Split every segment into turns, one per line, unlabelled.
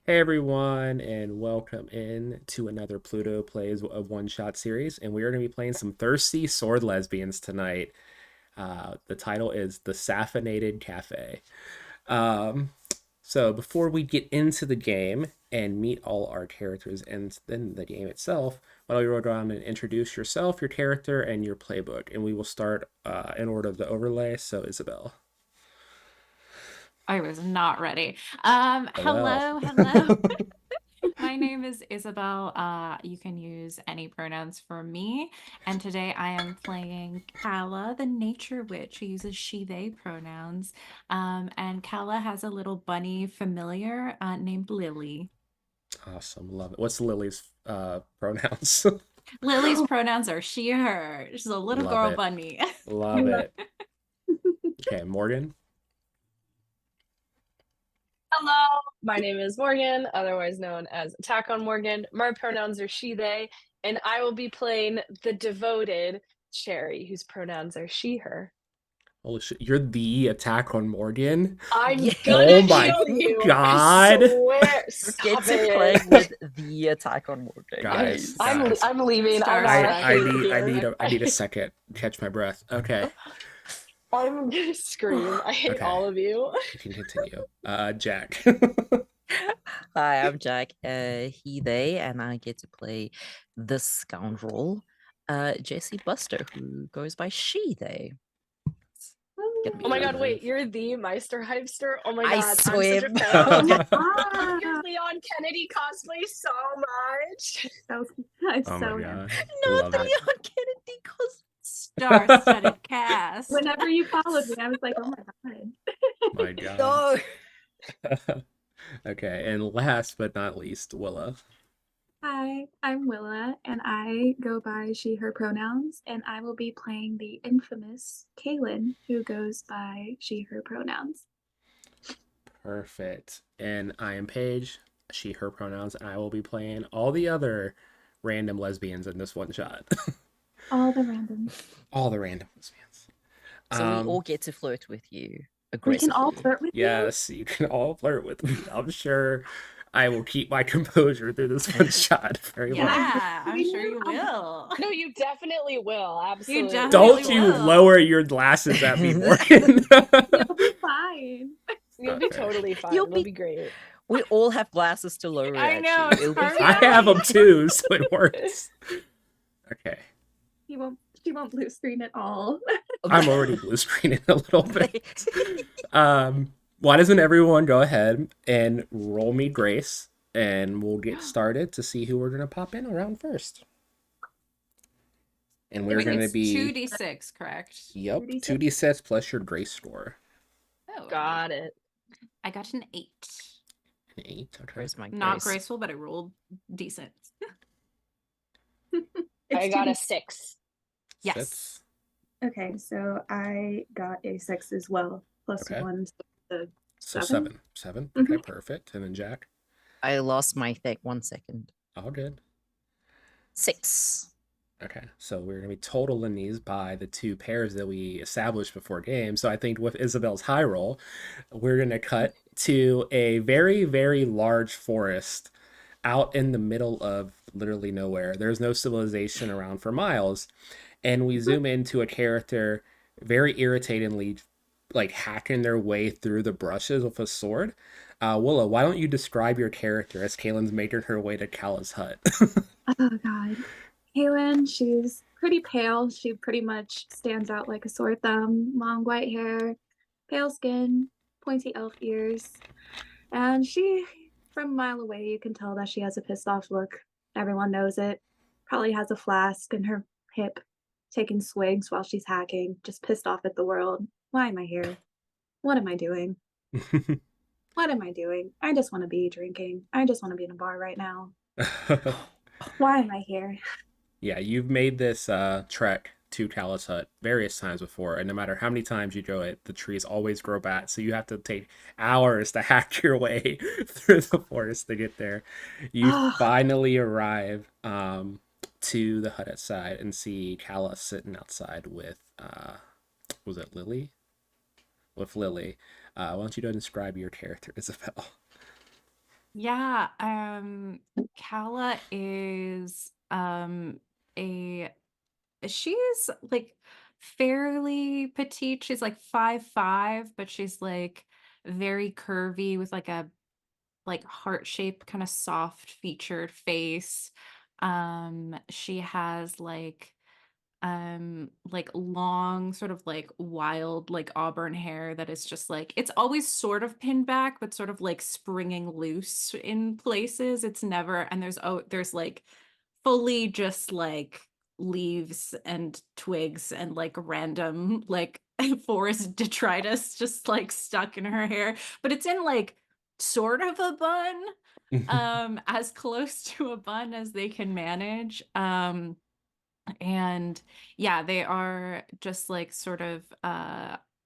Hey everyone, and welcome in to another Pluto Plays a one-shot series, and we are going to be playing some thirsty sword lesbians tonight. The title is the Sapphinated Cafe. Um, so before we get into the game and meet all our characters and then the game itself, why don't you go around and introduce yourself, your character, and your playbook, and we will start in order of the overlay. So Isabel.
I was not ready.
Oh well.
Hello. My name is Isabel. You can use any pronouns for me. And today I am playing Kala, the nature witch, who uses she, they pronouns. And Kala has a little bunny familiar named Lily.
Awesome, love it. What's Lily's pronouns?
Lily's pronouns are she, her. She's a little
Love
girl
it.
bunny.
Love it. Okay, Morgan.
Hello, my name is Morgan, otherwise known as Attack on Morgan. My pronouns are she, they, and I will be playing the devoted Cherry, whose pronouns are she, her.
Holy shit, you're the attack on Morgan?
I'm
Oh
gonna
my
kill you, I
god.
swear.
You get
Stop
to play
it.
with the attack on Morgan,
I'm
Guys,
guys.
I'm
guys.
I'm leaving. I'm
Star
out. I
I
hate
studded.
it
need I
here.
need a I need a second. Catch my breath. Okay.
I'm gonna scream. I hate
Okay.
all of you.
You can continue. Jack.
Hi, I'm Jack, he, they, and I get to play the scoundrel, Jesse Buster, who goes by she, they. It's gonna be
Oh my
fun.
god, wait, you're the Meister Hypester? Oh my
I
god, I'm such a
swim.
fan. I love
Ah,
your Leon Kennedy cosplay so much.
that was that's
Oh my
so him.
god.
Not
Love
the
it.
Leon Kennedy cos.
Star-studded cast.
Whenever you followed me, I was like, oh my god.
My god.
No.
Okay, and last but not least, Willa.
Hi, I'm Willa, and I go by she, her pronouns, and I will be playing the infamous Kaylin, who goes by she, her pronouns.
Perfect. And I am Paige, she, her pronouns, and I will be playing all the other random lesbians in this one shot.
All the randoms.
All the random lesbians.
So we all
Um,
get to flirt with you
We can all
aggressively.
flirt with you.
yes, you can all flirt with me. I'm sure I will keep my composure through this one shot very
And
well.
I'm
Yeah, I'm
doing
sure
you.
you will.
No, you definitely will.
You
Absolutely.
definitely
Don't you
will.
lower your glasses at me, Morgan.
You'll be fine.
You'll be
Okay.
totally fine.
You'll
It'll
be.
be great.
We all have glasses to lower it
I
at
know,
you.
it's
It'll be
I
perfect.
have
fine.
them too, so it works. Okay.
He won't. She won't blue screen at all.
I'm already blue screening a little bit. Why doesn't everyone go ahead and roll me Grace, and we'll get started to see who we're gonna pop in around first. And we're
It's
gonna
It's
be
2d6, correct?
yep,
2d6.
2d6 plus your Grace score.
Oh,
Got it.
I got an 8.
An 8. Okay.
Where's my
Not
grace?
graceful, but I rolled decent.
I
It's
got a
2d6.
6.
Yes.
Six.
Okay, so I got a 6 as well, plus
Okay.
1, so the
So
7.
7.
Mhm.
Okay, perfect. And then Jack.
I lost my thing. 1 second.
All good.
6.
Okay, so we're gonna be totaling these by the two pairs that we established before game. So I think with Isabel's high roll, we're gonna cut to a very, very large forest out in the middle of literally nowhere. There's no civilization around for miles. And we zoom into a character very irritatingly like hacking their way through the brushes with a sword. Willa, why don't you describe your character as Kaylin's making her way to Kala's hut?
Oh God. Kaylin, she's pretty pale. She pretty much stands out like a sore thumb. Long white hair, pale skin, pointy elf ears. And she, from a mile away, you can tell that she has a pissed off look. Everyone knows it. Probably has a flask in her hip, taking swigs while she's hacking, just pissed off at the world. Why am I here? What am I doing? What am I doing? I just want to be drinking. I just want to be in a bar right now. Why am I here?
Yeah, you've made this trek to Callus Hut various times before, and no matter how many times you go it, the trees always grow back. So you have to take hours to hack your way through the forest to get there. You
Oh,
finally arrive to the hut outside and see Callus sitting outside with was it Lily? With Lily. Why don't you go and describe your character, Isabel?
Yeah, Kala is a she's like fairly petite. She's like 5'5", but she's like very curvy with like a like heart-shaped kind of soft featured face. She has like long sort of like wild like auburn hair that is just like it's always sort of pinned back but sort of like springing loose in places. It's never, and there's like fully just like leaves and twigs and like random like forest detritus just like stuck in her hair, but it's in like sort of a bun, as close to a bun as they can manage. And yeah, they are just like sort of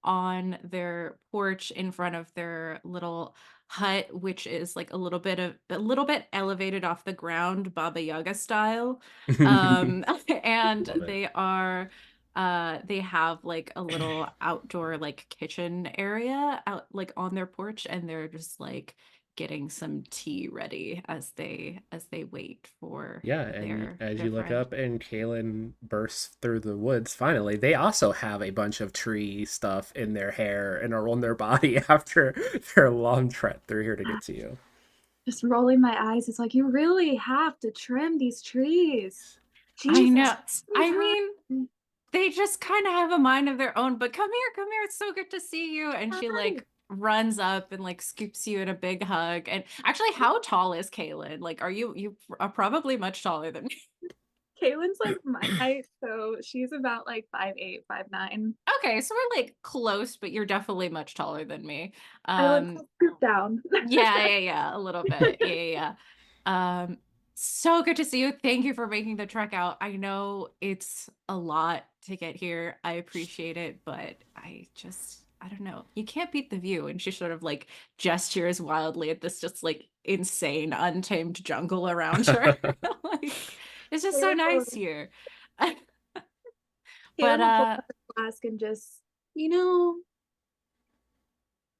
on their porch in front of their little hut, which is like a little bit elevated off the ground, Baba Yaga style. And
Love it.
they have like a little outdoor like kitchen area out like on their porch, and they're just like getting some tea ready as they wait for
Yeah, and as
their
you look
friend.
up and Kaylin bursts through the woods, finally, they also have a bunch of tree stuff in their hair and are on their body after their long trek through here to get to you.
Just rolling my eyes. It's like, you really have to trim these trees.
I know.
Jesus.
I mean, they just kind of have a mind of their own, but come here, it's so good to see you. And she
Hi.
like runs up and like scoops you in a big hug. And actually, how tall is Kaylin? Like, you are probably much taller than me.
Kaylin's like my height, so she's about like 5'8", 5'9".
Okay, so we're like close, but you're definitely much taller than me.
I like
Um,
scoop down.
yeah, a little bit. Yeah. So good to see you. Thank you for making the trek out. I know it's a lot to get here. I appreciate it, but I don't know. You can't beat the view. And she sort of like gestures wildly at this just like insane, untamed jungle around her. Like, it's just so
Kaylin will,
nice here. But
Kaylin will pull out her flask and just, you know,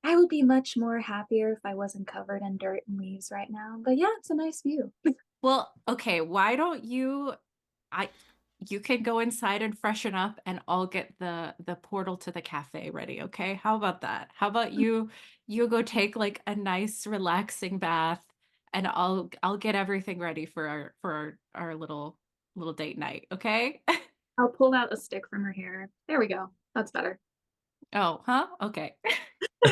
I would be much more happier if I wasn't covered in dirt and leaves right now. But yeah, it's a nice view.
well, okay, why don't I you can go inside and freshen up and I'll get the portal to the cafe ready, okay? How about that? How about you go take like a nice relaxing bath and I'll get everything ready for our little date night, okay?
I'll pull out a stick from her hair. There we go. That's better.
Oh, huh? Okay.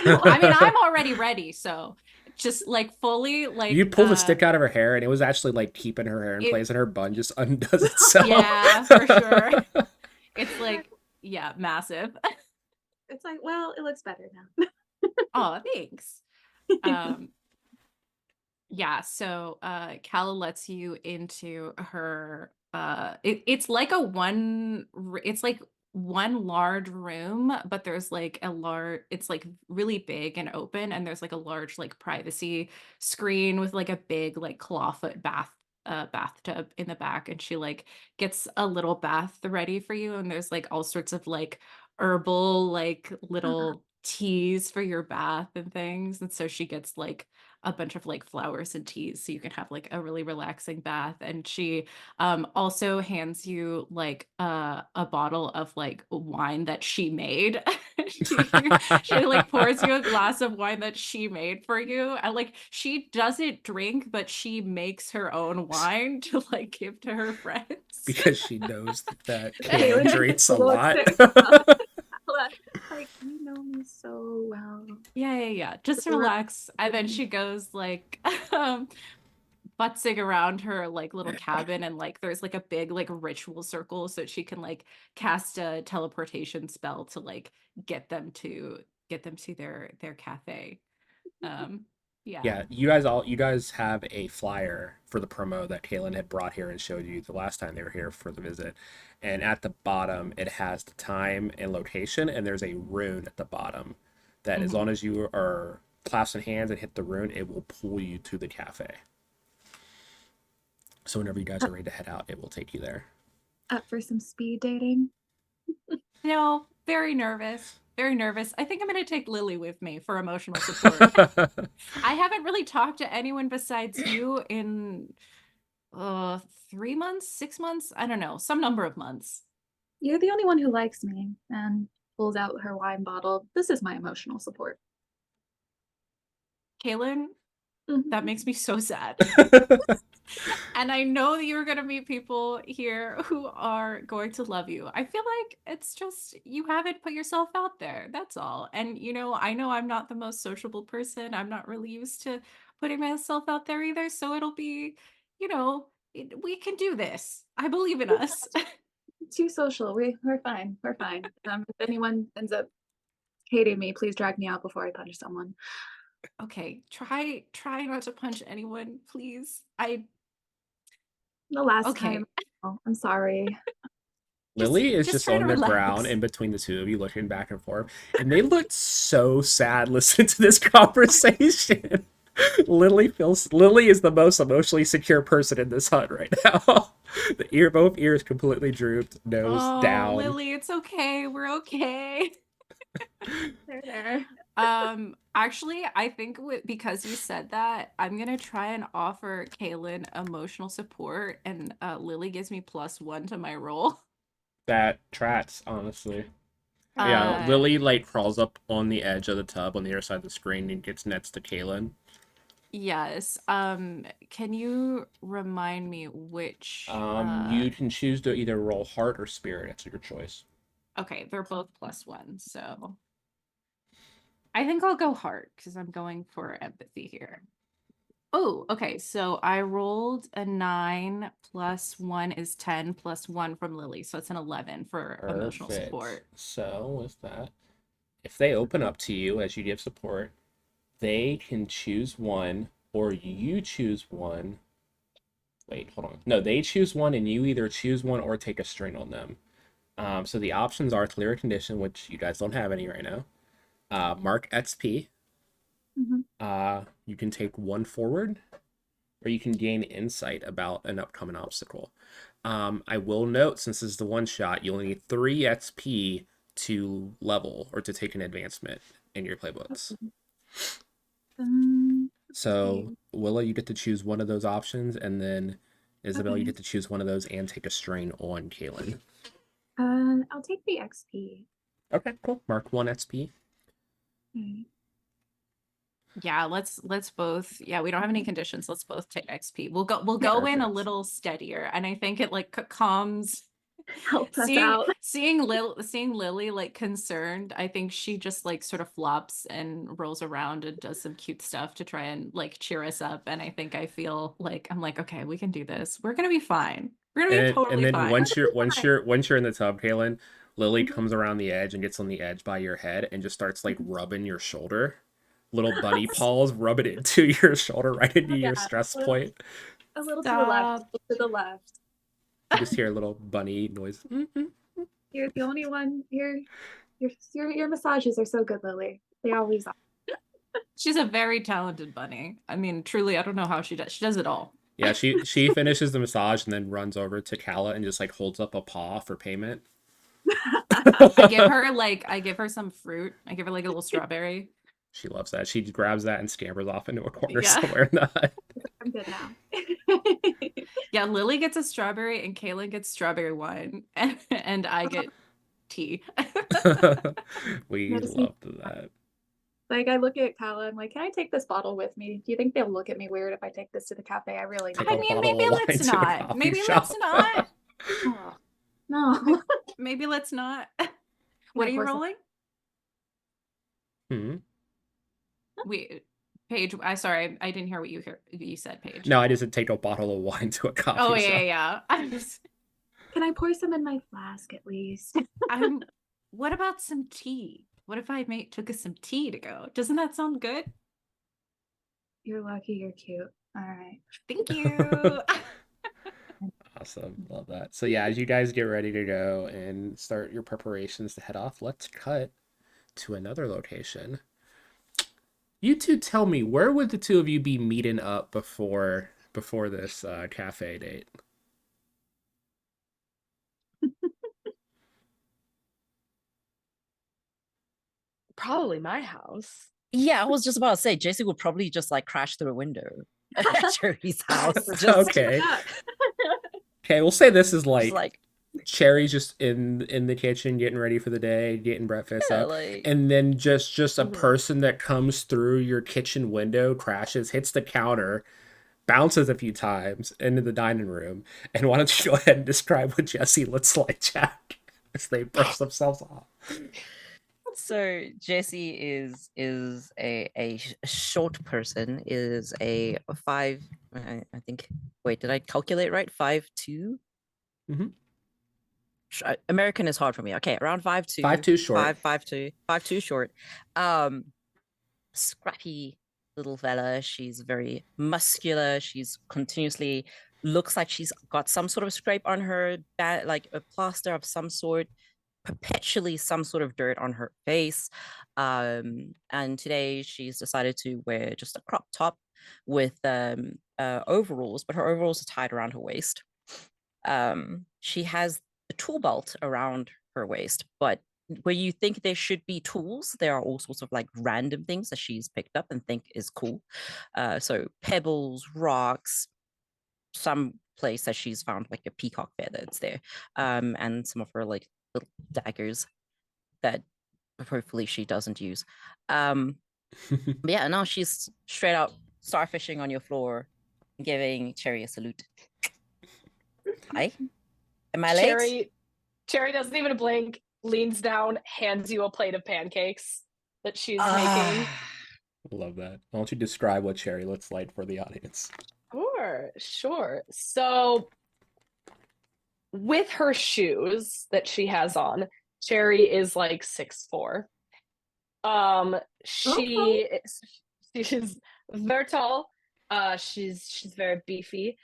Well, I mean, I'm already ready, so just like fully
You
like
pull the stick out of her hair, and it was actually like keeping her hair in
it
place, and her bun just undoes itself.
yeah, for sure. It's like yeah, massive.
It's like, well, it looks better now.
Oh, thanks. Um, yeah, so Calla lets you into her it's like it's like one large room, but there's like a large it's like really big and open, and there's like a large like privacy screen with like a big like clawfoot bathtub in the back, and she like gets a little bath ready for you, and there's like all sorts of like herbal like little teas for your bath and things, and so she gets like a bunch of like flowers and teas so you can have like a really relaxing bath. And she also hands you like a bottle of like wine that she made. She like pours you a glass of wine that she made for you, and like she doesn't drink but she makes her own wine to like give to her friends.
Because she knows that Kaylin
Kaylin takes
drinks
a
a
little
lot.
sip. Like, you know me so well.
Yeah. Just relax. And then she goes like butzing around her like little cabin, and like there's like a big like ritual circle so she can like cast a teleportation spell to like get them to their cafe. Um yeah.
Yeah, you guys have a flyer for the promo that Kaylin had brought here and showed you the last time they were here for the visit. And at the bottom it has the time and location, and there's a rune at the bottom that as
Mhm.
long as you are clasping hands and hit the rune, it will pull you to the cafe. So whenever you guys are ready to head out, it will take you there.
Up for some speed dating.
No, very nervous. very nervous. I think I'm going to take Lily with me for emotional support. I haven't really talked to anyone besides you in 3 months, 6 months. I don't know, some number of months.
You're the only one who likes me. And pulls out her wine bottle. This is my emotional support.
Kaylin, that
Mhm.
makes me so sad. And I know that you're going to meet people here who are going to love you. I feel like it's just you haven't put yourself out there. That's all. And, I know I'm not the most sociable person. I'm not really used to putting myself out there either. So it'll be, we can do this. I believe in us.
Too social. We're fine. We're fine. If anyone ends up hating me, please drag me out before I punch someone.
Okay, try not to punch anyone, please. I
The last
okay.
time. Oh, I'm sorry.
Just
Lily is
just
just
try to
on the ground
relax.
in between the two of you, looking back and forth, and they look so sad listening to this conversation. Lily is the most emotionally secure person in this hut right now. Both ears completely drooped, nose
Oh,
down.
Lily, it's okay. We're okay.
There.
Actually, I think because you said that, I'm gonna try and offer Kaylin emotional support, and Lily gives me +1 to my roll.
That tracks, honestly. Yeah,
Uh,
Lily like crawls up on the edge of the tub on the other side of the screen and gets next to Kaylin.
yes. Can you remind me which?
You can choose to either roll heart or spirit. It's your choice.
Okay, they're both +1, so I think I'll go heart because I'm going for empathy here. Oh, okay. So I rolled a 9 +1 is 10 +1 from Lily. So it's an 11 for emotional
Perfect.
support.
So with that, if they open up to you as you give support, they can choose one, or you choose one. Wait, hold on. No, they choose one, and you either choose one or take a strain on them. So the options are clear condition, which you guys don't have any right now. Mark XP.
Mhm.
You can take one forward, or you can gain insight about an upcoming obstacle. I will note, since this is the one shot, you only need 3 XP to level or to take an advancement in your playbooks.
Let's
So,
see.
Willa, you get to choose one of those options, and then Isabel, you
Okay.
get to choose one of those and take a strain on Kaylin.
I'll take the XP.
Okay, cool. Mark 1 XP.
Okay.
Yeah, let's both. Yeah, we don't have any conditions. Let's both take XP. We'll
Yeah.
go in a
Perfect.
little steadier, and I think it like calms.
Helps us
Seeing
out.
seeing Lily like concerned, I think she just like sort of flops and rolls around and does some cute stuff to try and like cheer us up. And I think I feel like I'm like, okay, we can do this. We're gonna be fine. We're gonna be
And
totally
then
fine.
once you're in the tub, Kaylin, Lily
Mhm.
comes around the edge and gets on the edge by your head and just starts like rubbing your shoulder. Little bunny paws rubbing it into your shoulder right into your
Yeah,
stress point.
a little to the left,
Stop.
to the left.
You just hear a little bunny noise.
You're the only one. Your massages are so good, Lily. They always are.
She's a very talented bunny. I mean, truly, I don't know how she does. She does it all.
Yeah, she finishes the massage and then runs over to Kala and just like holds up a paw for payment.
I give her some fruit. I give her like a little strawberry.
She loves that. She grabs that and scampers off into a corner
Yeah.
somewhere in the hut.
I'm good now.
Yeah, Lily gets a strawberry and Kaylin gets strawberry wine and I get tea.
We
Notice me.
loved that.
Like I look at Kala, I'm like, can I take this bottle with me? Do you think they'll look at me weird if I take this to the cafe? I really
Take
I
a
do.
mean,
bottle
maybe
of wine
let's
to the
not.
coffee
Maybe let's
shop.
not.
Oh, no.
Maybe let's not.
Can
What
I
are you
pour some?
rolling?
Hmm.
We Paige, I didn't hear what you said, Paige.
No, I just said take a bottle of wine to a
Oh
coffee
yeah,
shop.
yeah.
Can I pour some in my flask at least?
I'm what about some tea? What if I took us some tea to go? Doesn't that sound good?
You're lucky. You're cute. All right.
Thank you.
Awesome. Love that. So yeah, as you guys get ready to go and start your preparations to head off, let's cut to another location. You two tell me, where would the two of you be meeting up before this cafe date?
probably my house.
Yeah, I was just about to say, JC would probably just like crash through a window at Cherry's house.
Okay. Okay, we'll say this is
Just
like
like,
Cherry's just in the kitchen getting ready for the day, getting breakfast
yeah,
up,
like,
and then just a
Mhm.
person that comes through your kitchen window crashes, hits the counter, bounces a few times into the dining room. And why don't you go ahead and describe what Jesse looks like, Jack, as they burst themselves off?
so Jesse is a short person, is a five. I think. Wait, did I calculate right? 5'2".
Mm-hmm.
American is hard for me. Okay, around 5'2",
5'2" short.
5'2" short. Um, Scrappy little fella. She's very muscular. She's continuously looks like she's got some sort of scrape on her back, like a plaster of some sort, perpetually some sort of dirt on her face. And today she's decided to wear just a crop top with overalls, but her overalls are tied around her waist. She has a tool belt around her waist, but where you think there should be tools, there are all sorts of like random things that she's picked up and think is cool. So pebbles, rocks, some place that she's found like a peacock feather that's there, and some of her like little daggers that hopefully she doesn't use. But yeah, now she's straight out starfishing on your floor, giving Cherry a salute. Hi, am I late?
Cherry doesn't even blink, leans down, hands you a plate of pancakes that she's making.
Ah,
Love that. Why don't you describe what Cherry looks like for the audience?
Sure. So with her shoes that she has on, Cherry is like 6'4". She she's very tall. She's very beefy.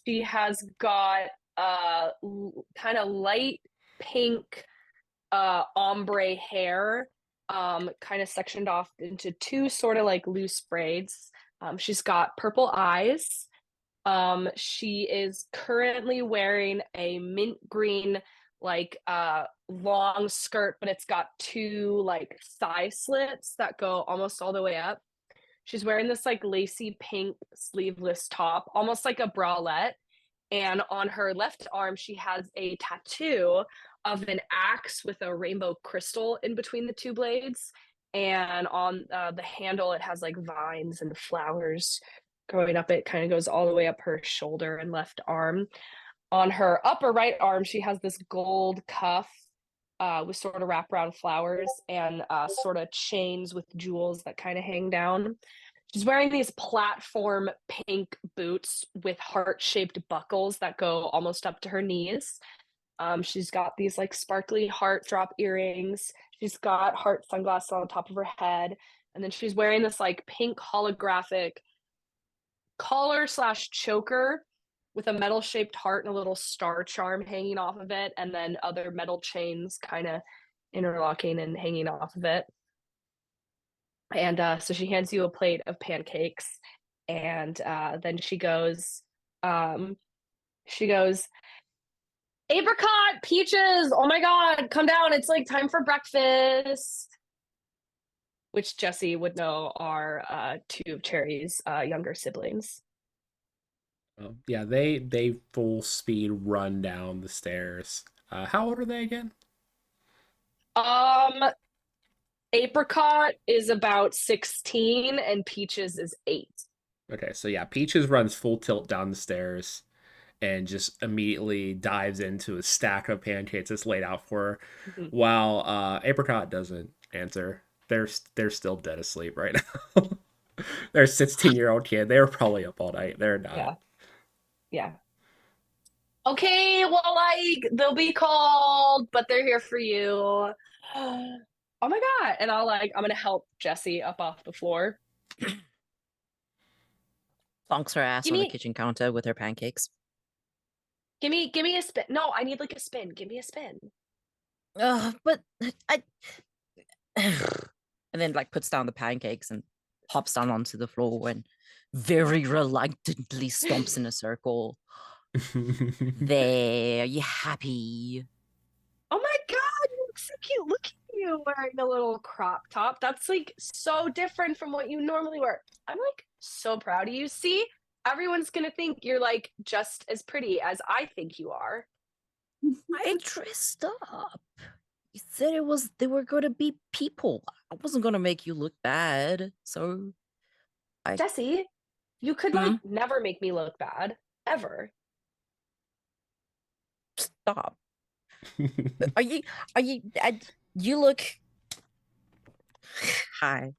She has got kind of light pink ombre hair, kind of sectioned off into two sort of like loose braids. She's got purple eyes. She is currently wearing a mint green, like long skirt, but it's got two like thigh slits that go almost all the way up. She's wearing this like lacy pink sleeveless top, almost like a bralette. And on her left arm, she has a tattoo of an axe with a rainbow crystal in between the two blades. And on the handle, it has like vines and flowers growing up. It kind of goes all the way up her shoulder and left arm. On her upper right arm, she has this gold cuff with sort of wraparound flowers and sort of chains with jewels that kind of hang down. She's wearing these platform pink boots with heart-shaped buckles that go almost up to her knees. She's got these like sparkly heart drop earrings. She's got heart sunglasses on top of her head. And then she's wearing this like pink holographic collar slash choker with a metal shaped heart and a little star charm hanging off of it. And then other metal chains kind of interlocking and hanging off of it. And so she hands you a plate of pancakes, and then she goes, apricot, peaches, oh my God, come down. It's like time for breakfast. Which Jesse would know are two of Cherry's younger siblings.
Yeah, they full speed run down the stairs. How old are they again?
Um, apricot is about 16 and peaches is 8.
Okay, so yeah, Peaches runs full tilt down the stairs and just immediately dives into a stack of pancakes that's laid out for her,
Mhm.
while Apricot doesn't answer. They're still dead asleep right now. They're a 16-year-old kid. They were probably up all night. They're not.
Yeah. Okay, well, like they'll be called, but they're here for you. Oh my God. And I'm gonna help Jesse up off the floor.
plonks her ass
Give
on the
me
kitchen counter with her pancakes.
give me a spin. No, I need like a spin. Give me a spin.
But I and then like puts down the pancakes and hops down onto the floor and very reluctantly stomps in a circle. There, you happy?
Oh my God, you look so cute. Look at you wearing a little crop top. That's like so different from what you normally wear. I'm like so proud of you. See, everyone's gonna think you're like just as pretty as I think you are.
I dressed up. You said they were gonna be people. I wasn't gonna make you look bad. So
Jesse, you could
Hmm?
like never make me look bad ever.
Stop. Are you you look hi.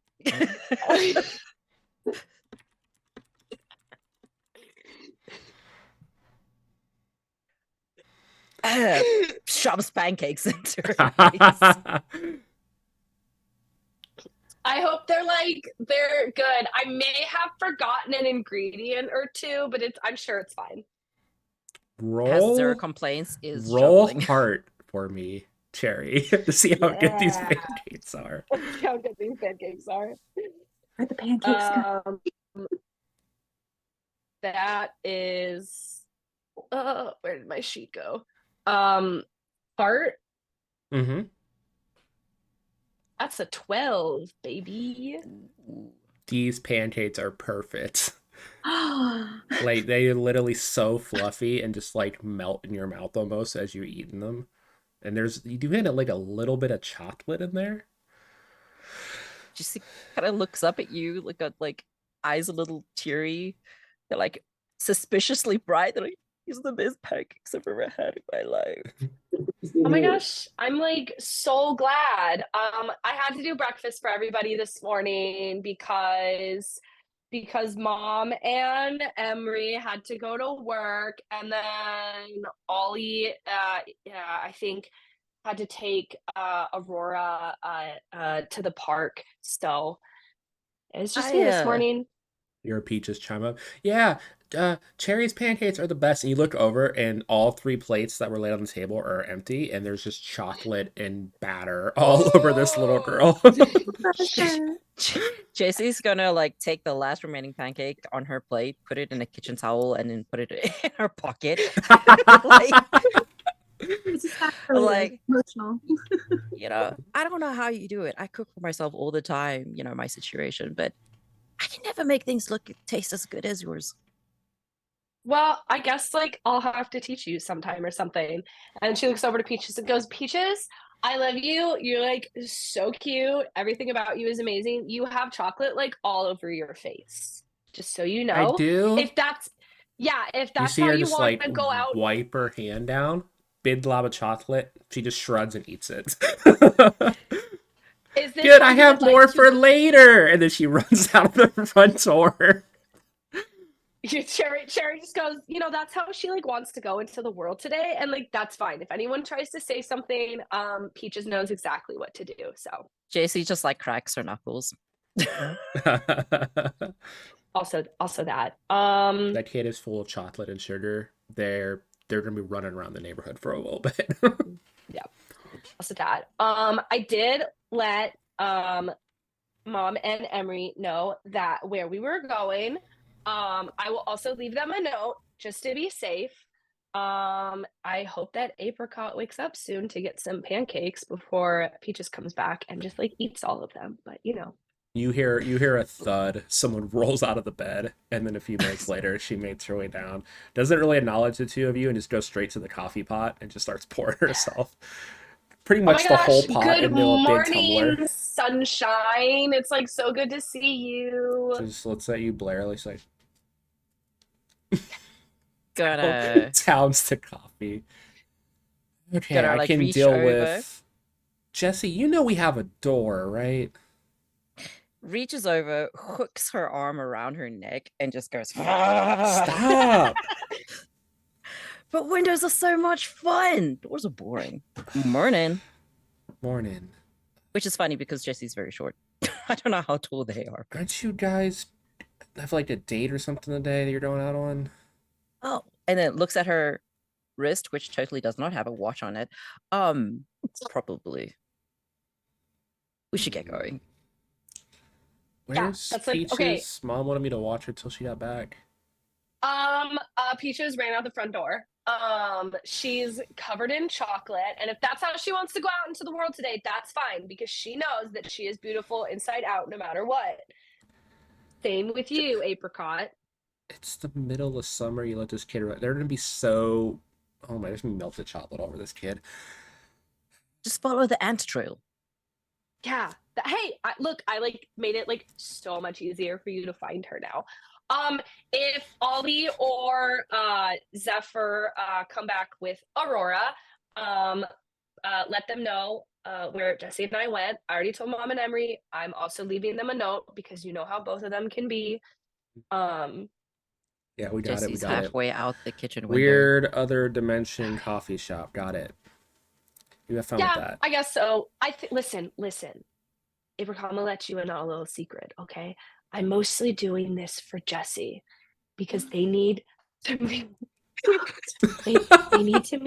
Shoves pancakes into her face.
I hope they're good. I may have forgotten an ingredient or two, but I'm sure it's fine.
Has zero
Roll
complaints, is
roll
shoveling.
heart for me, Cherry, to see how good these
Yeah.
pancakes are.
Let's see how good these pancakes are.
Are the pancakes good?
That is where did my sheet go? Heart,
Mm-hmm.
that's a 12, baby.
These pancakes are perfect. Like they're literally so fluffy and just like melt in your mouth almost as you're eating them. And you do get like a little bit of chocolate in there.
Just kind of looks up at you, like eyes a little teary. They're like suspiciously bright. They're like, these are the best pancakes I've ever had in my life.
Oh my gosh, I'm like so glad. I had to do breakfast for everybody this morning because mom and Emery had to go to work, and then Ollie yeah, I think had to take Aurora to the park. So it was just me this morning.
Your peaches chime up. Yeah, Cherry's pancakes are the best. And you look over, and all 3 plates that were laid on the table are empty, and there's just chocolate and batter all over this little girl.
JC's gonna like take the last remaining pancake on her plate, put it in a kitchen towel, and then put it in her pocket.
It's just really emotional.
I don't know how you do it. I cook for myself all the time, my situation, but I can never make things taste as good as yours.
Well, I guess like I'll have to teach you sometime or something. And she looks over to Peaches and goes, Peaches, I love you. You're like so cute. Everything about you is amazing. You have chocolate like all over your face. Just so you
I
know.
do.
If that's if
You
that's
see
how
her
you
just
want
like
to go out.
wipe her hand down, big glob of chocolate. She just shrugs and eats it.
Is this
Good,
how
I
you
have
would like
more
to
for later. And then she runs out of the front door.
Cherry just goes, that's how she like wants to go into the world today. And like that's fine. If anyone tries to say something, Peaches knows exactly what to do. So
JC just like cracks her knuckles.
also that.
That kid is full of chocolate and sugar. They're gonna be running around the neighborhood for a little bit.
Yeah. Also that. I did let mom and Emery know that where we were going. I will also leave them a note just to be safe. I hope that Apricot wakes up soon to get some pancakes before Peaches comes back and just like eats all of them. But
You hear a thud. Someone rolls out of the bed, and then a few minutes later, she makes her way down. Doesn't really acknowledge the two of you, and just goes straight to the coffee pot and just starts pouring herself pretty
oh my
much the whole
gosh,
pot
good
into a big tumbler.
morning, sunshine. It's like so good to see you.
So just looks at you, Blair, like
Gonna
towns to coffee. Okay,
gonna
I
like
can
reach
deal
over,
with Jesse. You know we have a door, right?
reaches over, hooks her arm around her neck, and just goes,
Stop.
But windows are so much fun. Doors are boring. Morning.
Morning.
Which is funny because Jesse's very short. I don't know how tall they are.
Aren't you guys have like a date or something today that you're going out on?
Oh, and then looks at her wrist, which totally does not have a watch on it. Probably. We should get going.
Where's
that's
Peaches?
like okay.
Mom wanted me to watch her till she got back.
Peaches ran out the front door. She's covered in chocolate, and if that's how she wants to go out into the world today, that's fine because she knows that she is beautiful inside out no matter what. Same with you, apricot.
It's the middle of summer. You let this kid. They're gonna be so. Oh my! There's gonna be melted chocolate over this kid.
Just follow the ant trail.
Yeah. Hey, look, I like made it like so much easier for you to find her now. If Ollie or Zephyr come back with Aurora, um, let them know where Jesse and I went. I already told Mom and Emery. I'm also leaving them a note because you know how both of them can be. Um,
Yeah, we got it. We
Jesse's
got it.
halfway out the kitchen window.
Weird other dimension coffee shop. Got it. You have fun with
yeah,
that.
I guess so. Listen. Apricot, I'm gonna let you in on a little secret, okay? I'm mostly doing this for Jesse because they need to meet they need to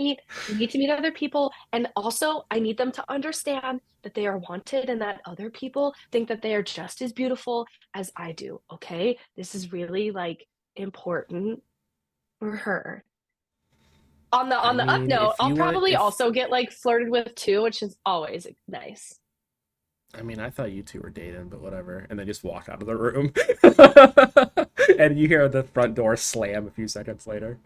meet other people, and also I need them to understand that they are wanted and that other people think that they are just as beautiful as I do, okay? This is really like important for her.
I
On the up
mean,
note,
if
I'll
you want,
probably
if
also get like flirted with too, which is always nice.
I mean, I thought you two were dating, but whatever. And they just walked out of the room, and you hear the front door slam a few seconds later.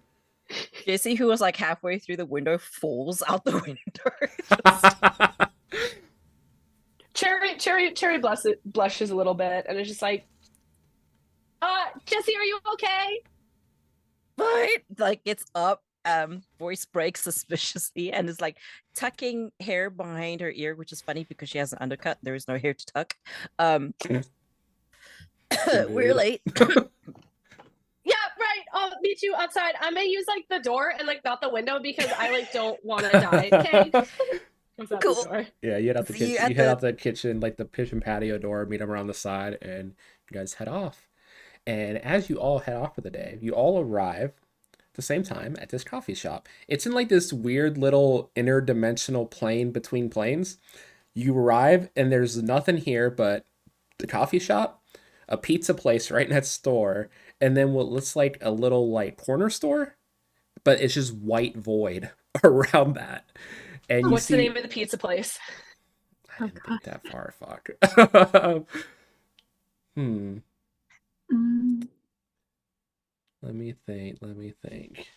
Jesse, who was like halfway through the window, falls out the window.
Cherry blushes a little bit and is just like, Jesse, are you okay?
But like it's up, voice breaks suspiciously and is like tucking hair behind her ear, which is funny because she has an undercut. There is no hair to tuck. We're late.
Yeah, right. Oh, meet you outside. I'm gonna use like the door and like not the window because I like don't want to die. Okay. Comes out
Cool.
the door.
Yeah, you head out the
See you
kitchen.
at
You head
the-
out the kitchen, like the kitchen patio door, meet them around the side, and you guys head off. And as you all head off for the day, you all arrive at the same time at this coffee shop. It's in like this weird little interdimensional plane between planes. You arrive, and there's nothing here but the coffee shop, a pizza place right next door, and then what looks like a little like corner store, but it's just white void around that. And you
What's the
see,
name of the pizza place?
I
Oh,
didn't
God.
think that far. Fuck. Hmm.
Mm,
Let me think. Let me think.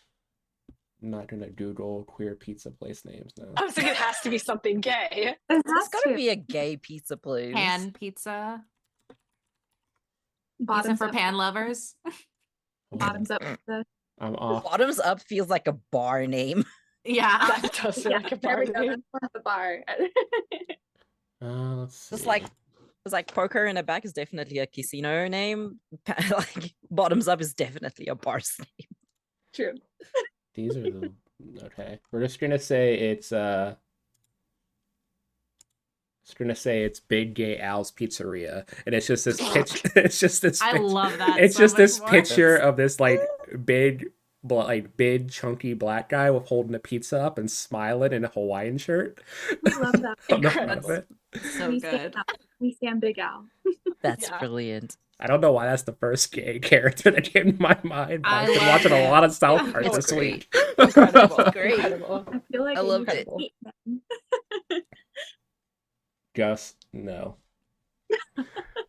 I'm not gonna Google queer pizza place names now.
I was like, it has to be something gay.
it
There's
has
gotta
to.
be a gay pizza place.
Pan pizza. Pizza
Bottoms
for
up.
pan lovers.
Hold on.
Bottoms up.
I'm off.
Bottoms up feels like a bar name.
Yeah.
That does feel
Yeah,
like a
there
bar
we go.
name.
That's one at the bar.
Let's see.
Just like it's like poker in the back is definitely a casino name. Like bottoms up is definitely a bar's name.
True.
These are the okay. We're just gonna say it's Just gonna say it's Big Gay Al's Pizzeria, and it's just this pitch. It's just this.
I love that
It's
so
just
much
this
more.
picture of this like big chunky black guy with holding a pizza up and smiling in a Hawaiian shirt
We love that.
on the front of
Incredible.
it.
So
we
good.
Stand out. We stand Big Al.
That's
Yeah.
brilliant.
I don't know why that's the first gay character that came to my mind. But
I
I've been
love
watching a
it.
lot of South
Yeah.
Park
It's
this
great.
week.
Incredible.
Great.
Incredible.
I feel like
I
we
loved
need
it.
to eat them.
Just no.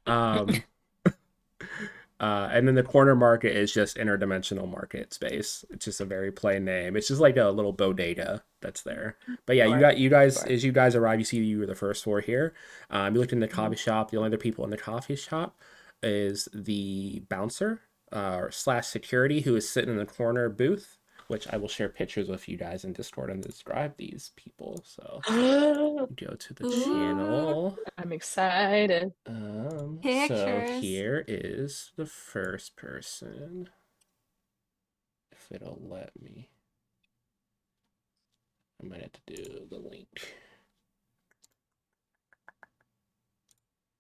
Um, and then the corner market is just interdimensional market space. It's just a very plain name. It's just like a little bodega that's there. But yeah, you guys
Sure.
as you guys arrive, you see you were the first four here. You looked in the coffee shop. The only other people in the coffee shop is the bouncer slash security who is sitting in the corner booth, which I will share pictures with you guys in Discord and describe these people. So go to the
Ooh.
channel.
I'm excited.
So
Pictures.
here is the first person. If it'll let me. I might have to do the link.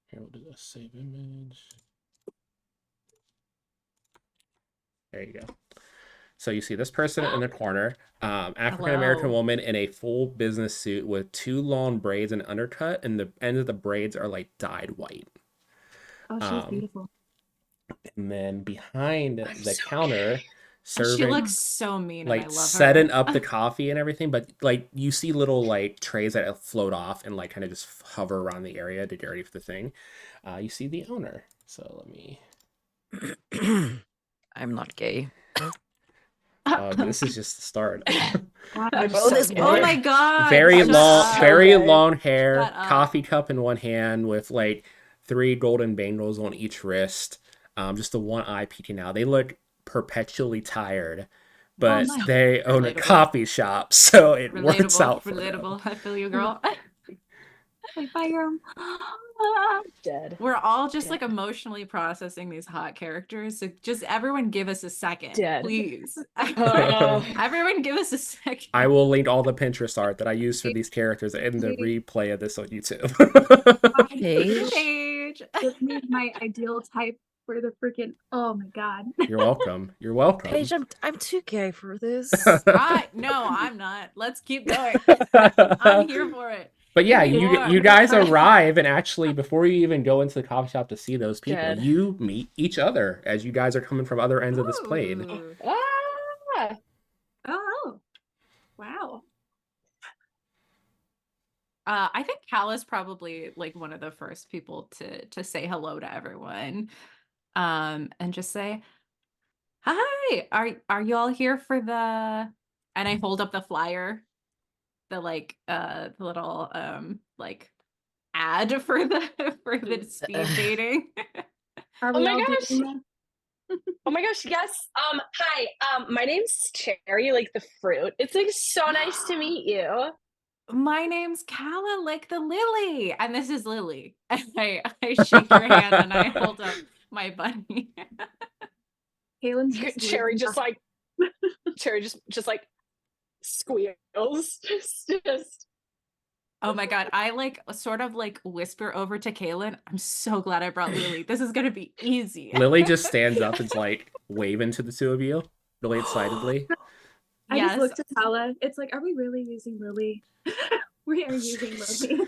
Here, we'll do a save image. There you go. So you see this person in the corner, African American
Hello.
woman in a full business suit with two long braids and undercut, and the ends of the braids are like dyed white.
Oh, she's beautiful.
And then behind
I'm
the
so
counter,
gay.
And she
serving,
looks so mean, and I
like
love
setting
her.
up the coffee and everything. But like you see little like trays that float off and like kind of just hover around the area to get ready for the thing. You see the owner. So let me.
I'm not gay.
This is just the start.
Wow.
I'm
Oh,
so
this
gay.
Oh
boy.
my god!
Very
Shut
long,
up.
very
gay.
long hair,
Shut up.
coffee cup in one hand with like 3 golden bangles on each wrist. Just the one eye peeking out. They look perpetually tired, but
nice.
they own a
Relatable.
coffee shop, so it works
Relatable,
out for them.
relatable. I feel you, girl.
Like fire 'em.
Dead.
We're all just like
Dead.
emotionally processing these hot characters. So just everyone give us a second,
Dead.
please.
Oh.
Everyone give us a second.
I will link all the Pinterest art that I used for these characters in the replay of this on YouTube.
Paige.
Paige.
This is my ideal type for the freaking. Oh my god.
You're welcome. You're welcome.
Paige, I'm too gay for this.
No, I'm not. Let's keep going. I'm here for it.
But yeah,
Give me more.
you guys arrive, and actually, before you even go into the coffee shop to see those people,
Dead.
you meet each other as you guys are coming from other ends of this plane.
Ooh.
Ah!
Oh. Wow.
I think Call's probably like one of the first people to say hello to everyone, and just say, "Hi, are you all here for the?" And I hold up the flyer, the little like ad for the for the speed dating.
Are
Oh
we
my
all
gosh.
doing
Oh my gosh, yes. Hi. My name's Cherry, like the fruit. It's like so nice to meet you.
My name's Calla, like the lily, and this is Lily. And I shake your hand and I hold up my bunny.
Kaylin's just
Cherry
losing
just
her-
like Cherry just like squeals. Just
Oh my god, I like sort of like whisper over to Kaylin, I'm so glad I brought Lily. This is gonna be easy.
Lily just stands up and's like waving to the two of you really excitedly.
I just
Yes.
looked at Tala. It's like, are we really using Lily? We are using Lily.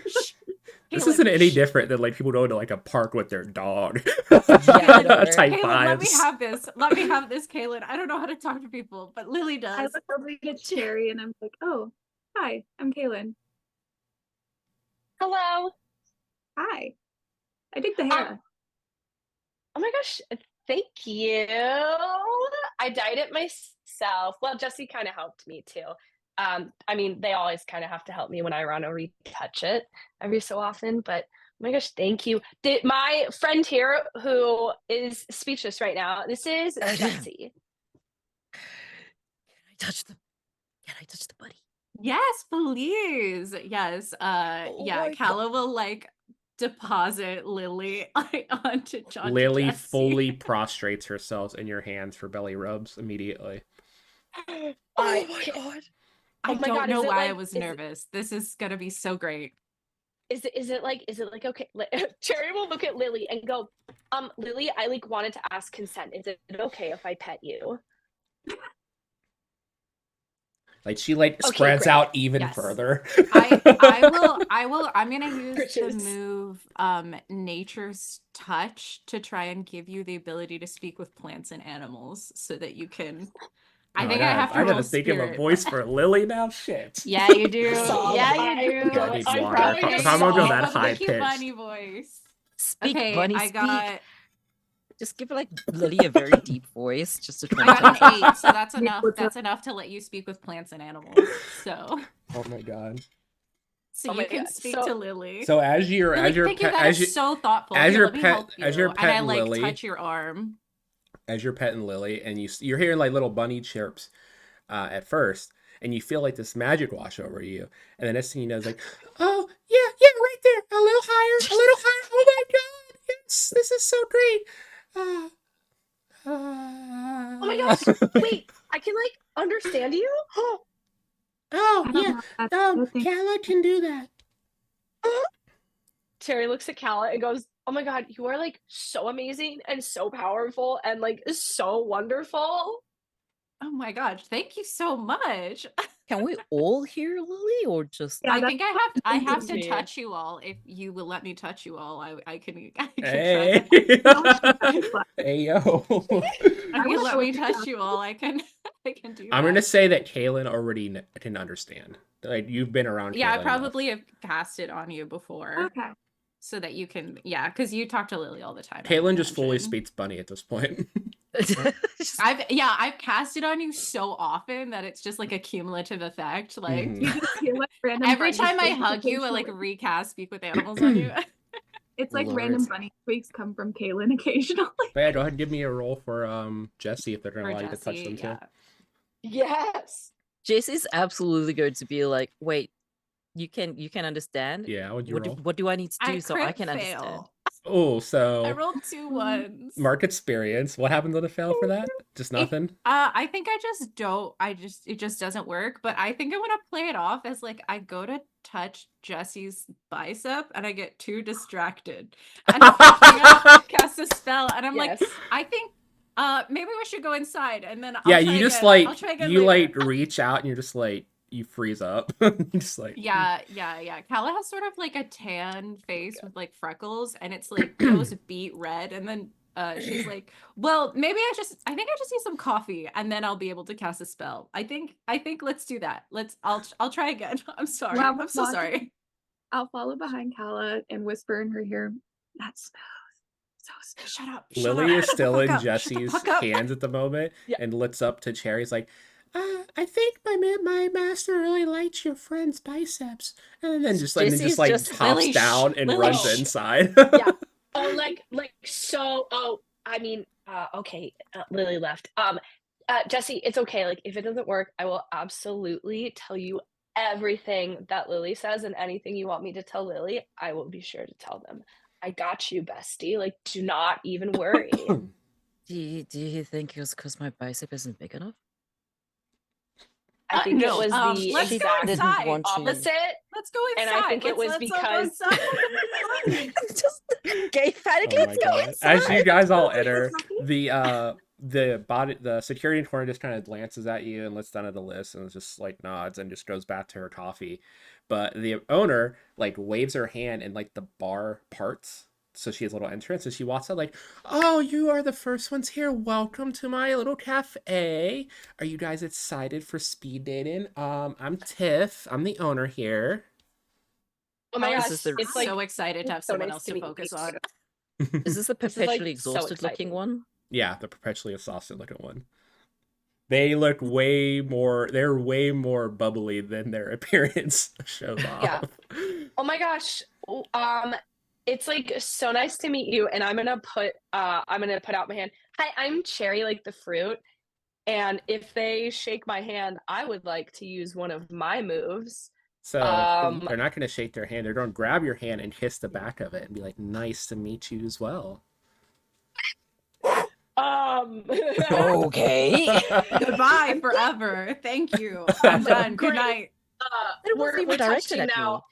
This
Kaylin,
isn't any
shh.
different than like people going to like a park with their dog.
Yeah, I know, right?
Type
Kaylin, let me
vibes.
have this. Let me have this, Kaylin. I don't know how to talk to people, but Lily
I
does.
look over at Cherry and I'm like, oh, hi, I'm Kaylin.
hello.
Hi. I dig the hair.
Oh my gosh, thank you. I dyed it myself. Well, Jesse kind of helped me too. I mean, they always kind of have to help me when I want to retouch it every so often. But oh my gosh, thank you. My friend here, who is speechless right now, this is Jesse.
Can I touch the buddy?
Yes, please. Yes.
Oh
Yeah,
my
Calla will like deposit Lily onto
Lily
Jesse.
fully prostrates herself in your hands for belly rubs immediately.
Oh
I
my
can't-
god.
I
Oh my
don't
God,
know
is it
why I
like-
was
is it-
nervous. This is gonna be so great.
Is it like okay? Cherry will look at Lily and go, Lily, I like wanted to ask consent. Is it okay if I pet you?
Like she like
Okay,
spreads
great.
out even
Yes.
further.
I'm gonna use
Riches.
the move Nature's Touch to try and give you the ability to speak with plants and animals so that you can I
Oh,
think I have to
I
roll
gotta think of a
spirit.
voice for Lily now. Shit.
Yeah, you do.
Solve.
Yeah, you
I'm
do.
going-
I need
I'm
water.
going
If
to
I'm gonna go
solve.
that
A
high
cookie
pitched.
bunny voice.
Speak,
Okay,
bunny,
I
speak.
got
Just give like Lily a very deep voice, just to try
I
and
got
touch
an 8, so that's
Yeah,
enough.
what's
That's
up?
enough to let you speak with plants and animals. So
Oh my god.
Oh
you
my
can
God,
speak
so-
to Lily.
So as your
Lily,
as your
thank you.
pet
That
as
is
you
so thoughtful.
as
Here,
your
let me
pet-
help you.
as your
And I
pet
like
Lily-
touch your arm.
as you're petting Lily and you're hearing like little bunny chirps at first, and you feel like this magic wash over you, and the next thing you know is like, oh yeah, right there, a little higher, oh my god, yes, this is so great.
Oh my gosh! Wait, I can like understand you.
Oh
I don't
yeah,
know if that's a good thing.
Calla can do that.
Terry looks at Calla and goes, "Oh my god, you are like so amazing and so powerful and like so wonderful."
Oh my gosh, thank you so much.
Can we all hear Lily or just
Yeah,
I
that's
think I have
Just
to
me.
touch you all. If you will let me touch you all, I can I can
Hey.
try that.
Hey, yo.
If
I
you
wanna
let
know
me
what you're
touch you all, I can I can do
I'm gonna
that.
say that Kaylin already can understand. Like you've been around
Yeah, I
Kaylin enough.
probably have cast it on you before.
Okay.
So that you can, yeah, because you talk to Lily all the time. I
Kaylin just fully
imagine.
speaks bunny at this point.
Just-
I've cast it on you so often that it's just like a cumulative effect. Like
Mhm.
You just hear like random
every
bunny
time I
squeaks
hug you, I like
occasionally.
recast Speak with Animals on you.
It's like
Lord.
random bunny squeaks come from Kaylin occasionally.
But yeah, go ahead and give me a roll for Jesse if they're gonna
For
allow you to touch them
Jesse,
too.
yeah.
Yes.
Jesse's absolutely going to be like, wait, you can understand?
Yeah, what'd you roll?
What do I need to
I
do so I
crit
can understand?
fail.
Oh,
I
so
rolled 2 ones.
mark experience. What happens on a fail for that? Just nothing?
I think I just don't. It just doesn't work. But I think I want to play it off as like I go to touch Jesse's bicep and I get too distracted, and I can't cast a spell. And I'm like,
Yes.
I think maybe we should go inside, and then
Yeah,
I'll try
you just
again. I'll
like
try again
you
later.
like reach out and you're just like you freeze up. You just like
Yeah. Kala has sort of like a tan face with like freckles, and it's like goes beet red, and then she's like, "Well, maybe I think I just need some coffee, and then I'll be able to cast a spell. I think let's do that. I'll try again. I'm sorry.
While
I'm so
watching,
sorry."
I'll follow behind Kala and whisper in her ear, "That's smooth. So smooth."
Shut up.
Lily is
Shut the
still
fuck
in
up. Shut the
Jesse's
fuck up.
hands at the moment
Yeah.
and looks up to Cherry's like, I think my master really likes your friend's biceps. And then just
Jesse's
like
just-
hops
Lily,
down and
Lily,
runs
shh.
inside.
Yeah. Oh, so. Oh, I mean, okay. Lily left. Jesse, it's okay. Like, if it doesn't work, I will absolutely tell you everything that Lily says, and anything you want me to tell Lily, I will be sure to tell them. I got you, bestie. Like, do not even worry.
Do you think it was because my bicep isn't big enough?
I think
no.
it was the
Let's go
exact
inside.
want you-
opposite.
Let's go
And
inside.
I think it was
Let's all go
because
inside.
Just gay panic.
Oh
Let's
my
go
god!
inside.
As you guys all enter,
Coffee?
the security in the corner just kind of glances at you and looks down at the list and just like nods and just goes back to her coffee. But the owner like waves her hand and like the bar parts, so she has a little entrance and she walks out like, "Oh, you are the first ones here. Welcome to my little cafe. Are you guys excited for speed dating? I'm Tiff. I'm the owner here."
oh my
I
gosh,
This is the-
it's like
so excited to have
so
someone
nice
else
to
to
meet
focus
you.
on.
Is this the
This is, like,
perpetually
so
exhausted looking
exciting.
one?
Yeah, the perpetually exhausted looking one. They look way more. They're way more bubbly than their appearance shows off.
Yeah. Oh my gosh. It's like so nice to meet you. And I'm gonna put out my hand. Hi, I'm Cherry, like the fruit. And if they shake my hand, I would like to use one of my moves.
So
Um,
they're not going to shake their hand. They're going to grab your hand and kiss the back of it and be like, "Nice to meet you as well."
Okay.
Goodbye forever. Thank you. I'm done. Good
Great.
night.
It wasn't even
we're
directed
touching
at
now.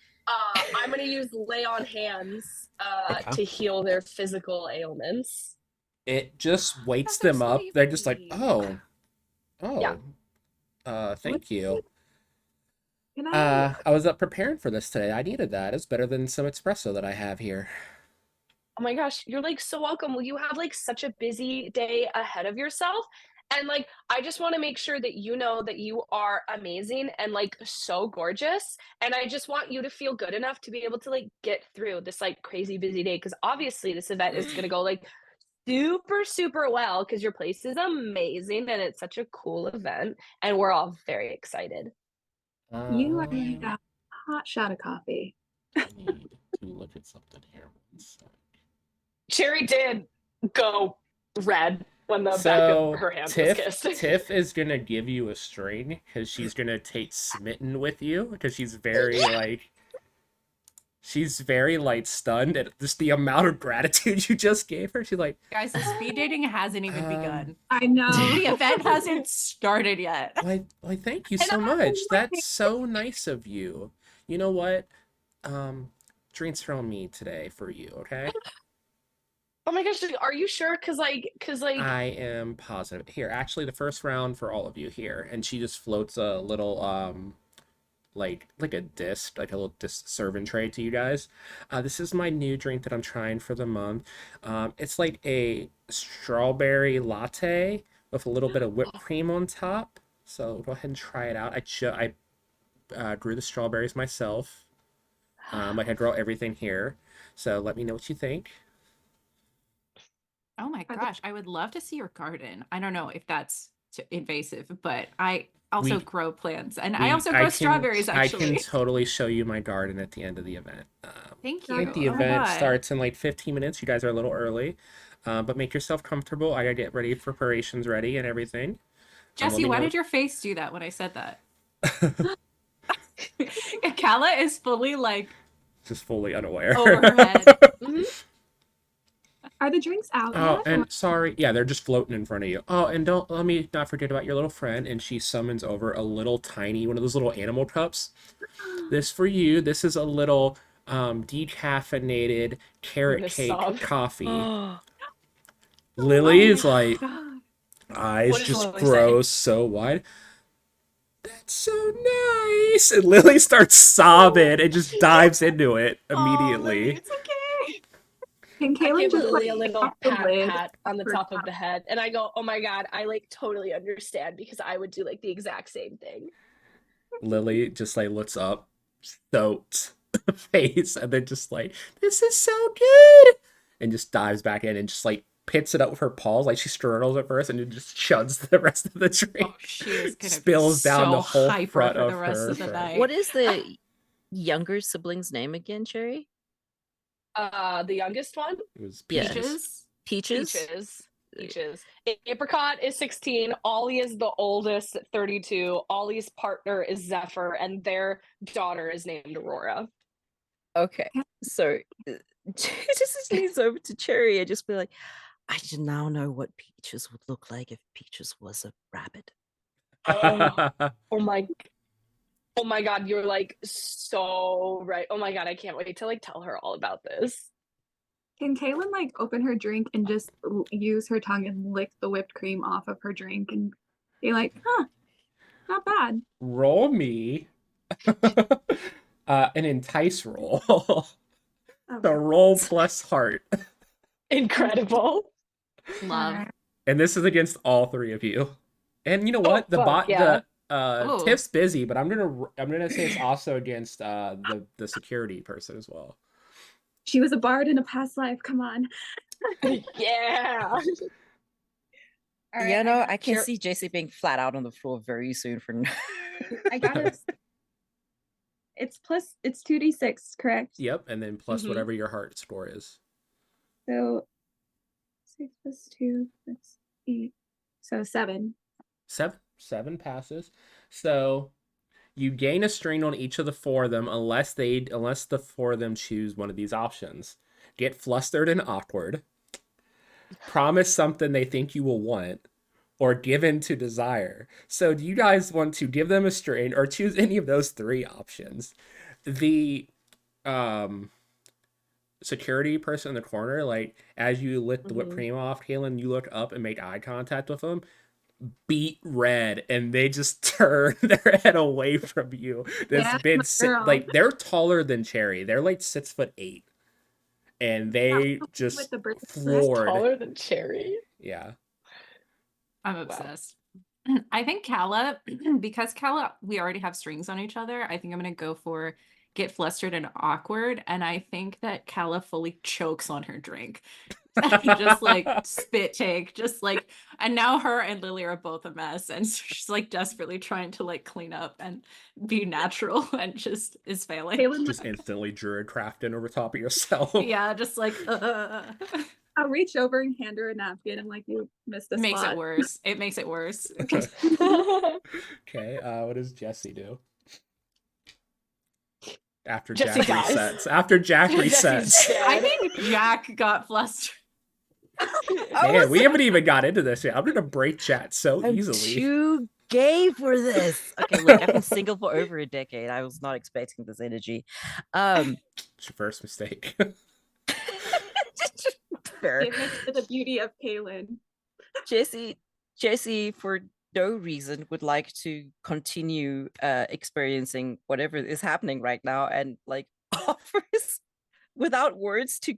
me.
I'm gonna use lay on hands
Okay.
to heal their physical ailments.
It just wakes
They're
them up. They're just like,
sleepy.
"Oh,
Yeah.
thank you.
Can I?
I was up preparing for this today. I needed that. It's better than some espresso that I have here."
Oh my gosh, you're like so welcome. Well, you have like such a busy day ahead of yourself. And like, I just want to make sure that you know that you are amazing and like so gorgeous. And I just want you to feel good enough to be able to like get through this like crazy busy day. Cause obviously this event is going to go like super, super well because your place is amazing and it's such a cool event. And we're all very excited.
You are like a hot shot of coffee.
I need to look at something here. One sec.
Cherry did go red when the back
So
of her hand was
Tiff
kissed.
Tiff is gonna give you a string because she's gonna take smitten with you because she's very like stunned at just the amount of gratitude you just gave her. She's like,
Guys, the speed dating hasn't even begun.
I know.
The event hasn't started yet.
why thank you
And
so
I'm
much.
like-
That's so nice of you. You know what? Drinks from me today for you, okay?
Oh my gosh, are you sure? Cause
I am positive. Here, actually, the first round for all of you here, and she just floats a little like a disc, like a little disc serving tray to you guys. This is my new drink that I'm trying for the month. It's like a strawberry latte with a little bit of whipped cream on top. So go ahead and try it out. I grew the strawberries myself. Like I grow everything here. So let me know what you think.
Oh my
Are the-
gosh, I would love to see your garden. I don't know if that's invasive, but I also
We
grow plants and I
we
also grow strawberries
I can
actually.
totally show you my garden at the end of the event.
Thank
I
you.
think the
Oh my
event
God.
starts in like 15 minutes. You guys are a little early, but make yourself comfortable. I gotta get ready, preparations ready, and everything. Let
Jesse,
me
why
know.
did your face do that when I said that? Kala is fully like
Just fully unaware.
over her head.
Mhm.
Are the drinks out
Oh,
yet?
and sorry, yeah, they're just floating in front of you. Oh, and don't let me not forget about your little friend. And she summons over a little tiny one of those little animal cups. This for you. This is a little decaffeinated
I'm
carrot
gonna
cake
sob.
coffee.
Oh,
Lily
Oh
is
my
like
God.
eyes
What does
just
Lily say?
grow so wide. That's so nice. And Lily starts sobbing and just dives into it
Oh, Lily,
immediately.
it's okay.
Can
I
Kaylin
give
just
Lily a
like pop
little
the lid
pat on the
for
top of the head, and I go, "Oh my god, I like totally understand because I would do like the exact same thing."
Lily just like looks up, soaked face, and then just like, this is so good. And just dives back in and just like picks it up with her paws. Like she struggles at first and then just chugs the rest of the
Oh,
drink.
she is gonna be
Spills down the
so
whole
hyper
front
for the
of
rest
her
of the
front.
night.
what is the younger sibling's name again, Cherry?
The youngest one,
It was
Yeah.
peaches.
Peaches?
Peaches. Peaches. Apricot is 16. Ollie is the oldest at 32. Ollie's partner is Zephyr, and their daughter is named Aurora.
Okay. So just leans over to Cherry and just be like, I just now know what Peaches would look like if Peaches was a rabbit.
Oh, oh my oh my god, you're like so right. Oh my god, I can't wait to like tell her all about this.
Can Kaylin like open her drink and just use her tongue and lick the whipped cream off of her drink and be like, huh, not bad.
Roll me an entice roll.
Okay.
The roll plus heart.
Incredible.
Love.
Alright.
And this is against all three of you. And you know
Oh
what? The
fuck,
bot
yeah.
the
Oh,
Tiff's busy, but I'm gonna say it's also against the security person as well.
She was a bard in a past life. Come on.
Yeah.
All right,
You know, I can
Cher-
see JC being flat out on the floor very soon for
I got it. It's 2d6, correct?
Yep, and then plus
Mhm.
whatever your heart score is.
So 6 plus 2, that's 8. So 7.
Seven passes. So you gain a string on each of the four of them unless the four of them choose one of these options. Get flustered and awkward. Promise something they think you will want. Or give in to desire. So do you guys want to give them a string or choose any of those three options? The um security person in the corner, like as you lick the whipped
Mhm.
cream off, Kaylin, you look up and make eye contact with them, beat red, and they just turn their head away from you. This
Yeah,
big
my girl.
like they're taller than Cherry. They're like 6'8", and they
With
just
the bird.
floored.
Taller than Cherry.
Yeah.
I'm
Wow.
obsessed. I think Kala, because Kala, we already have strings on each other. I think I'm gonna go for get flustered and awkward, and I think that Kala fully chokes on her drink, just like spit take, just like, and now her and Lily are both a mess, and so she's like desperately trying to like clean up and be natural, and just is failing.
Kaylin,
Just instantly druid crafting over top of yourself.
Yeah, just like
I'll reach over and hand her a napkin. I'm like, you missed a
makes it
spot.
worse. It makes it worse.
Okay, what does Jesse do? After
Jesse
Jack
dies.
resets. After Jack
Jesse's
resets.
dead.
I think Jack got flustered.
Man, we haven't even got into this yet. I'm gonna break chat so
I'm
easily.
too gay for this. Okay, look, I've been single for over a decade. I was not expecting this energy.
It's your first mistake.
Fair.
Give it to the beauty of Kaylin.
Jesse, for no reason, would like to continue experiencing whatever is happening right now, and like offers without words to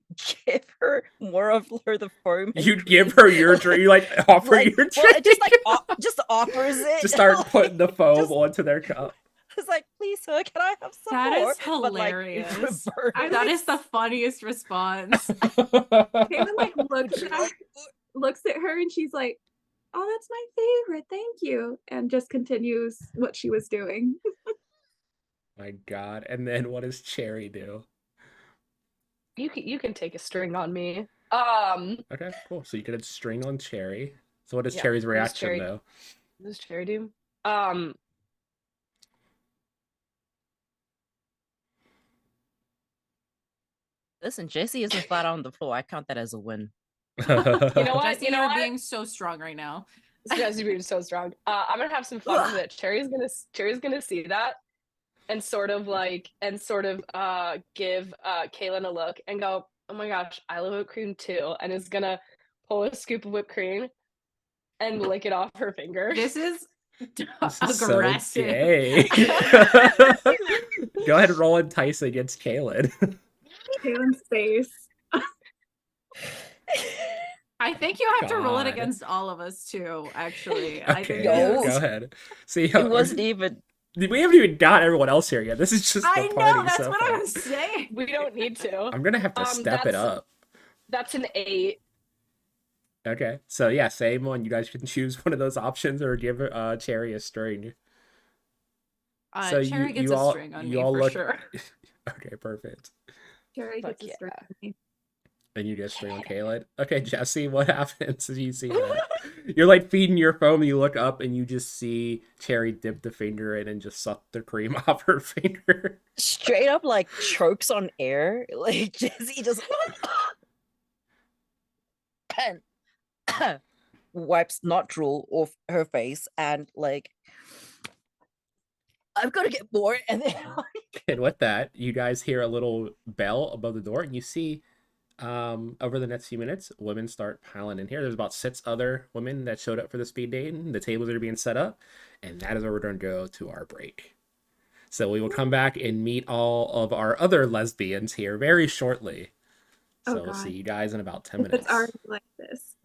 give her more of her the foam. And
You give
cream.
her your drink. You like offer
Like,
your
well, it just
drink.
like just offers it.
Just start
like,
putting the foam
just-
onto their cup.
It's like, please, sir, can I have some
That
more?
is
But like in
hilarious.
reverse.
That is the funniest response.
Kaylin like looks at her and she's like, "Oh, that's my favorite. Thank you," and just continues what she was doing.
My God. And then what does Cherry do?
You can take a string on me.
Okay, cool. So you get a string on Cherry. So what is
Yeah,
Cherry's
what does
reaction
Cherry-
though?
what does Cherry do?
Listen, Jesse isn't flat on the floor. I count that as a win.
You know what?
Jesse,
You know
you're
what?
being so strong right now.
Jesse being so strong. I'm gonna have some fun with it. Cherry's gonna see that and sort of give Kaylin a look and go, "Oh my gosh, I love whipped cream too," and is gonna pull a scoop of whipped cream and lick it off her finger.
This is
This is so
aggressive.
gay. Go ahead and roll entice against Kaylin.
Kaylin's face.
I think you have to roll it
God.
against all of us too, actually. I
Okay,
think
No.
go ahead. See,
It wasn't even.
we haven't even got everyone else here yet. This is just
I
the
know,
party
that's
so
what
far.
I was saying.
We don't need to.
I'm gonna have to step it up.
That's an 8.
Okay, so yeah, same one. You guys can choose one of those options or give Cherry a string. So
Cherry gets a string on me for sure.
Okay, perfect.
Jerry
Fuck
gets a string.
yeah.
And you get string on Kaylin. Okay, Jesse, what happens as you see that? You're like feeding your foam, and you look up and you just see Cherry dip the finger in and just suck the cream off her finger.
Straight up like chokes on air. Like Jesse just and wipes not drool off her face and like I've got to get more. And then
And with that, you guys hear a little bell above the door, and you see over the next few minutes, women start piling in here. There's about 6 other women that showed up for the speed dating. The tables are being set up, and that is where we're going to go to our break. So we will come back and meet all of our other lesbians here very shortly. So
Oh,
we'll
God.
see you guys in about 10
If it's
minutes.
already like this.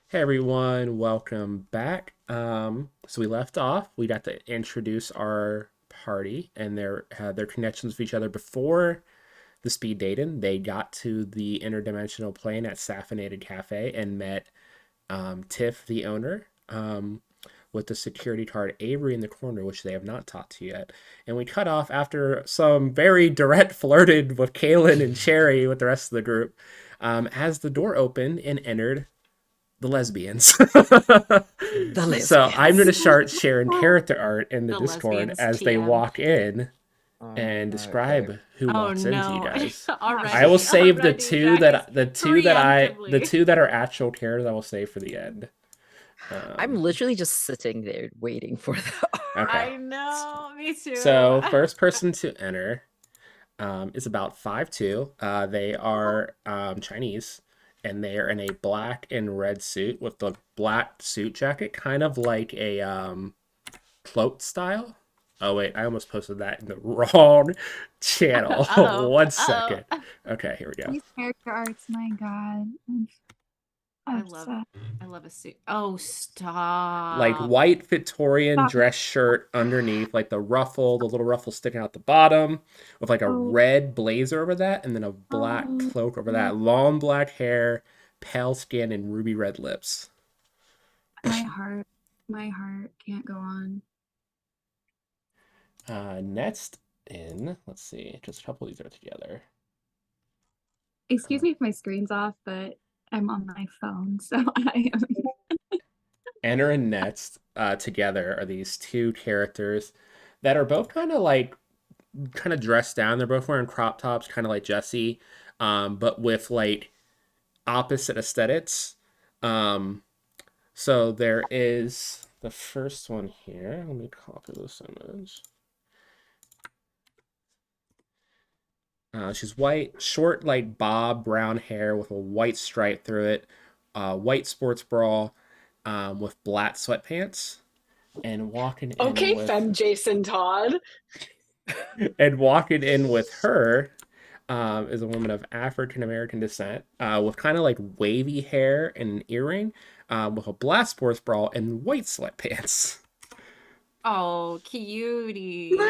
Hey everyone, welcome back. So we left off. We got to introduce our party and their connections with each other before the speed dating. They got to the interdimensional plane at Sapphinated Cafe and met Tiff, the owner, with the security guard Avery in the corner, which they have not talked to yet. And we cut off after some very direct flirted with Kaylin and Cherry with the rest of the group, as the door opened and entered the lesbians.
The
So I'm going to
lesbians.
start sharing character art in the
The
Discord
lesbians
as they
TM.
walk in
Oh,
and
no, okay.
describe who
Oh
walks into you
no.
guys. I will
Already,
save
Jack is
the
preemptively.
two that are actual characters I will save for the end.
I'm literally just sitting there waiting for the art.
Okay.
I know, me too.
So first person to enter is about 5'2". They are Chinese, and they are in a black and red suit with the black suit jacket, kind of like a cloak style. Oh wait, I almost posted that in the wrong channel.
Uh-oh.
One
Uh-oh.
second. Okay, here we go.
These character arts, my God.
I
Upset.
love a suit. Oh,
Like
stop.
white Victorian
Stop.
dress shirt underneath, like the little ruffle sticking out the bottom, with like a
Oh,
red blazer over that, and then a black
oh,
cloak over that. Long black hair, pale skin, and ruby red lips.
my heart can't go on.
Next in, let's see, just a couple of these are together.
Excuse me if my screen's off, but I'm on my phone, so I am.
Enter and next together are these two characters that are both kind of dressed down. They're both wearing crop tops, kind of like Jesse, but with like opposite aesthetics. So there is the first one here. Let me copy this image. She's white, short like bob brown hair with a white stripe through it, white sports bra, with black sweatpants, and
Okay, Fem Jason Todd.
walking in with her is a woman of African American descent, with kind of like wavy hair and an earring, with a black sports bra and white sweatpants.
Oh, cutie.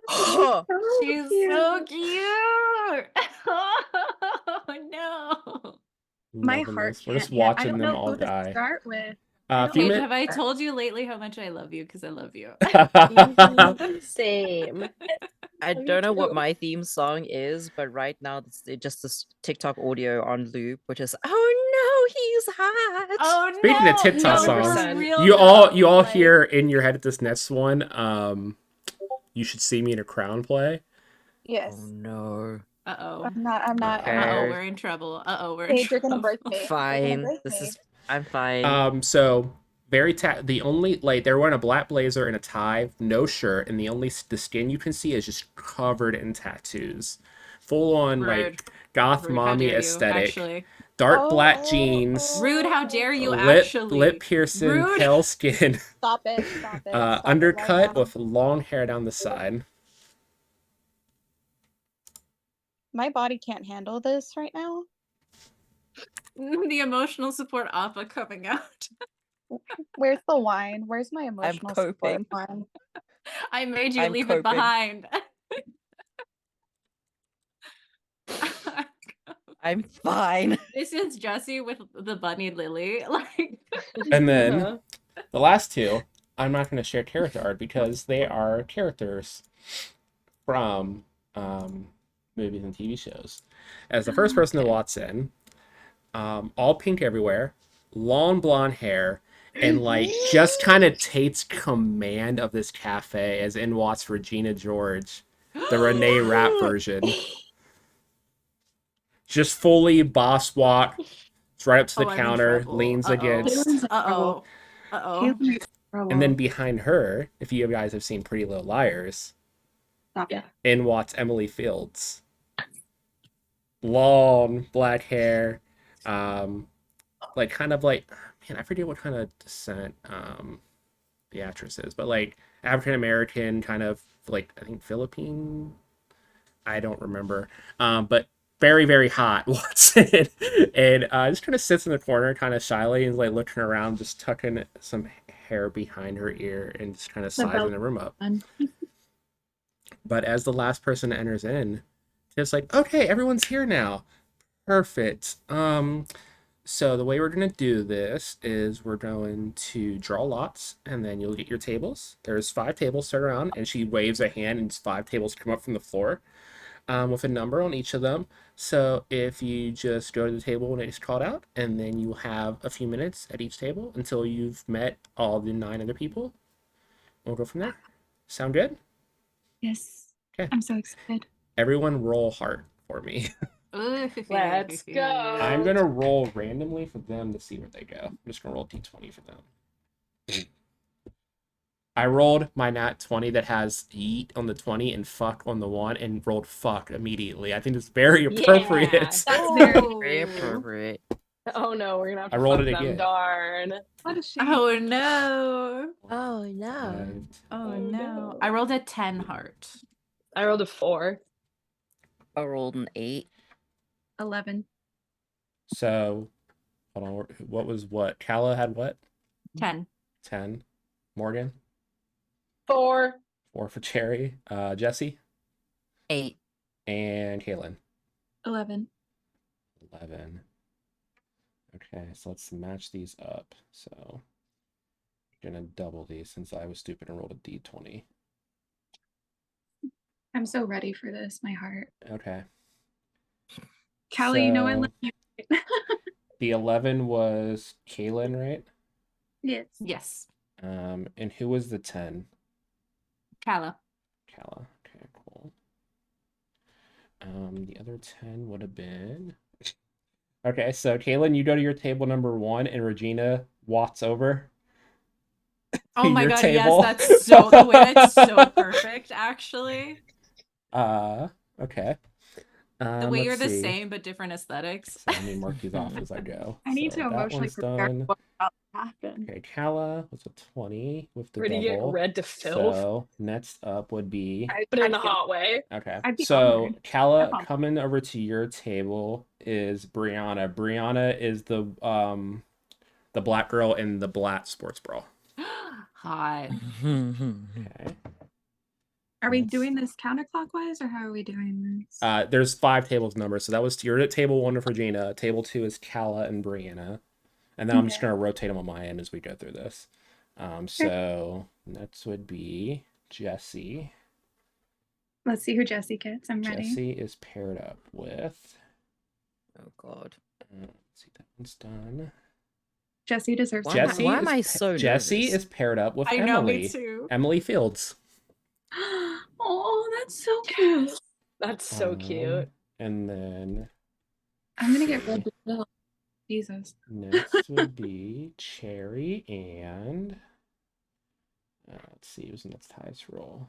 Oh,
She's so cute. Oh no.
My
Loving
heart
this. We're
can't.
just
I
watching
don't
them
know
all
who to
die.
start with.
A few
Paige,
minutes.
have I told you lately how much I love you? Because I love you.
Same.
I
Me
don't know what
too.
my theme song is, but right now it's just this TikTok audio on loop, which is "Oh no, he's hot."
Oh
Speaking of
no,
TikTok
no, for
songs,
100%.
real
you
though.
all
Like,
hear in your head at this next one. You should see me in a crown play.
Oh
Yes.
no.
uh-oh.
I'm not.
Uh-oh,
Okay.
we're in trouble. Uh-oh, we're in
Paige, you're gonna
trouble.
break me. You're gonna
Fine.
break
This
me.
is. I'm fine.
So the only like they're wearing a black blazer and a tie, no shirt, and the skin you can see is just covered in tattoos, full on like
Rude.
goth
Rude, how
mommy
dare you,
aesthetic.
actually.
Dark black jeans,
Rude, how dare you,
lip
actually.
piercing,
Rude.
pale skin,
Stop it. Stop it. Stop it
undercut
right now.
with long hair down the side.
My body can't handle this right now.
The emotional support oppa coming out.
Where's the wine? Where's my emotional support
coping.
wine?
I made you
I'm
leave it
coping.
behind.
I'm fine.
This is Jesse with the bunny lily. Like,
And then the last two, I'm not going to share character art because they are characters from movies and TV shows. As the first person to waltz in, all pink everywhere, long blonde hair, and like just kind of takes command of this cafe as in walks Regina George, the Renee Rapp version. Just fully boss walk, right up to the
oh, I'm in
counter,
trouble.
leans
Uh-oh.
against,
Caitlin's in trouble.
Uh-oh.
Caitlin's in trouble.
and then behind her, if you guys have seen Pretty Little Liars,
Stop it.
in walks Emily Fields. Long black hair, like kind of like, man, I forget what kind of descent the actress is, but like African American, kind of like I think Philippine. I don't remember, but very, very hot, walks in and just kind of sits in the corner, kind of shyly, and like looking around, just tucking some hair behind her ear, and just kind of
The
sizing
belt
the room up.
on.
But as the last person enters in, it's like, okay, everyone's here now. Perfect. So the way we're gonna do this is we're going to draw lots, and then you'll get your tables. There's 5 tables set around, and she waves a hand, and 5 tables come up from the floor, with a number on each of them. So if you just go to the table when it's called out, and then you have a few minutes at each table until you've met all the 9 other people. We'll go from there. Sound good?
Yes.
Okay.
I'm so excited.
Everyone roll heart for me.
Let's go.
I'm gonna roll randomly for them to see where they go. I'm just gonna roll d20 for them. I rolled my nat 20 that has yeet on the 20 and fuck on the 1, and rolled fuck immediately. I think it's very appropriate.
Yeah,
That's very
Very appropriate.
Oh no, we're gonna have to
I rolled
fuck
it
them.
again.
Darn.
what a shame.
Oh no.
Oh no.
Oh
Oh,
no.
no.
I rolled a 10 heart.
I rolled a 4.
I rolled an 8.
11.
So, hold on. What was what? Kala had what?
10.
10. Morgan?
4.
4 for Cherry. Jesse?
8.
And Kaylin?
11.
11. Okay, so let's match these up. So, I'm gonna double these since I was stupid and rolled a d20.
I'm so ready for this, my heart.
Okay.
Callie, you know I
So-
love you.
The 11 was Kaylin, right?
Yes.
Yes.
And who was the 10?
Kala.
Kala. Okay, cool. The other 10 would have been. Okay, so Kaylin, you go to your table number 1, and Regina walks over.
Oh my
Your
god,
table.
yes, that's so the way that's so perfect, actually.
Okay.
The way you're
let's
the
see.
same but different aesthetics.
So let me mark these off as I go.
I need
So
to
that
emotionally
one's
prepare
done.
what's about to happen.
Okay, Kala was a 20 with the
Ready to get
double.
red to filth,
So next up would be
but in
I'd
the
feel-
hot way.
okay.
I'd be
So
honored.
Kala,
I'm
coming over to your table is Brianna. Brianna is the black girl in the black sports bra.
Hot.
Okay.
Are we
Yes.
doing this counterclockwise or how are we doing this?
There's 5 tables number, so that was you're at table 1 with Regina. Table 2 is Kala and Brianna, and then I'm just
Okay.
gonna rotate them on my end as we go through this. So next would be Jesse.
Let's see who Jesse gets. I'm ready.
Jesse is paired up with.
Oh god.
Let's see, that one's done.
Jesse deserves
Why
to
am I-
Jesse
why
is
am I so
Jesse
nervous?
is paired up with
I know, me
Emily.
too.
Emily Fields.
Oh, that's so cute.
That's so cute.
And then
I'm gonna get red bill. Jesus.
next would be Cherry and let's see who's the next highest roll.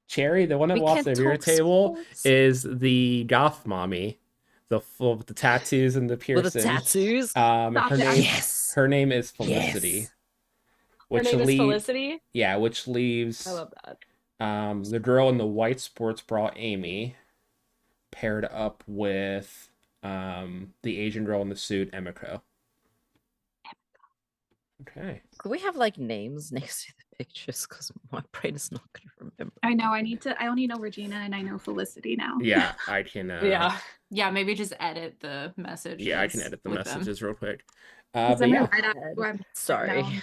Cherry, the one that
We
walks
can't
over your
talk
table,
sports.
is the goth mommy, the full with the tattoos and the
With
piercings.
the tattoos.
Her
Stop
name,
that.
Yes.
her name is Felicity.
Yes.
Her
Which
name is
leave-
Felicity.
Yeah, which leaves
I love that.
the girl in the white sports bra, Amy, paired up with the Asian girl in the suit, Emiko. Okay.
Could we have like names next to the pictures? Because my brain is not going to remember.
I know. I only know Regina and I know Felicity now.
Yeah, I can.
Yeah.
Yeah, maybe just edit the message.
Yeah, I can edit the
with them.
messages real quick.
Because
But
I'm
yeah,
gonna write out who I'm
Sorry.
down.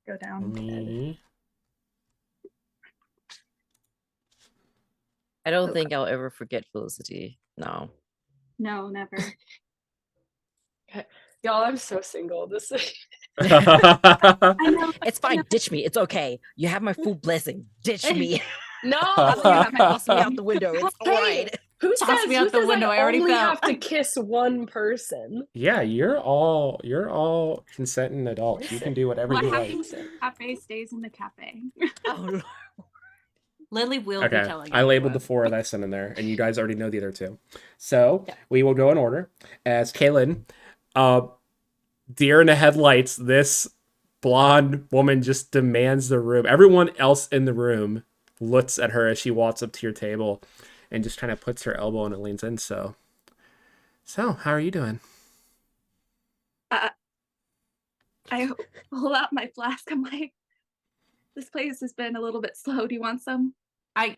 Go down.
me.
I don't think I'll ever forget Felicity. No.
No, never.
Y'all, I'm so single. This is
I know.
It's fine. Ditch me. It's okay. You have my full blessing. Ditch me.
no.
Toss me out the window. It's
Hey,
all right.
Who
Toss
says,
me
who
out the
says
window, I already
only
fell.
have to kiss one person?
Yeah, you're all consenting adults. You can do whatever
What
you like.
happens in the cafe stays in the cafe.
Oh,
Lily will be
Okay,
telling
I labeled the
everyone.
4 that I sent in there, and you guys already know the other 2. So
Yeah.
we will go in order. As Kaylin, deer in the headlights, this blonde woman just demands the room. Everyone else in the room looks at her as she walks up to your table and just kind of puts her elbow and leans in. So how are you doing?
Uh, I pull out my flask. I'm like, this place has been a little bit slow. Do you want some?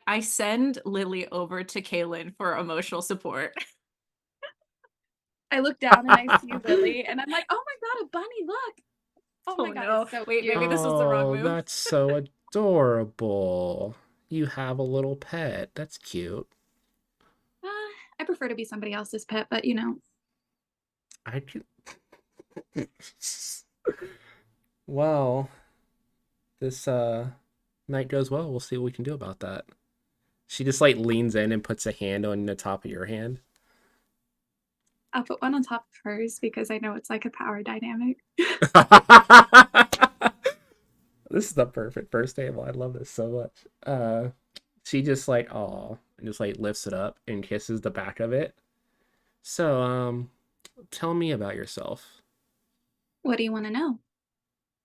I send Lily over to Kaylin for emotional support.
I look down and I see Lily, and I'm like, oh my god, a bunny! Look! Oh my
Oh
god,
no.
it's so
Wait,
cute.
maybe this was the wrong
Oh,
move.
that's so adorable. You have a little pet. That's cute.
I prefer to be somebody else's pet, but you know,
I can. Well, this night goes well. We'll see what we can do about that. She just like leans in and puts a hand on the top of your hand.
I'll put one on top of hers because I know it's like a power dynamic.
This is the perfect first table. I love this so much. She just like aw and just like lifts it up and kisses the back of it. So, tell me about yourself.
What do you want to know?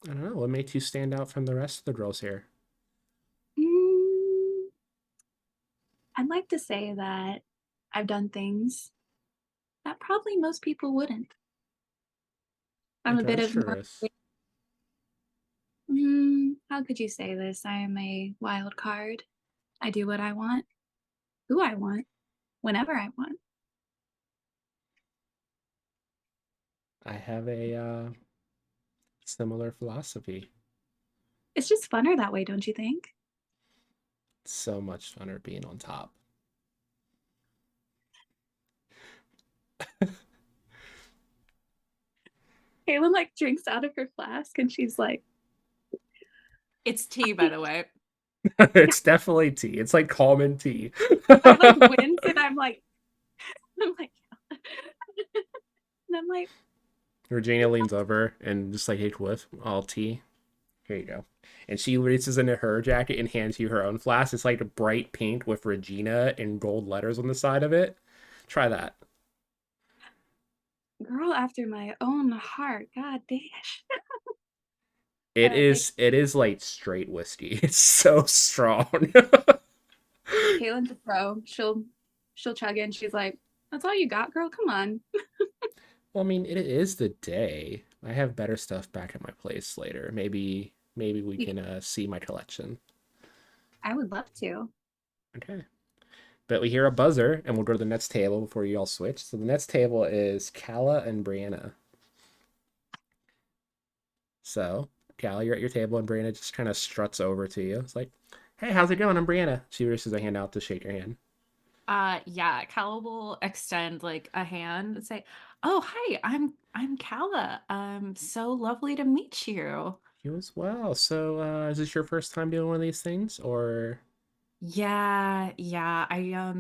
I don't know, what made you stand out from the rest of the girls here?
Mm, I'd like to say that I've done things that probably most people wouldn't. I'm a bit of more.
Adventurous.
How could you say this? I am a wild card. I do what I want, who I want, whenever I want.
I have a similar philosophy.
It's just funner that way, don't you think?
So much funner being on top.
Kaylin like drinks out of her flask and she's like,
It's tea, by the way.
It's definitely tea. It's like common tea.
I like wince and I'm like, and I'm like,
Virginia leans over and just like, hey, Cliff, all tea. Here you go. And she reaches into her jacket and hands you her own flask. It's like a bright pink with Regina in gold letters on the side of it. Try that.
girl after my own heart. God damn.
It is like straight whiskey. It's so strong.
Kaylin's a pro. She'll chug in. She's like, that's all you got, girl? Come on.
Well, I mean, it is the day. I have better stuff back at my place later. Maybe we
You-
can see my collection.
I would love to.
Okay. But we hear a buzzer, and we'll go to the next table before you all switch. So the next table is Kala and Brianna. So, Kala, you're at your table, and Brianna just kind of struts over to you. It's like, hey, how's it going? I'm Brianna. She reaches a hand out to shake your hand.
Yeah, Kala will extend like a hand and say, "Oh, hi, I'm Kala. So lovely to meet you."
You as well. So, is this your first time doing one of these things, or?
Yeah. I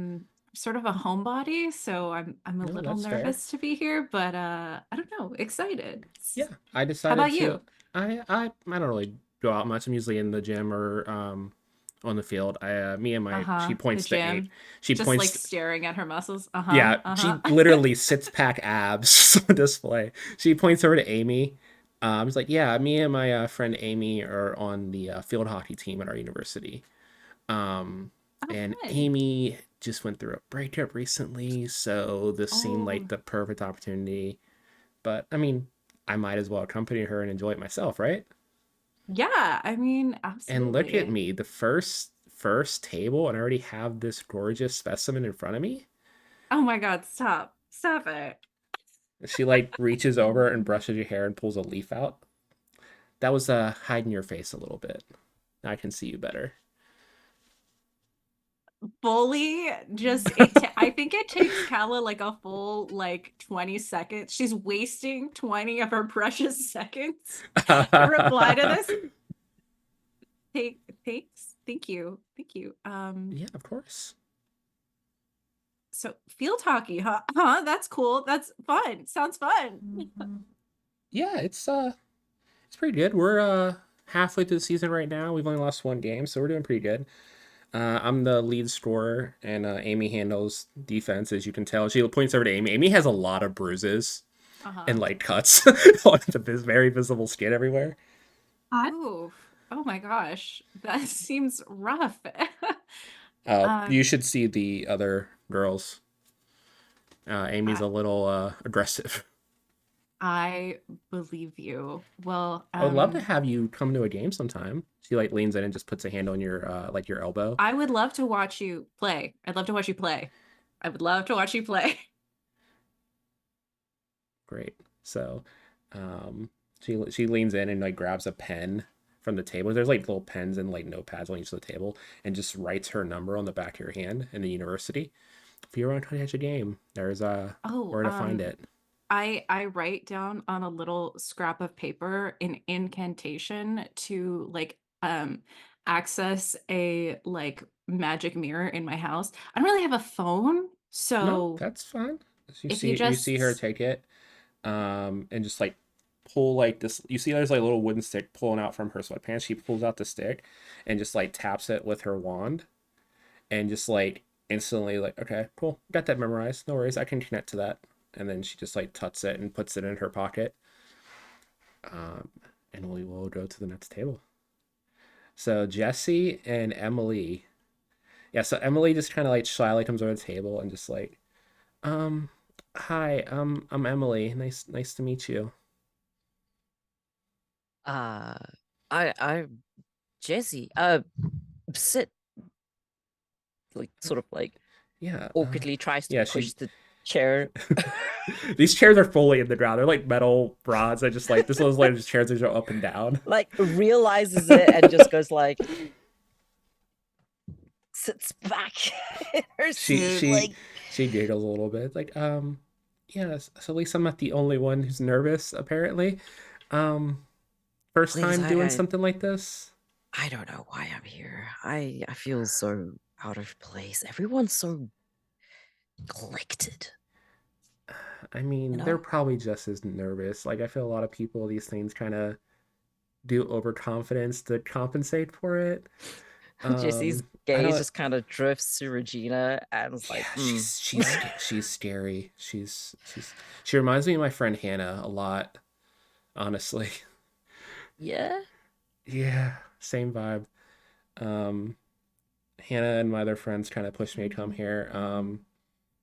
sort of a homebody, so I'm a
No,
little
that's fair.
nervous to be here, but I don't know, excited.
Yeah, I
How
decided
about
to.
you?
I don't really go out much. I'm usually in the gym or on the field. Me and my she
Uh-huh. The
points to eight.
gym.
She
Just like
points.
staring at her muscles. Uh-huh.
Yeah,
Uh-huh.
she literally six pack abs on display. She points over to Amy. It's like, yeah, me and my friend Amy are on the field hockey team at our university. Um,
Oh,
and
fun.
Amy just went through a breakup recently, so this seemed
Oh,
like the perfect opportunity. But I mean, I might as well accompany her and enjoy it myself, right?
yeah, I mean,
And look at
absolutely.
me, the first table, and I already have this gorgeous specimen in front of me.
Oh my God, stop. Stop it.
She like reaches over and brushes your hair and pulls a leaf out. That was hiding your face a little bit. Now I can see you better.
Bully just I think it takes Kala like a full like 20 seconds. She's wasting 20 of her precious seconds to reply to this. Thanks. Thank you. Thank you.
Yeah, of course.
So field hockey, huh? Huh? That's cool. That's fun. Sounds fun.
Yeah, it's pretty good. We're halfway through the season right now. We've only lost one game, so we're doing pretty good. I'm the lead scorer, and Amy handles defense, as you can tell. She points over to Amy. Amy has a lot of bruises
Uh-huh.
and like cuts on the very visible skin everywhere.
Hot.
Ooh. Oh my gosh, that seems rough.
You
Um,
should see the other girls. Amy's
I,
a little aggressive.
I believe you. Well,
I would love to have you come to a game sometime. She like leans in and just puts a hand on your like your elbow.
I would love to watch you play. I'd love to watch you play. I would love to watch you play.
Great. So, um, she leans in and like grabs a pen from the table. There's like little pens and like notepads on each of the table, and just writes her number on the back of your hand in the university. If you ever want to catch a game, there's
Oh,
where to find it.
I write down on a little scrap of paper an incantation to like access a like magic mirror in my house. I don't really have a phone,
No,
so
that's fine.
if you
You see her
just
take it, and just like pull like this. You see there's like a little wooden stick pulling out from her sweatpants. She pulls out the stick and just like taps it with her wand, and just like instantly like, okay, cool, got that memorized. No worries, I can connect to that. And then she just like tucks it and puts it in her pocket. Um, and we will go to the next table. So Jesse and Emily. Yeah, so Emily just kind of like shyly comes over the table and just like, um, hi, I'm Emily. Nice to meet you.
Uh, I Jesse. Sit, like sort of like
Yeah,
awkwardly tries to
yeah,
push the chair.
these chairs are fully in the ground. They're like metal rods. I just like this one's like just chairs that go up and down.
Like realizes it and just goes like sits back in her
she
seat,
she
like
she giggles a little bit, like, yeah. So at least I'm not the only one who's nervous. Apparently, um, first
please,
time doing something like this.
I don't know why I'm here. I feel so out of place. Everyone's so neglected,
I
you
mean, they're
know?
probably just as nervous. Like I feel a lot of people these things kind of do overconfidence to compensate for it.
Jesse's
I
gaze
don't.
just kind of drifts to Regina and was
Yeah,
like,
she's scary. She reminds me of my friend Hannah a lot, honestly.
yeah.
Yeah, same vibe. Um, Hannah and my other friends kind of pushed me to come here.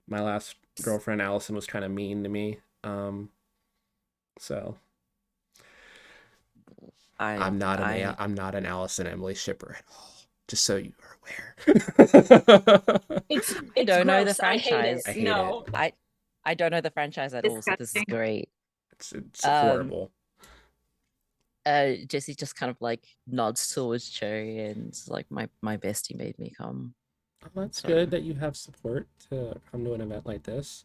My last girlfriend Allison was kind of mean to me. So
I
I'm not an Allison Emily shipper at all. Just so you are aware.
I
It's
don't know the
gross. I hate it.
I
franchise.
hate it.
No.
I don't know the franchise at all, so this is
Disgusting.
great.
It's
Um,
horrible.
Jesse just kind of like nods towards Cherry and is like, my bestie made me come.
Well, that's
So,
good that you have support to come to an event like this.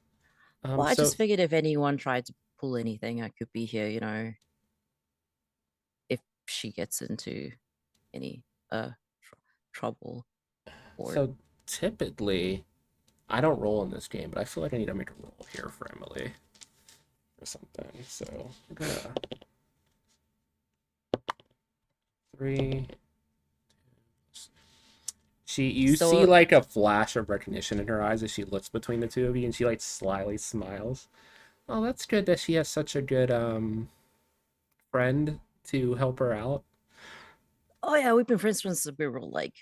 well, I
So
just figured if anyone tried to pull anything, I could be here, you know, if she gets into any trouble or
so typically I don't roll in this game, but I feel like I need to make a roll here for Emily or something. So I'm gonna three. You see
so
like a flash of recognition in her eyes as she looks between the two of you, and she like slyly smiles. Oh, that's good that she has such a good friend to help her out.
oh yeah, we've been friends since we were like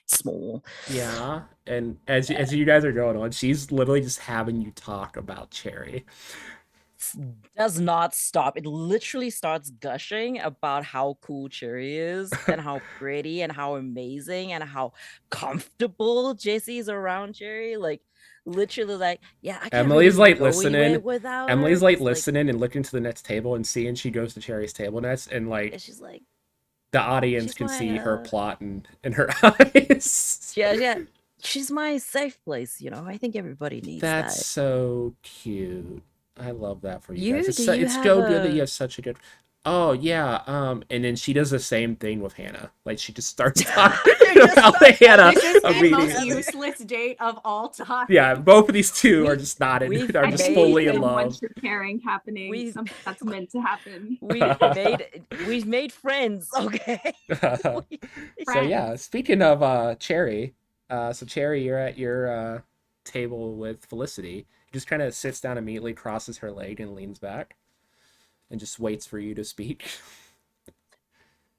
small.
Yeah, and as you guys are going on, she's literally just having you talk about Cherry.
Does not stop. It literally starts gushing about how cool Cherry is and how pretty and how amazing and how comfortable Jesse's around Cherry. Like literally like, yeah, I can't really
Emily's like
go anywhere
listening.
without her
Emily's like
because like
listening and looking to the next table and seeing she goes to Cherry's table next, and like
she's like
the audience
she's
can
my
see her plot in her eyes.
yeah, she's my safe place, you know. I think everybody needs
That's
that.
so cute. I love that for you guys.
Do you
It's
have
so good that you
a
have such a good. Oh yeah. And then she does the same thing with Hannah. Like she just starts talking
just
about
start
Hannah
This is the most
immediately.
useless date of all time.
Yeah, both of these two are
we
just not in,
we've
are
I
just
think we
made
fully
see
in
some
love.
one-ship pairing happening.
we
Something that's meant to happen.
we've made friends, okay? We-
So yeah,
Friends.
speaking of Cherry, so Cherry, you're at your table with Felicity. Just kind of sits down immediately, crosses her leg, and leans back, and just waits for you to speak.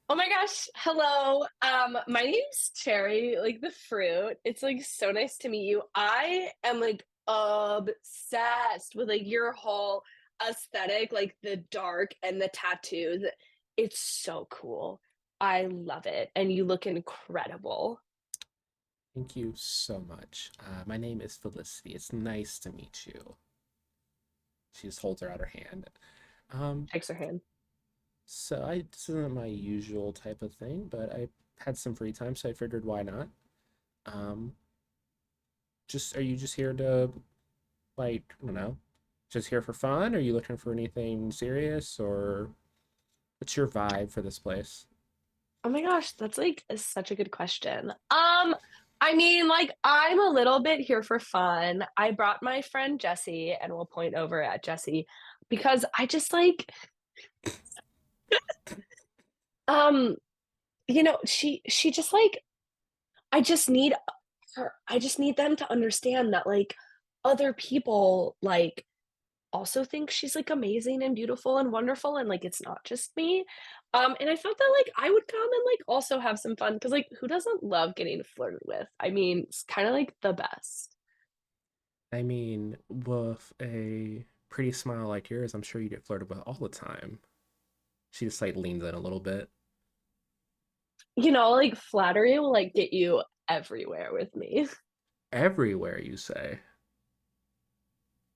Oh my gosh. Hello. My name's Cherry, like the fruit. It's like so nice to meet you. I am like obsessed with like your whole aesthetic, like the dark and the tattoos. It's so cool. I love it. And you look incredible.
Thank you so much. My name is Felicity. It's nice to meet you. She just holds her out her hand. Um,
Shakes her hand.
this isn't my usual type of thing, but I had some free time, so I figured why not. Um, are you just here to, like, I don't know, just here for fun? Are you looking for anything serious, or what's your vibe for this place?
Oh my gosh, that's like such a good question. I mean, like I'm a little bit here for fun. I brought my friend Jessie, and we'll point over at Jessie because I just like um she just like I just need I just need them to understand that like other people like also think she's like amazing and beautiful and wonderful and like it's not just me. And I thought that like I would come and like also have some fun because like who doesn't love getting flirted with? I mean, it's kind of like the best.
I mean, with a pretty smile like yours, I'm sure you get flirted with all the time. She just like leans in a little bit.
Like flattery will like get you everywhere with me
Everywhere, you say.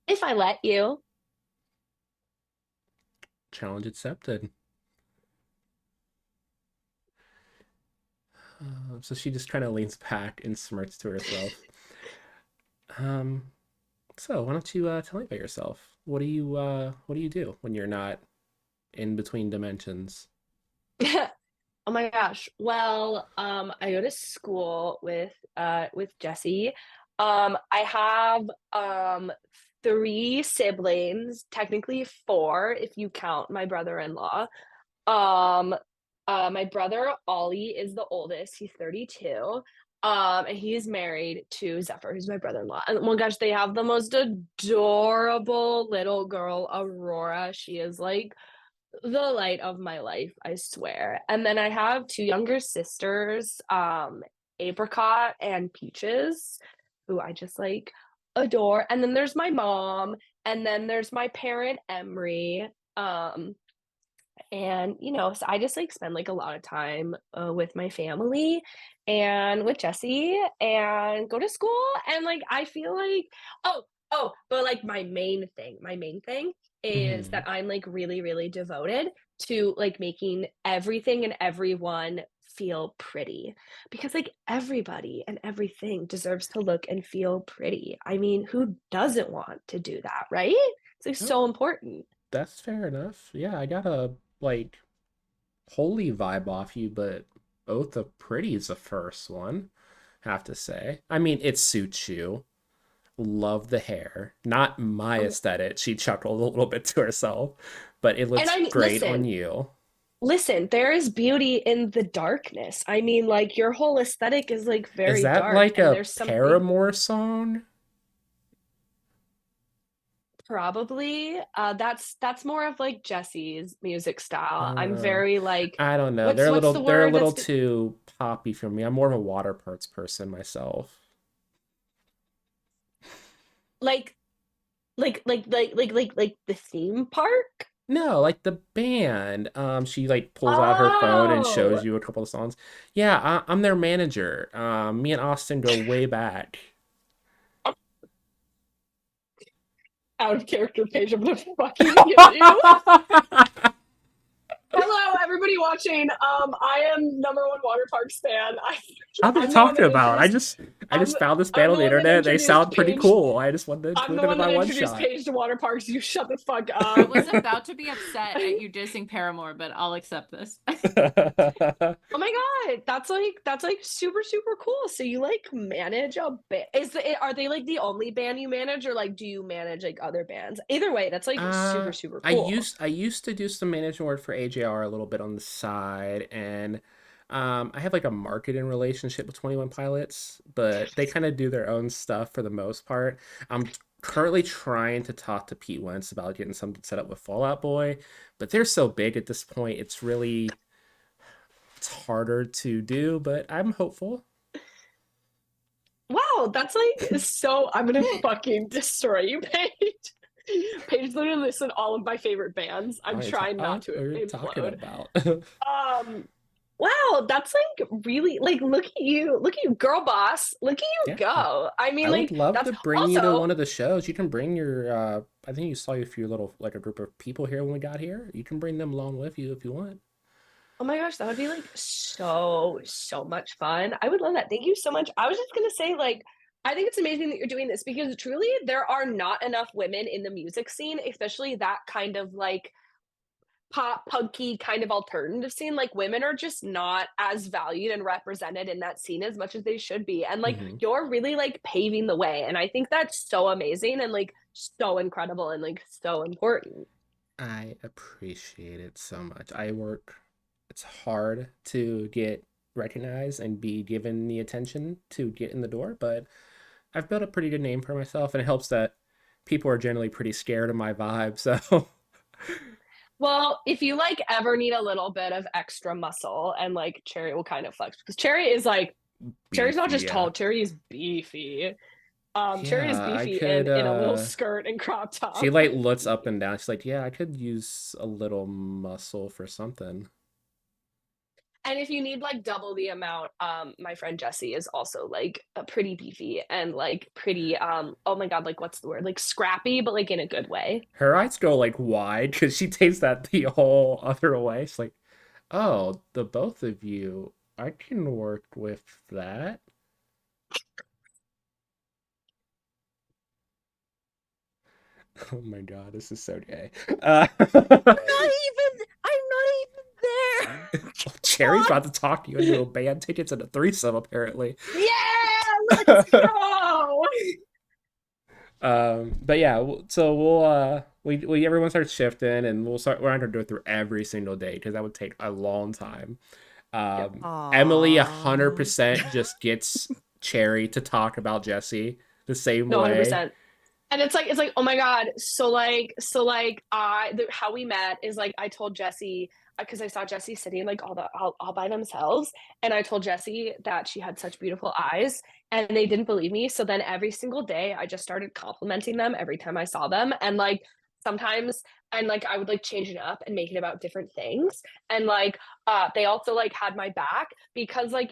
if I let you.
Challenge accepted. So she just kind of leans back and smirks to herself. Um, so why don't you tell me about yourself? What do you do when you're not in between dimensions?
Oh my gosh. Well, I go to school with Jesse. I have three siblings, technically four if you count my brother-in-law. Um, my brother Ollie is the oldest. He's 32. And he's married to Zephyr, who's my brother-in-law. And oh my gosh, they have the most adorable little girl, Aurora. She is like the light of my life, I swear. And then I have two younger sisters, Apricot and Peaches, who I just like adore. And then there's my mom, and then there's my parent Emery. And so I just like spend like a lot of time with my family and with Jesse and go to school. And like I feel like, but like my main thing is
Hmm.
that I'm like really, really devoted to like making everything and everyone feel pretty because like everybody and everything deserves to look and feel pretty. I mean, who doesn't want to do that, right? It's like
Oh,
so important.
that's fair enough. Yeah, I got a like holy vibe off you, but Oath of Pretty is the first one, have to say. I mean, it suits you. Love the hair. Not my
Um,
aesthetic. She chuckled a little bit to herself, but it
and
looks
I mean,
great on you.
listen, there is beauty in the darkness. I mean, like your whole aesthetic is like
Is
very
that
dark,
like
and
a
there's something
Paramore song?
probably that's more of like Jesse's music style. I'm
Uh,
very like,
I don't know.
what's the
They're a
word
little
that's
too poppy for me. I'm more of a water parts person myself.
like like the theme park?
No, like the band. She like pulls out her phone and shows
Oh,
you a couple of songs. Yeah, I'm their manager. Me and Austin go way back.
out of character page. I'm gonna fucking kill you. Hello, everybody watching. I am number one water parks fan.
How they
I'm the one
talking
that
about?
introduced.
I just found this band
I'm
on
the
the
one that
internet. They
introduced
sound pretty
Paige.
cool. I just wanted to
I'm
include
the
them in
one
my
that
one
introduced
shot.
Paige to water parks. You shut the fuck
I
up.
was about to be upset at you dissing Paramore, but I'll accept this.
Oh my god, that's like super super cool. So you like manage a band? Are they like the only band you manage, or like do you manage like other bands? Either way, that's like super super cool.
I used to do some management work for AJR a little bit on the side, and I have like a marketing relationship with 21 Pilots, but they kind of do their own stuff for the most part. I'm currently trying to talk to Pete Wentz about getting something set up with Fallout Boy, but they're so big at this point. It's really harder to do, but I'm hopeful.
Wow, that's like so. I'm gonna fucking destroy you, Paige. Paige literally listed all of my favorite bands. I'm trying not to
What are you talking
implode.
about?
Um, wow, that's like really like look at you, girl boss. Look at you
Yeah.
go. I mean,
I would
like
love
that's
to bring you to
also.
one of the shows. You can bring your I think you saw a few little like a group of people here when we got here. You can bring them along with you if you want.
Oh my gosh, that would be like so much fun. I would love that. Thank you so much. I was just gonna say, like, I think it's amazing that you're doing this because truly there are not enough women in the music scene, especially that kind of like pop punky kind of alternative scene. Like women are just not as valued and represented in that scene as much as they should be. And like
Hmm.
you're really like paving the way. And I think that's so amazing and like so incredible and like so important.
I appreciate it so much. I work, it's hard to get recognized and be given the attention to get in the door, but I've built a pretty good name for myself, and it helps that people are generally pretty scared of my vibe. So,
Well, if you like ever need a little bit of extra muscle and like Cherry will kind of flex because Cherry is like Cherry's not
beefy,
just
yeah.
tall, Cherry is beefy. Cherry is
Yeah, I
beefy
could,
in a little skirt and crop
she
top.
like
Like
looks up and down. She's like, yeah, I could use a little muscle for something.
and if you need like double the amount, my friend Jessie is also like a pretty beefy and like pretty oh my god, like what's the word? Like scrappy, but like in a good way.
Her eyes go like wide because she takes that the whole other way. She's like, oh, the both of you, I can work with that. Oh my god, this is so gay.
I'm not even there.
Cherry's about to talk you into a band tickets and a threesome, apparently.
Yeah, let's go.
But yeah, so we everyone starts shifting, and we're not gonna go through every single day because that would take a long time.
Yep.
Emily
Aww.
100% just gets Cherry to talk about Jesse the same
No,
way.
100%. And it's like oh my god, so like how we met is like I told Jesse because I saw Jesse sitting like all by themselves, and I told Jesse that she had such beautiful eyes, and they didn't believe me. So then every single day, I just started complimenting them every time I saw them, and like sometimes and like I would like change it up and make it about different things, and like they also like had my back because like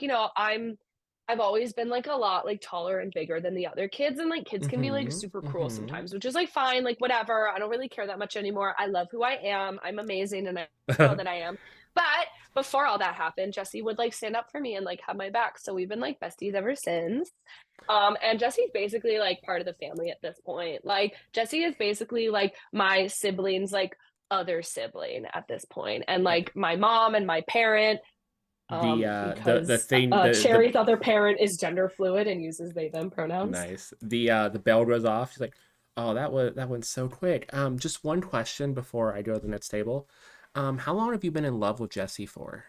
I've always been like a lot like taller and bigger than the other kids, and like kids can be like
Mm-hmm.
super cruel
Mm-hmm.
sometimes, which is like fine, like whatever. I don't really care that much anymore. I love who I am. I'm amazing and I know that I am. But before all that happened, Jesse would like stand up for me and like have my back. So we've been like besties ever since. And Jesse's basically like part of the family at this point. Like Jesse is basically like my siblings, like other sibling at this point, and like my mom and my parent
The
because
thing the
Cherry's other parent is gender fluid and uses they them pronouns.
nice. The bell goes off. She's like, "Oh, that went so quick." Just one question before I go to the next table. How long have you been in love with Jesse for?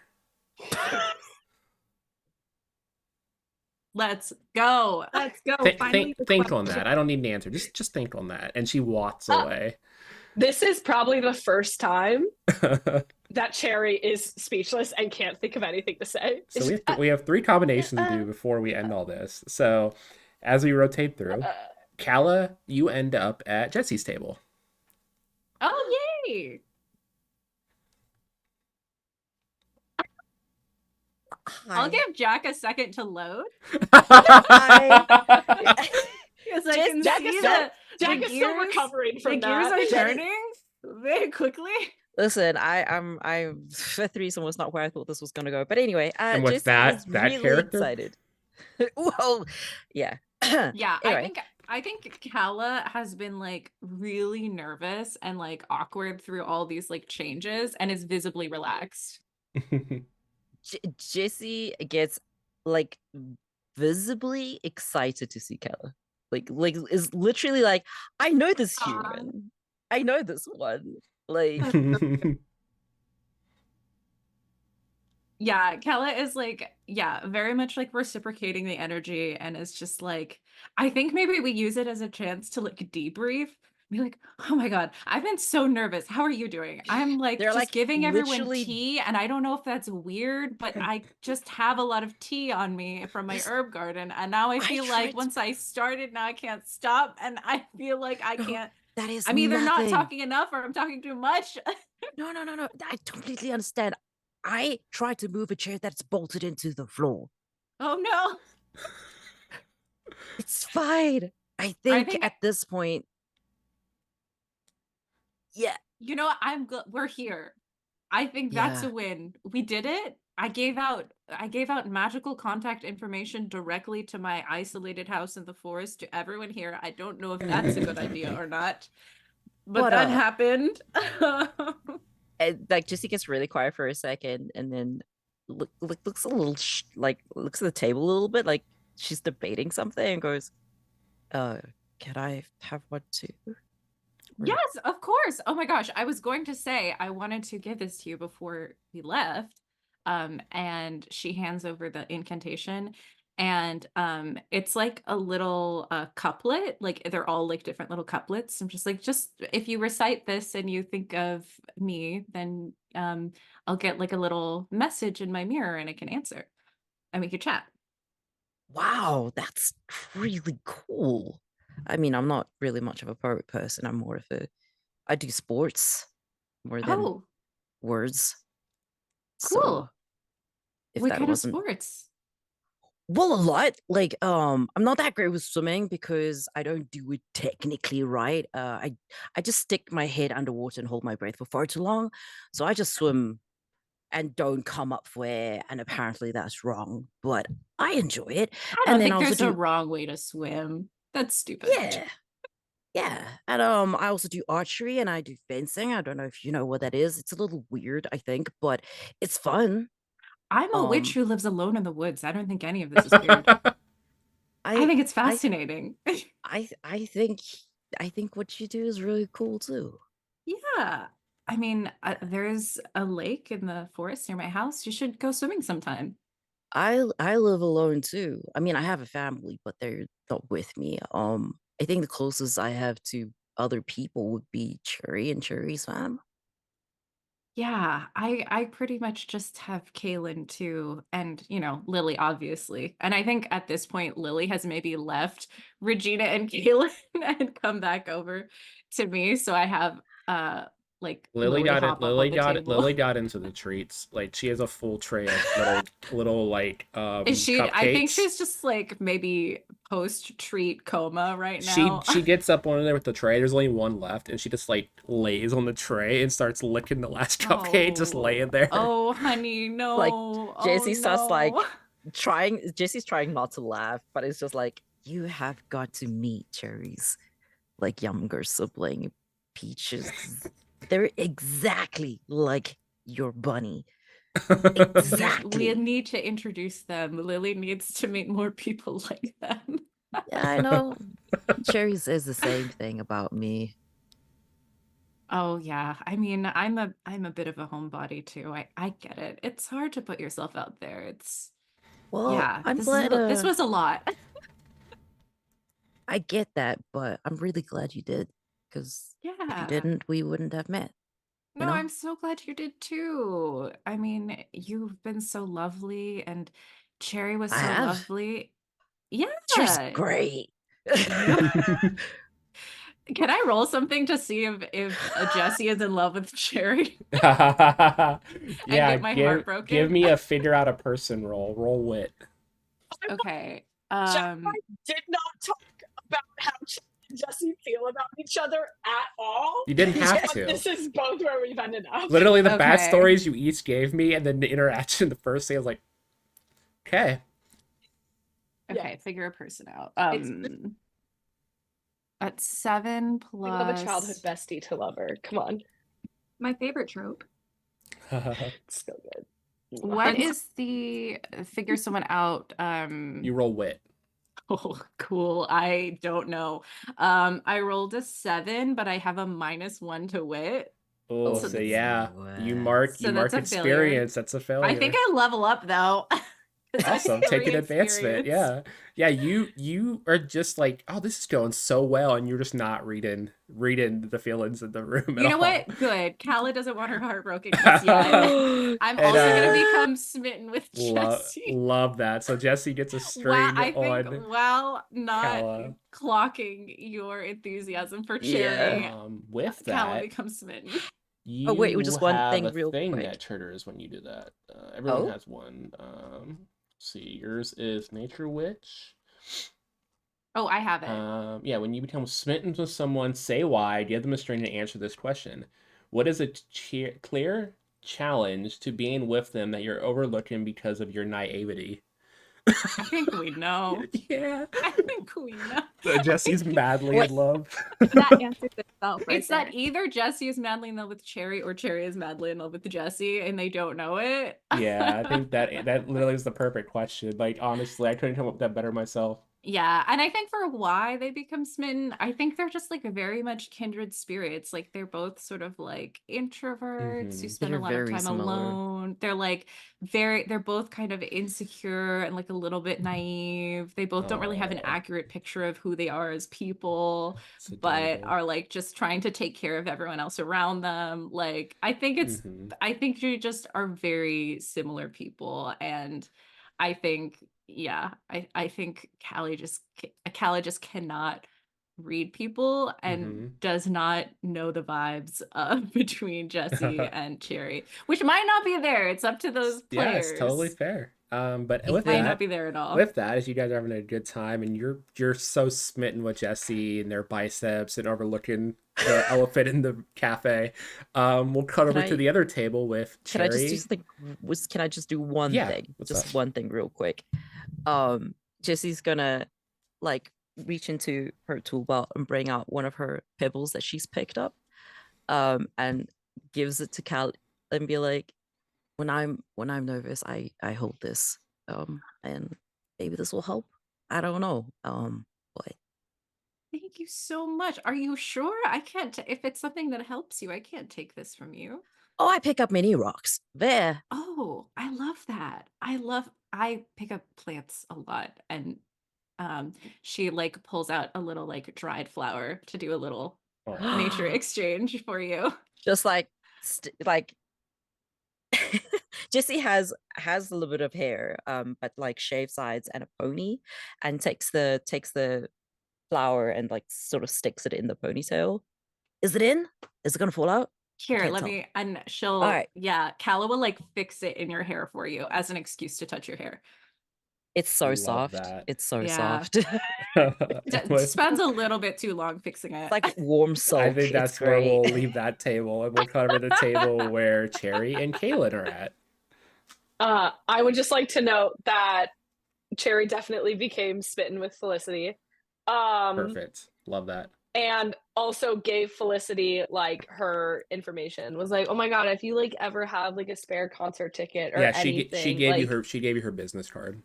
Let's go.
Let's go.
Think
Finally,
think
the
think on
question.
that. I don't need an answer. Just think on that. And she walks
uh,
away.
this is probably the first time that Cherry is speechless and can't think of anything to say.
So
It's
we
just,
have we have three combinations to
uh,
do before we end all this. So as we rotate through,
uh,
Kala, you end up at Jesse's table.
Oh, yay. I'll
Hi.
give Jack a second to load
Hi.
because I
Just
can
Jack
see
is still
the
Jack is still
gears.
recovering
The
from
gears
that.
are
Let it-
turning very quickly.
Listen, I'm the threesome was not where I thought this was gonna go. But anyway,
And what's
Jesse is
that
really
character?
excited. Well, yeah.
Yeah,
Anyway,
I think Kala has been like really nervous and like awkward through all these like changes and is visibly relaxed.
Jesse gets like visibly excited to see Keller. Like is literally like, I know this human. I know this one. Like
Yeah, Kala is like, yeah, very much like reciprocating the energy and is just like, I think maybe we use it as a chance to like debrief Be like, oh my God, I've been so nervous. How are you doing? I'm like
They're
just
like
giving everyone
literally
tea, and I don't know if that's weird, but I just have a lot of tea on me from my
this.
herb garden. And now I
I
feel like
tried to.
once I started, now I can't stop. And I feel like I
No,
can't,
that is
I'm either not
nothing.
talking enough or I'm talking too much.
No. I completely understand. I tried to move a chair that's bolted into the floor.
Oh no.
It's fine. I
I
think
think,
at this point, yeah,
you know what? We're here. I think that's
yeah.
a win. We did it. I gave out magical contact information directly to my isolated house in the forest to everyone here. I don't know if that's a good idea or not, but
But
that happened.
like Jesse gets really quiet for a second, and then looks a little like looks at the table a little bit, like she's debating something, and goes, can I have one too?" Or,
Yes, of course. Oh my gosh. I was going to say I wanted to give this to you before we left. And she hands over the incantation. And it's like a little couplet. Like they're all like different little couplets. I'm just like, just if you recite this and you think of me, then I'll get like a little message in my mirror and I can answer. And we could chat.
wow, that's really cool. I mean, I'm not really much of a poet person. I'm more of a I do sports more than
Oh,
words. So
cool.
if
What
that
kind of
wasn't
sports?
well, a lot. Like, I'm not that great with swimming because I don't do it technically right. I just stick my head underwater and hold my breath for far too long. So I just swim and don't come up for air, and apparently that's wrong. But I enjoy it.
I
And
don't
then I
think
also
there's a
do
wrong way to swim. That's stupid.
yeah, yeah. And I also do archery and I do fencing. I don't know if you know what that is. It's a little weird, I think, but it's fun.
I'm a witch
Um,
who lives alone in the woods. I don't think any of this is weird. I
I
think it's
I
fascinating.
I think what you do is really cool too.
Yeah. I mean, there's a lake in the forest near my house. You should go swimming sometime.
I live alone too. I mean, I have a family, but they're not with me. I think the closest I have to other people would be Cherry and Cherry's fam.
Yeah, I pretty much just have Kaylin too, and Lily, obviously. And I think at this point, Lily has maybe left Regina and Kaylin and come back over to me. So I have like
Lily
Lily
got it.
hop up on the table.
Lily got into the treats. Like she has a full tray of little like
Is she? I think
cupcakes.
she's just like maybe post-treat coma right
She
now.
she gets up on there with the tray. There's only one left, and she just like lays on the tray and starts licking the last cupcake, just
Oh,
laying there.
oh, honey,
Like
no. Oh
Jesse starts like
no.
trying. Jesse's trying not to laugh, but it's just like you have got to meet Cherry's like younger sibling, Peaches. They're exactly like your bunny.
We
Exactly.
need to introduce them. Lily needs to meet more people like them.
Yeah, I know. Cherry says the same thing about me.
Oh yeah. I mean, I'm a bit of a homebody too. I get it. It's hard to put yourself out there. It's
Well,
yeah,
I'm
this is
glad
this was a lot.
I get that, but I'm really glad you did. Because if you
Yeah.
didn't, we wouldn't have met, you
No,
know?
I'm so glad you did too. I mean, you've been so lovely and Cherry was
I
so
have.
lovely.
Cherry's
Yeah.
great.
Can I roll something to see if Jesse is in love with Cherry and
Yeah,
get my heart
give
broken?
me a figure out a person roll. Roll wit.
Okay.
Jack and I did not talk about how Chad and Jesse feel about each other at all.
You didn't have
But
to.
this is both where we've ended up.
Literally the
Okay.
backstories you each gave me, and then the interaction. The first thing I was like, okay.
Yeah.
Okay, figure a person out.
It's
At 7
we love a childhood
plus
bestie to lover. Come on.
My favorite trope.
It's so good.
what is the figure someone out?
You roll wit.
Oh, cool. I don't know. I rolled a 7, but I have a -1 to wit.
Oh,
So
so
that's
yeah,
what?
you
so that's
mark
a failure.
experience. That's a
I think
failure.
I level up though,
Awesome, taking
Three
advancement.
experience.
Yeah. You are just like, oh, this is going so well, and you're just not reading the feelings in the room
You
at
know
all.
what? Good. Kala doesn't want her heart broken just yet. I'm
And
also gonna become smitten with
love
Jesse.
love that. So Jesse gets a
Wow,
string
I think
on
while not
Kala.
clocking your enthusiasm for
Yeah.
Cherry,
With
Kala
that,
becomes smitten.
Oh wait,
you
just one
have
thing
a
real
thing
quick.
that triggers when you do that. Everyone
Oh,
has one. Let's see, yours is Nature Witch.
Oh, I have it.
Yeah, when you become smitten with someone, say why. Give them a string to answer this question. What is a clear challenge to being with them that you're overlooking because of your naivety?
I think we know.
Yeah.
I think we know.
So Jesse's madly in
wait.
love.
That answers itself right
It's
there.
that either Jesse is madly in love with Cherry or Cherry is madly in love with Jesse and they don't know it.
Yeah, I think that literally is the perfect question. Like honestly, I couldn't come up with that better myself.
Yeah, and I think for why they become smitten, I think they're just like very much kindred spirits. Like they're both sort of like introverts who spend a
They're
lot of
very
time
similar.
alone. They're like they're both kind of insecure and like a little bit naive. They both don't really have an
Oh,
accurate picture of who they are as people,
it's
but
adorable.
are like just trying to take care of everyone else around them. Like
Hmm.
I think you just are very similar people and I think yeah, I think Callie just cannot read people and
Hmm.
does not know the vibes of between Jesse and Cherry, which might not be there. It's up to those
Yeah, it's totally
players.
fair. But
I
Might not be there at all.
with that, as you guys are having a good time, and you're so smitten with Jesse and their biceps and overlooking the elephant in the cafe, we'll cut
can
over to
I
the other table with
can I just do
Cherry.
something? Can I just do one
Yeah,
thing?
what's up?
Just one thing real quick. Jesse's gonna like reach into her tool belt and bring out one of her pebbles that she's picked up, and gives it to Cal and be like, when I'm nervous, I hold this, and maybe this will help. I don't know, but
Thank you so much. Are you sure? I can't if it's something that helps you, I can't take this from you.
oh, I pick up mini rocks there.
Oh, I love that. I pick up plants a lot and um she like pulls out a little like dried flower to do a little nature
Oh,
exchange for you.
Just like like Jesse has a little bit of hair, but like shaved sides and a pony, and takes the flower and like sort of sticks it in the ponytail. Is it in? Is it gonna fall out? I
Here,
can't
let
tell.
me and
All
she'll
right,
yeah, Calla will like fix it in your hair for you as an excuse to touch your hair.
it's so
love
soft.
that.
It's so
Yeah.
soft. It's
And with
Spends a little bit too long fixing it.
like warm
I
silk.
think
It's
that's where
great.
we'll leave that table, and we'll cover the table where Cherry and Kaylin are at.
I would just like to note that Cherry definitely became smitten with Felicity. Um,
Perfect. Love that.
and also gave Felicity like her information. Was like, "Oh my god, if you like ever have like a spare concert ticket or
Yeah, she
anything,
gave you
like
her business card.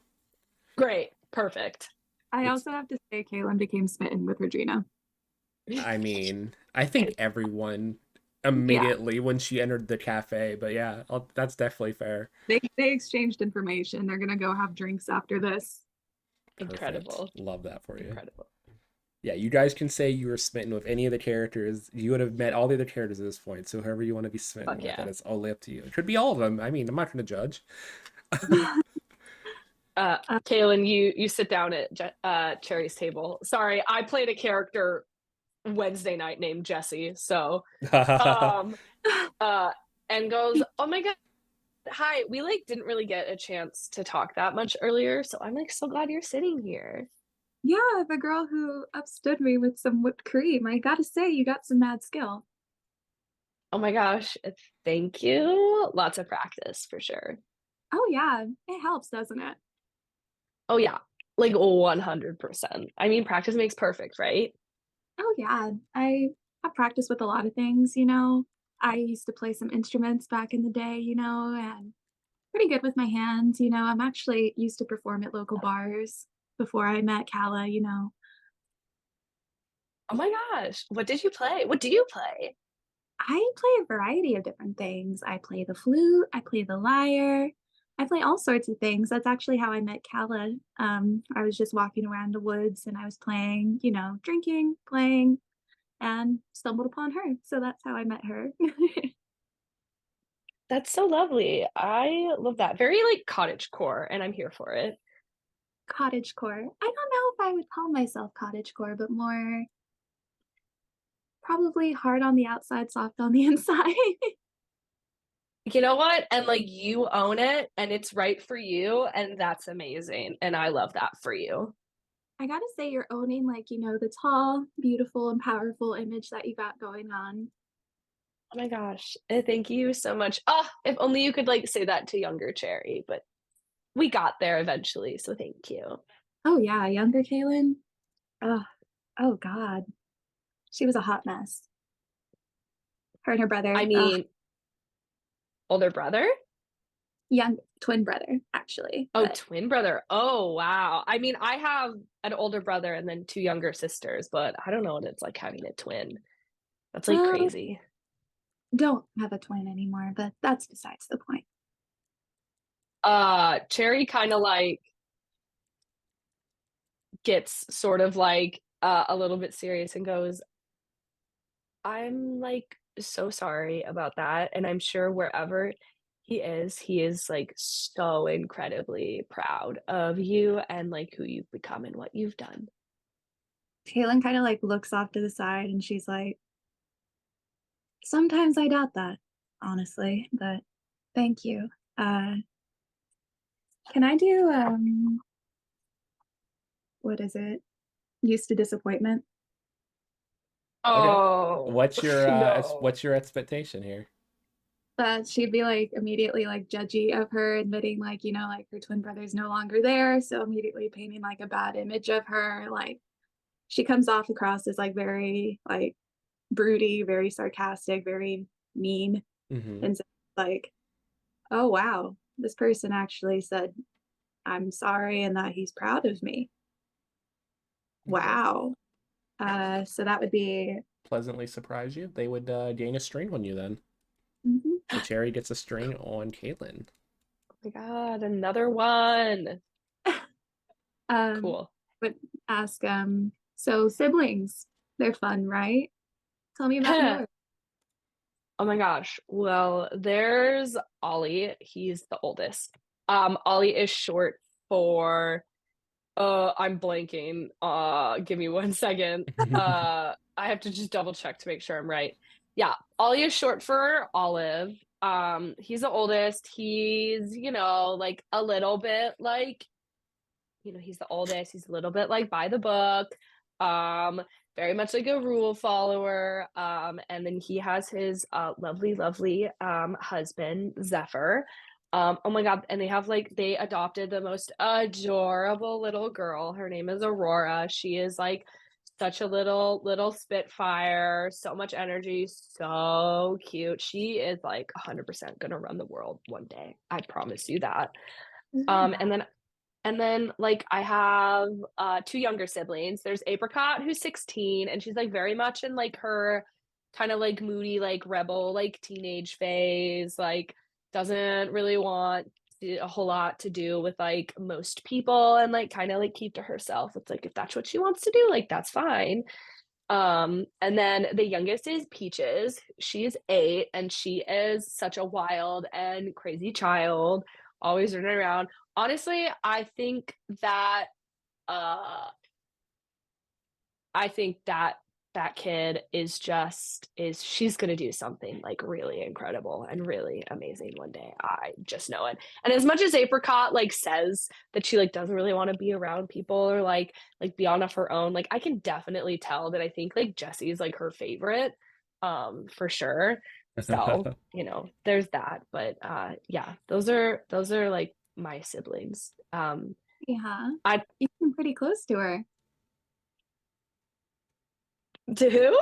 great, perfect."
I
It's
also have to say Kaylin became smitten with Regina.
I mean, I think everyone
Yeah,
immediately when she entered the cafe, but yeah, that's definitely fair.
they exchanged information. They're gonna go have drinks after this.
Perfect.
Incredible.
Love that for you.
Incredible.
Yeah, you guys can say you were smitten with any of the characters. You would have met all the other characters at this point. So whoever you want to be smitten
Fuck
with,
yeah.
and it's all up to you. It could be all of them. I mean, I'm not going to judge.
Kaylin, you sit down at Cherry's table. Sorry, I played a character Wednesday night named Jesse. So um uh and goes, "Oh my god, hi, we like didn't really get a chance to talk that much earlier, so I'm like so glad you're sitting here."
Yeah, the girl who upstood me with some whipped cream. I gotta say, you got some mad skill.
Oh my gosh, thank you. Lots of practice for sure.
Oh yeah, it helps, doesn't it?
Oh yeah, like 100%. I mean, practice makes perfect, right?
Oh yeah, I have practice with a lot of things, you know. I used to play some instruments back in the day, you know, and pretty good with my hands, you know. I'm actually used to perform at local bars before I met Kala, you know.
Oh my gosh, what did you play? What do you play?
I play a variety of different things. I play the flute, I play the lyre, I play all sorts of things. That's actually how I met Kala. I was just walking around the woods and I was playing, drinking, playing, and stumbled upon her. So that's how I met her.
That's so lovely. I love that. Very like cottagecore, and I'm here for it.
Cottagecore. I don't know if I would call myself cottagecore, but more probably hard on the outside, soft on the inside.
You know what? And like you own it and it's right for you, and that's amazing. And I love that for you.
I gotta say, you're owning, like, the tall, beautiful, and powerful image that you got going on.
Oh my gosh. Thank you so much. Ah, if only you could like say that to younger Cherry, but we got there eventually, so thank you.
Oh, yeah, younger Kaylin. Oh, oh, God. She was a hot mess. Her and her
I
brother.
mean, older brother?
Young twin brother, actually.
Oh,
But
twin brother. Oh, wow. I mean, I have an older brother and then two younger sisters, but I don't know what it's like having a twin. That's like
well,
crazy.
don't have a twin anymore, but that's besides the point.
Cherry kind of like gets sort of like a little bit serious and goes, I'm like so sorry about that. And I'm sure wherever he is like so incredibly proud of you and like who you've become and what you've done.
Kaylin kind of like looks off to the side and she's like, sometimes I doubt that, honestly, but thank you. Uh, can I do, what is it? Used to disappointment.
Okay.
Oh no.
What's your expectation here?
That she'd be like immediately like judgy of her, admitting like, like her twin brother's no longer there. So immediately painting like a bad image of her. Like she comes off across as like very like broody, very sarcastic, very mean.
Hmm.
And so like, oh wow, this person actually said I'm sorry and that he's proud of me.
Okay.
Wow. So that would be
Pleasantly surprise you. They would gain a string on you then.
mhm.
So Cherry gets a string on Caitlin.
Oh my God, another one.
um
Cool.
would ask so siblings, they're fun, right? Tell me about yours.
Oh my gosh. Well, there's Ollie. He's the oldest. Ollie is short for I'm blanking. Give me 1 second. I have to just double check to make sure I'm right. Yeah, Ollie is short for Olive. He's the oldest. He's, like a little bit like, he's the oldest. He's a little bit like by the book. Um, very much like a rule follower. And then he has his lovely, lovely husband, Zephyr. Oh my God. And they adopted the most adorable little girl. Her name is Aurora. She is like such a little spitfire, so much energy, so cute. She is like 100% gonna run the world one day. I promise you that.
Yeah.
And then like I have two younger siblings. There's Apricot who's 16 and she's like very much in like her kind of like moody like rebel like teenage phase, like doesn't really want a whole lot to do with like most people and like kind of like keep to herself. It's like if that's what she wants to do, like that's fine. And then the youngest is Peaches. She's 8 and she is such a wild and crazy child, always running around. Honestly, uh I think that kid is she's going to do something like really incredible and really amazing one day. I just know it. And as much as Apricot like says that she like doesn't really want to be around people or like be on of her own, like I can definitely tell that I think like Jessie's like her favorite for sure. So, there's that. But yeah, those are like my siblings.
Yeah.
I
You've been pretty close to her.
To who?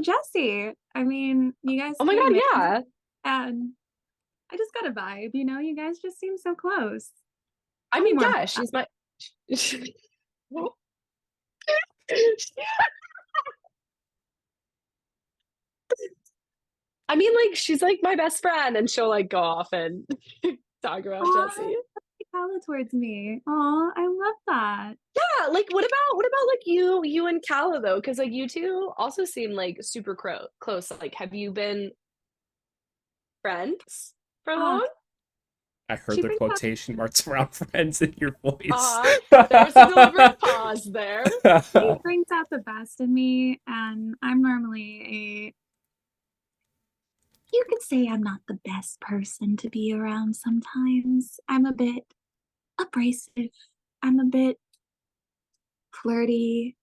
Jessie. I mean, you guys
Oh my
came
God,
in
yeah.
and I just got a vibe, you guys just seem so close.
I
Tell me
mean,
more about
yeah,
that.
she's my I mean, like, she's like my best friend, and she'll like go off and talk about
Aw,
Jesse.
Kala towards me. Aw, I love that.
Yeah, like what about like you and Calla though? Because like you two also seem like super close. Like, have you been friends for
Uh,
long?
I heard
she
the
brings out
quotation marks around friends in your voice.
There was a deliberate pause there.
she brings out the best in me, and I'm normally you could say I'm not the best person to be around sometimes. I'm a bit abrasive. I'm a bit flirty.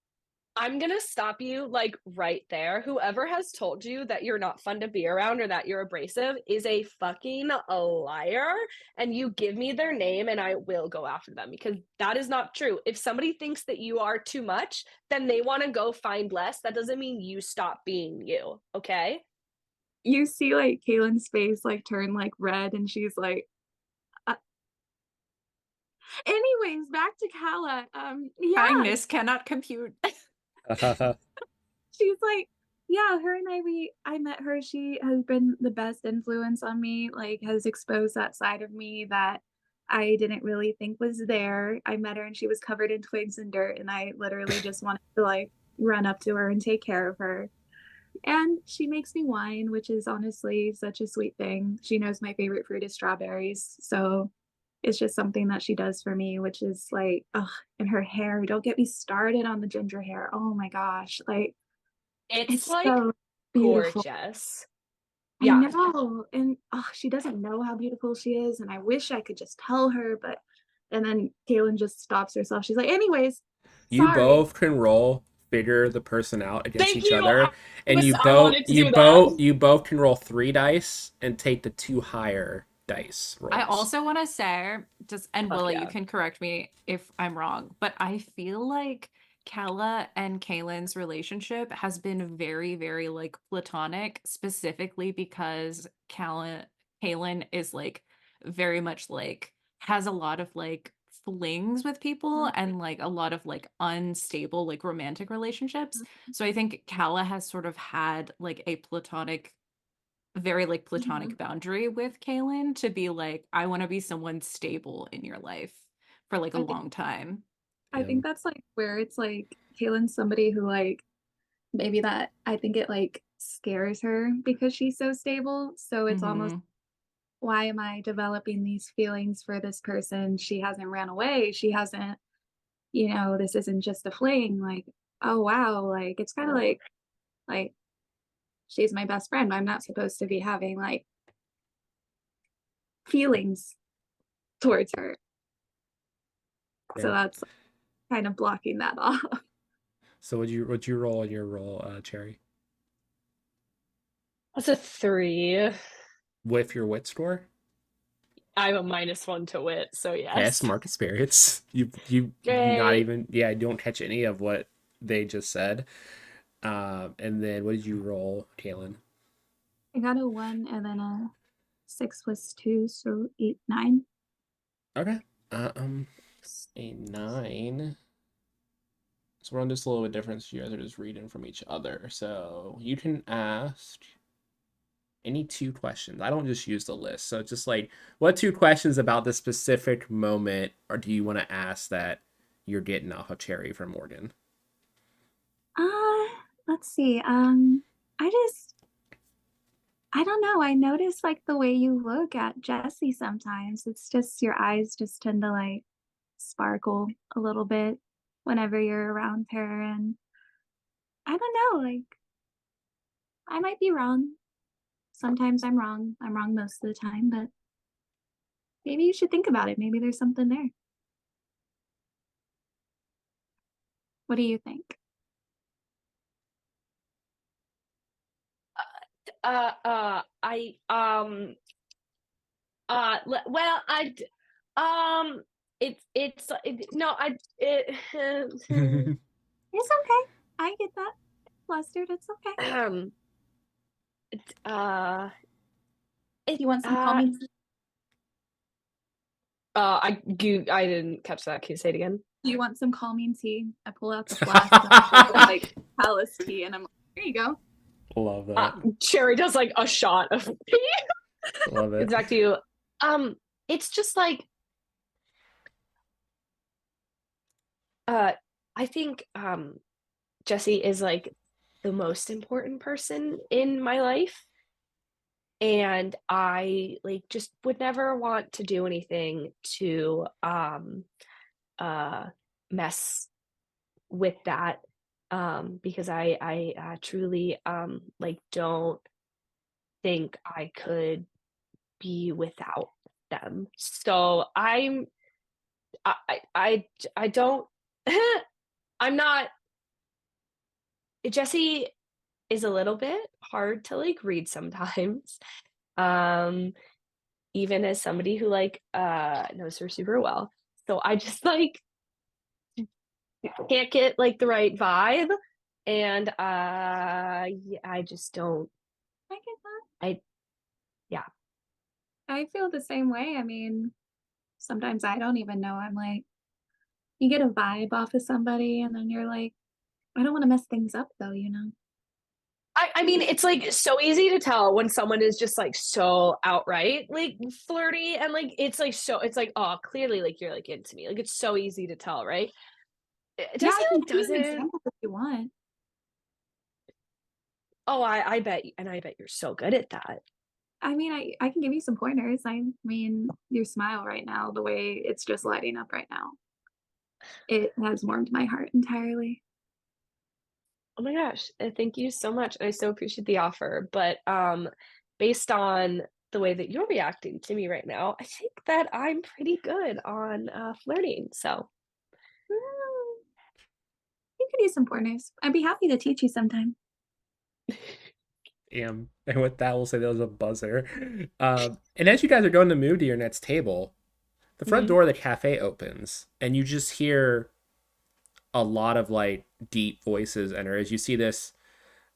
I'm gonna stop you like right there. Whoever has told you that you're not fun to be around or that you're abrasive is a fucking liar. And you give me their name and I will go after them because that is not true. If somebody thinks that you are too much, then they want to go find less. That doesn't mean you stop being you. Okay.
You see like Kaylin's face like turn like red, and she's like, uh, anyways, back to Kala. Yeah,
Kindness cannot compute.
she's like, yeah, her and I met her. She has been the best influence on me, like has exposed that side of me that I didn't really think was there. I met her and she was covered in twigs and dirt, and I literally just wanted to like run up to her and take care of her. And she makes me wine, which is honestly such a sweet thing. She knows my favorite fruit is strawberries, so it's just something that she does for me, which is like, oh, and her hair. Don't get me started on the ginger hair. Oh my gosh, like
It's
it's
like
so beautiful.
gorgeous.
I
Yeah.
know, and oh, she doesn't know how beautiful she is, and I wish I could just tell her, but and then Kaylin just stops herself. She's like, anyways,
You
sorry.
both can roll figure the person out against
Thank
each
you.
other, and
I wanted to do that.
you both can roll 3 dice and take the 2 higher dice
I
rolls.
also want to say, just and
Fuck
Willie,
yeah.
you can correct me if I'm wrong, but I feel like Kala and Kaylin's relationship has been very, very like platonic, specifically because Kaylin is like very much like has a lot of like flings with people and like a lot of like unstable like romantic relationships. So I think Kala has sort of had like a platonic very like platonic boundary with Kaylin to be like, I want to be someone stable in your life for like a
I think
long time.
I
Yeah.
think that's like where it's like Kaylin's somebody who like maybe that I think it like scares her because she's so stable. So it's almost,
Mhm.
why am I developing these feelings for this person? She hasn't ran away. She hasn't, this isn't just a fling. Like, oh wow, like it's kind of like she's my best friend. I'm not supposed to be having like feelings towards her. So
Yeah.
that's kind of blocking that off.
So would you roll in your roll, Cherry,
That's a 3.
with your wit score?
I have a -1 to wit, so
Yes,
yes.
mark experience. You not
Great.
even you don't catch any of what they just said. And then what did you roll, Kaylin?
I got a 1 and then a 6 plus 2, so 8, 9.
Okay. A 9. So we're on just a little bit different. So you guys are just reading from each other. So you can ask any 2 questions. I don't just use the list. So it's just like, what 2 questions about this specific moment or do you want to ask that you're getting off of Cherry from Morgan?
Uh, let's see. I just I don't know. I notice like the way you look at Jesse sometimes. It's just your eyes just tend to like sparkle a little bit whenever you're around her, and I don't know, like I might be wrong. Sometimes I'm wrong. I'm wrong most of the time, but maybe you should think about it. Maybe there's something there. What do you think?
I well, no,
It's okay. I get that. Flustered, it's okay.
um, uh, it,
You want some
uh,
calming?
I didn't catch that. Can you say it again?
Do you want some calming tea? I pull out the flask of like palace tea, and I'm like, here you go.
Love that.
Cherry does like a shot of tea.
Love
It's
it.
back to you. Um, it's just like I think Jesse is like the most important person in my life, and I like just would never want to do anything to uh mess with that, because I truly like don't think I could be without them. So I don't I'm not Jesse is a little bit hard to like read sometimes. Um Even as somebody who like knows her super well. So I just like can't get like the right vibe, and yeah, I just don't
I get that.
I yeah.
I feel the same way. I mean, sometimes I don't even know. I'm like, you get a vibe off of somebody, and then you're like, I don't want to mess things up, though, you know?
I mean, it's like so easy to tell when someone is just like so outright like flirty, and like it's like so it's like, oh, clearly like you're like into me. Like it's so easy to tell, right?
Yeah,
Jesse
I can
like
give you an
doesn't.
example if you want.
Oh, I bet, and I bet you're so good at that.
I mean, I can give you some pointers. I mean, your smile right now, the way it's just lighting up right now, it has warmed my heart entirely.
Oh my gosh, thank you so much. I so appreciate the offer, but based on the way that you're reacting to me right now, I think that I'm pretty good on flirting. So
Mm, you could use some pointers. I'd be happy to teach you sometime.
And with that, we'll say that was a buzzer. And as you guys are going to move to your next table, the front
Mhm.
door of the cafe opens, and you just hear a lot of like deep voices enter as you see this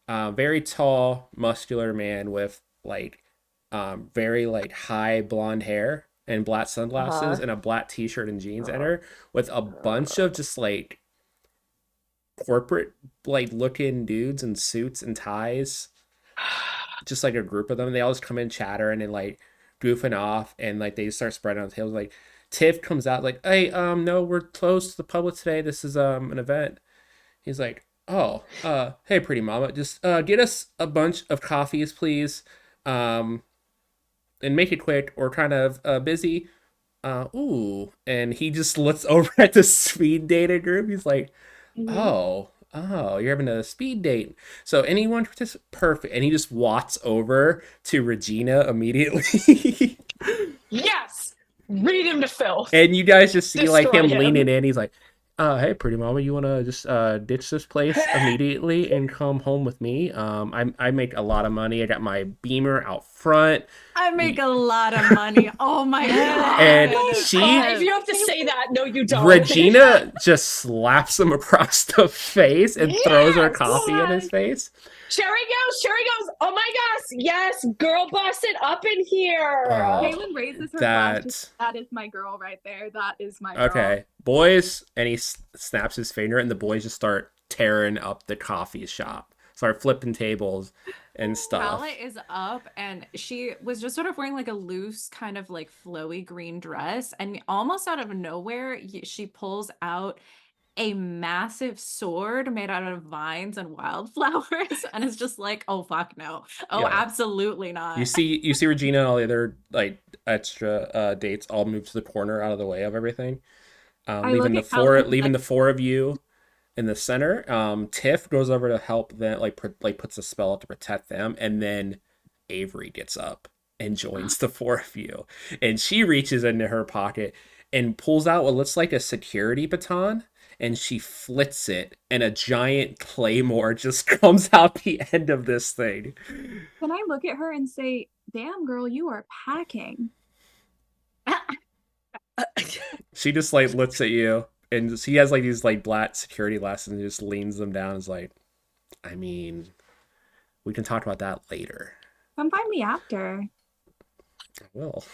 very tall, muscular man with like very like high blonde hair and black sunglasses
Uh-huh.
and a black t-shirt and jeans
Uh,
enter with a bunch of just like corporate like looking dudes in suits and ties, just like a group of them. They all just come in chattering and like goofing off, and like they start spreading on the tables. Like Tiff comes out like, "Hey, no, we're closed to the public today. This is an event." He's like, "Oh, hey, pretty mama, just get us a bunch of coffees, please, um, and make it quick. We're kind of busy." Ooh, and he just looks over at the speed data group. He's like,
mhm.
oh, you're having a speed date. So anyone participate? Perfect. And he just walks over to Regina immediately.
Yes, read him to filth.
And you guys just see like
Destroy
him
him.
leaning in. He's like, hey, pretty mama, you want to just ditch this place immediately and come home with me? I make a lot of money. I got my Beamer out front.
I make a lot of money. Oh my
And
god.
If you have to say that, no, you don't.
Regina just slaps him across the face and throws her
Yes.
coffee in his face.
Sherry goes, oh my gosh, yes, girl boss it up in here.
Oh,
Kaylin raises her glass.
that
That is my girl right there. That is my girl.
okay, boys, and he snaps his finger, and the boys just start tearing up the coffee shop, start flipping tables and stuff.
Kala is up and she was just sort of wearing like a loose kind of like flowy green dress, and almost out of nowhere she pulls out a massive sword made out of vines and wildflowers and is just like, oh fuck no. Oh,
Yeah,
absolutely
you
not.
see Regina and all the other like extra dates all move to the corner out of the way of everything,
I look at Kaylin
leaving the four of you in the center. Tiff goes over to help them, like puts a spell out to protect them, and then Avery gets up and joins the four of you, and she reaches into her pocket and pulls out what looks like a security baton, and she flits it, and a giant claymore just comes out the end of this thing.
Can I look at her and say, damn, girl, you are packing?
She just like looks at you, and she has like these like black security glasses, and just leans them down and is like, I mean, we can talk about that later.
Come find me after.
I will.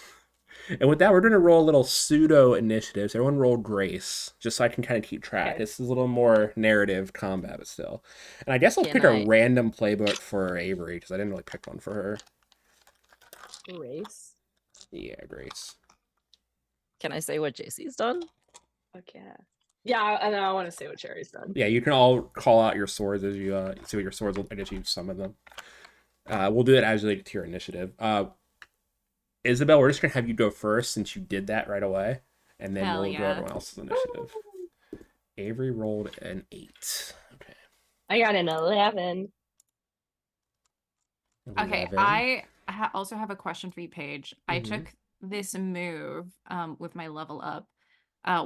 And with that, we're going to roll a little pseudo initiatives. Everyone roll Grace, just so I can kind of keep track.
Okay.
This is a little more narrative combat, but still. And I guess I'll
Can
pick a
I-
random playbook for Avery, because I didn't really pick one for her.
Grace.
Yeah, Grace.
Can I say what JC's done?
Fuck yeah. Yeah, and I want to say what Cherry's done.
Yeah, you can all call out your swords as you see what your swords look like as you summon them. We'll do it as related to your initiative. Isabel, we're just gonna have you go first since you did that right away, and then
Hell
we'll go
yeah.
everyone else's initiative. Avery rolled an 8. Okay.
I got an 11.
Okay,
11.
I also have a question for you, Paige. I
Mhm.
took this move with my level up.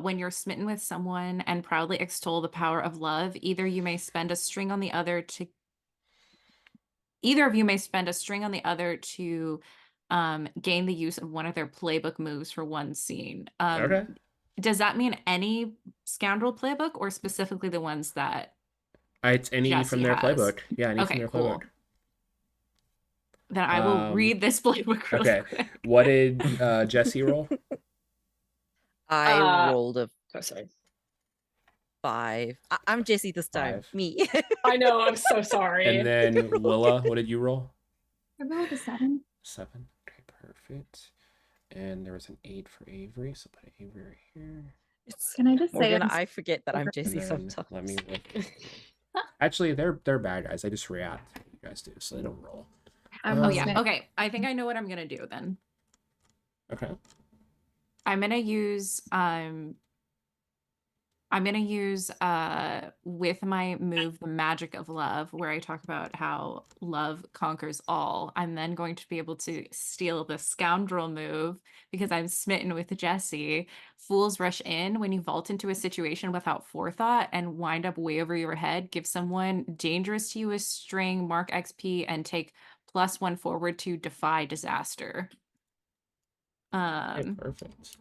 When you're smitten with someone and proudly extol the power of love, either of you may spend a string on the other to gain the use of one of their playbook moves for one scene.
Okay.
Does that mean any scoundrel playbook or specifically the ones that
It's any from
Jesse
their
has?
playbook. Yeah, any from
Okay,
their playbook.
cool. Then I will read this playbook really
Okay.
quick.
What did Jesse roll?
I rolled a
Oh, sorry.
5. I'm JC this time.
5.
Me.
I know, I'm so sorry.
And then Willa, what did you roll?
I rolled a 7.
7. Okay, perfect. And there was an 8 for Avery, so put Avery right here.
Can I just say
Morgan,
I'm
I forget that I'm
And
JC
then
sometimes.
let me look. Actually, they're bad guys. They just react to what you guys do, so they don't roll.
I'm
Oh
a
yeah.
smith.
Okay. I think I know what I'm gonna do then.
Okay.
I'm gonna use with my move the magic of love, where I talk about how love conquers all. I'm then going to be able to steal the scoundrel move because I'm smitten with Jesse. Fools rush in. When you vault into a situation without forethought and wind up way over your head, give someone dangerous to you a string, mark XP, and take +1 forward to defy disaster.
Okay, perfect.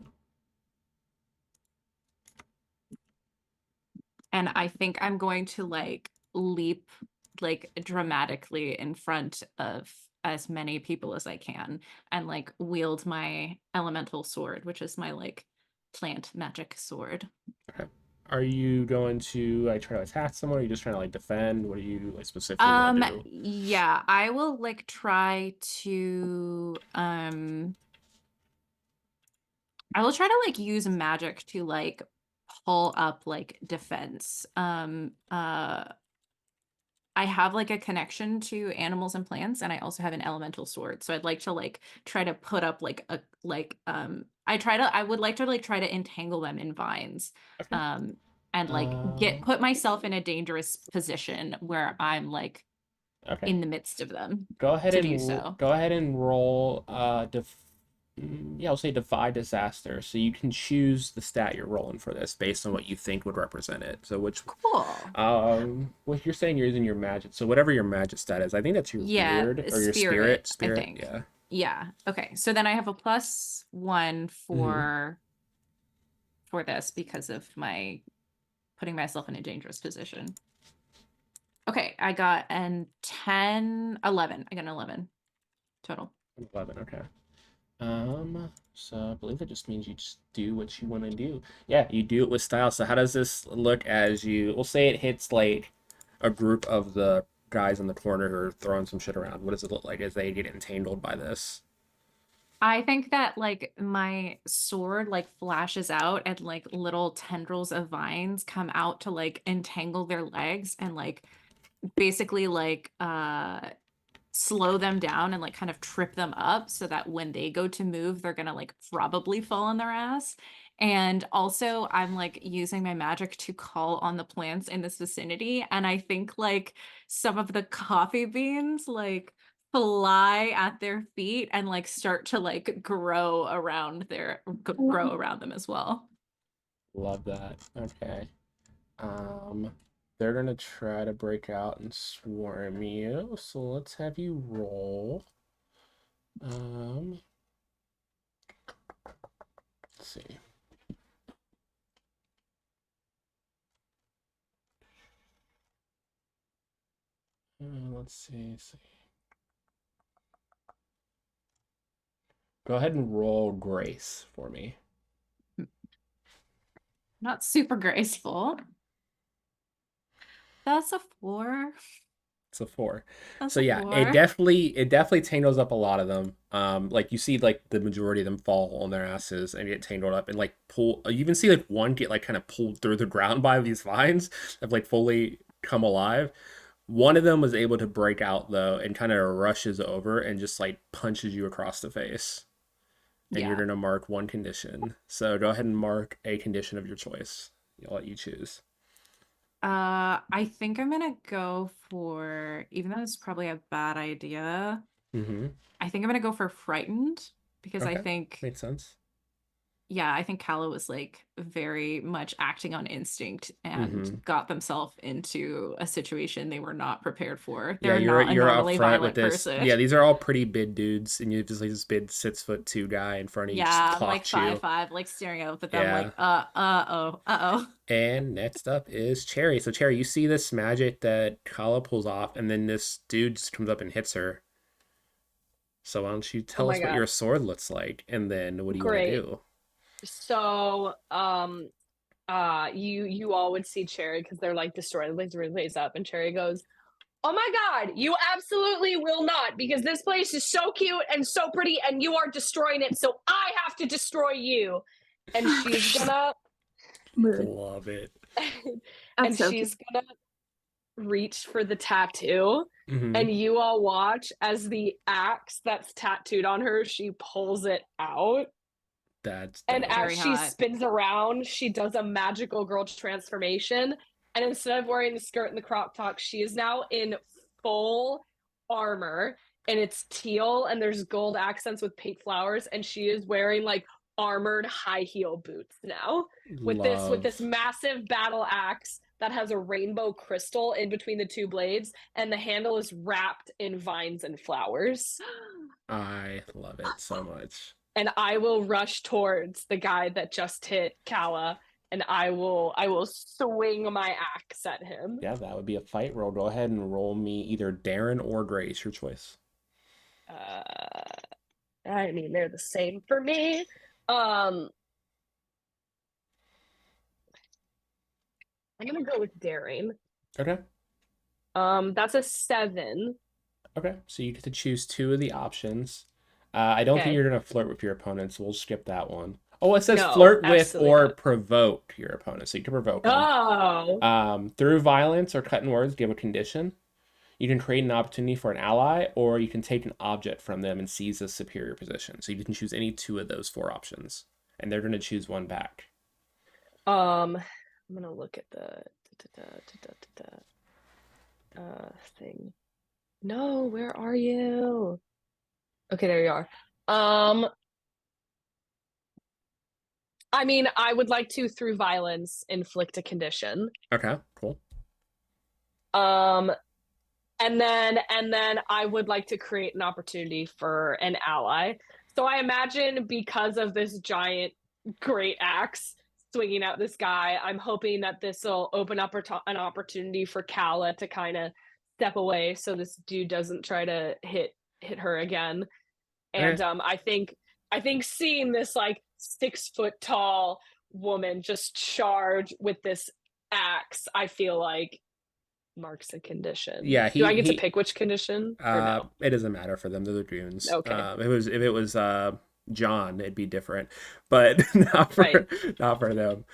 And I think I'm going to like leap like dramatically in front of as many people as I can and like wield my elemental sword, which is my like plant magic sword.
Okay. Are you going to like try to attack someone? Or are you just trying to like defend? What do you like specifically want to do?
Yeah, I will like try to I will try to like use magic to like pull up like defense. I have like a connection to animals and plants, and I also have an elemental sword. So I'd like to like try to put up like a I would like to like try to entangle them in vines.
Okay.
And like put myself in a dangerous position where I'm like
Okay.
in the midst of them
Go ahead
to
and
do so.
go ahead and roll yeah, I'll say defy disaster. So you can choose the stat you're rolling for this based on what you think would represent it. So
Cool.
what you're saying you're using your magic. So whatever your magic stat is, I think that's your
Yeah,
weird or your spirit.
I
Spirit,
think.
yeah.
Yeah. Okay. So then I have a +1 for this because of my putting myself in a dangerous position. Okay, I got an 10, 11. I got an 11 total.
11, okay. So I believe it just means you just do what you want to do. Yeah, you do it with style. So how does this look as you, we'll say it hits like a group of the guys in the corner who are throwing some shit around. What does it look like as they get entangled by this?
I think that like my sword like flashes out and like little tendrils of vines come out to like entangle their legs and like basically like slow them down and like kind of trip them up so that when they go to move, they're gonna like probably fall on their ass. And also, I'm like using my magic to call on the plants in this vicinity. And I think like some of the coffee beans like fly at their feet and like start to like grow around them as well.
Love that. Okay. Um, they're gonna try to break out and swarm you. So let's have you roll. Let's see. Let's see. Go ahead and roll Grace for me.
Not super graceful. That's a 4.
It's a 4.
That's
So
a
yeah,
4.
it definitely tangles up a lot of them. Like you see like the majority of them fall on their asses and get tangled up and like pull. You even see like one get like kind of pulled through the ground by these vines that like fully come alive. One of them was able to break out though and kind of rushes over and just like punches you across the face. And you're
Yeah.
gonna mark one condition. So go ahead and mark a condition of your choice. I'll let you choose.
I think I'm gonna go for, even though it's probably a bad idea,
Mm-hmm.
I think I'm gonna go for frightened because I
Okay.
think,
Makes sense.
yeah, I think Calla was like very much acting on instinct and
Mm-hmm.
got themselves into a situation they were not prepared for.
Yeah,
They're
you're
not a
you're up
normally
front with
violent
this.
person.
Yeah, these are all pretty big dudes, and you have just like this big 6'2" guy in front of you, just
Yeah, I'm like
clocked you.
5'5", like staring up at them
Yeah.
like, uh-oh.
And next up is Cherry. So Cherry, you see this magic that Kala pulls off, and then this dude just comes up and hits her. So why don't you
Oh
tell
my
us what your
god.
sword looks like, and then what do you want to
Great.
do?
So, you all would see Cherry because they're like destroying the place up, and Cherry goes, "Oh my god, you absolutely will not, because this place is so cute and so pretty, and you are destroying it, so I have to destroy you." And she's gonna,
Mood.
Love it.
and
That's so cute.
she's gonna reach for the tattoo,
Mm-hmm.
and you all watch as the axe that's tattooed on her, she pulls it out.
That's
And
dope.
as
Very
she
hot.
spins around, she does a magical girl transformation. And instead of wearing the skirt and the crop top, she is now in full armor. And it's teal, and there's gold accents with pink flowers. And she is wearing like armored high heel boots now with this
Love.
massive battle axe that has a rainbow crystal in between the two blades, and the handle is wrapped in vines and flowers.
I love it so much.
And I will rush towards the guy that just hit Kala, and I will swing my axe at him.
Yeah, that would be a fight roll. Go ahead and roll me either Darren or Grace, your choice.
Uh, I mean, they're the same for me. Um, I'm gonna go with daring.
Okay.
That's a 7.
Okay. So you get to choose two of the options. I don't think
Okay.
you're gonna flirt with your opponent, so we'll skip that one. Oh, it says
No,
flirt with
absolutely
or
not.
provoke your opponent, so you can provoke them.
Oh,
Through violence or cutting words, give a condition. You can create an opportunity for an ally, or you can take an object from them and seize a superior position. So you can choose any two of those four options, and they're gonna choose one back.
I'm gonna look at the thing. No, where are you? Okay, there you are. Um, I mean, I would like to, through violence, inflict a condition.
Okay, cool.
Um, and then I would like to create an opportunity for an ally. So I imagine, because of this giant great axe swinging at this guy, I'm hoping that this will open up an opportunity for Kala to kind of step away so this dude doesn't try to hit her again. And
Okay.
I think seeing this like 6 foot tall woman just charge with this axe, I feel like marks a condition.
Yeah,
Do I
he
get to
he
pick which condition or no?
it doesn't matter for them. They're the goons.
Okay.
If it was John, it'd be different, but not for
Right.
not for them.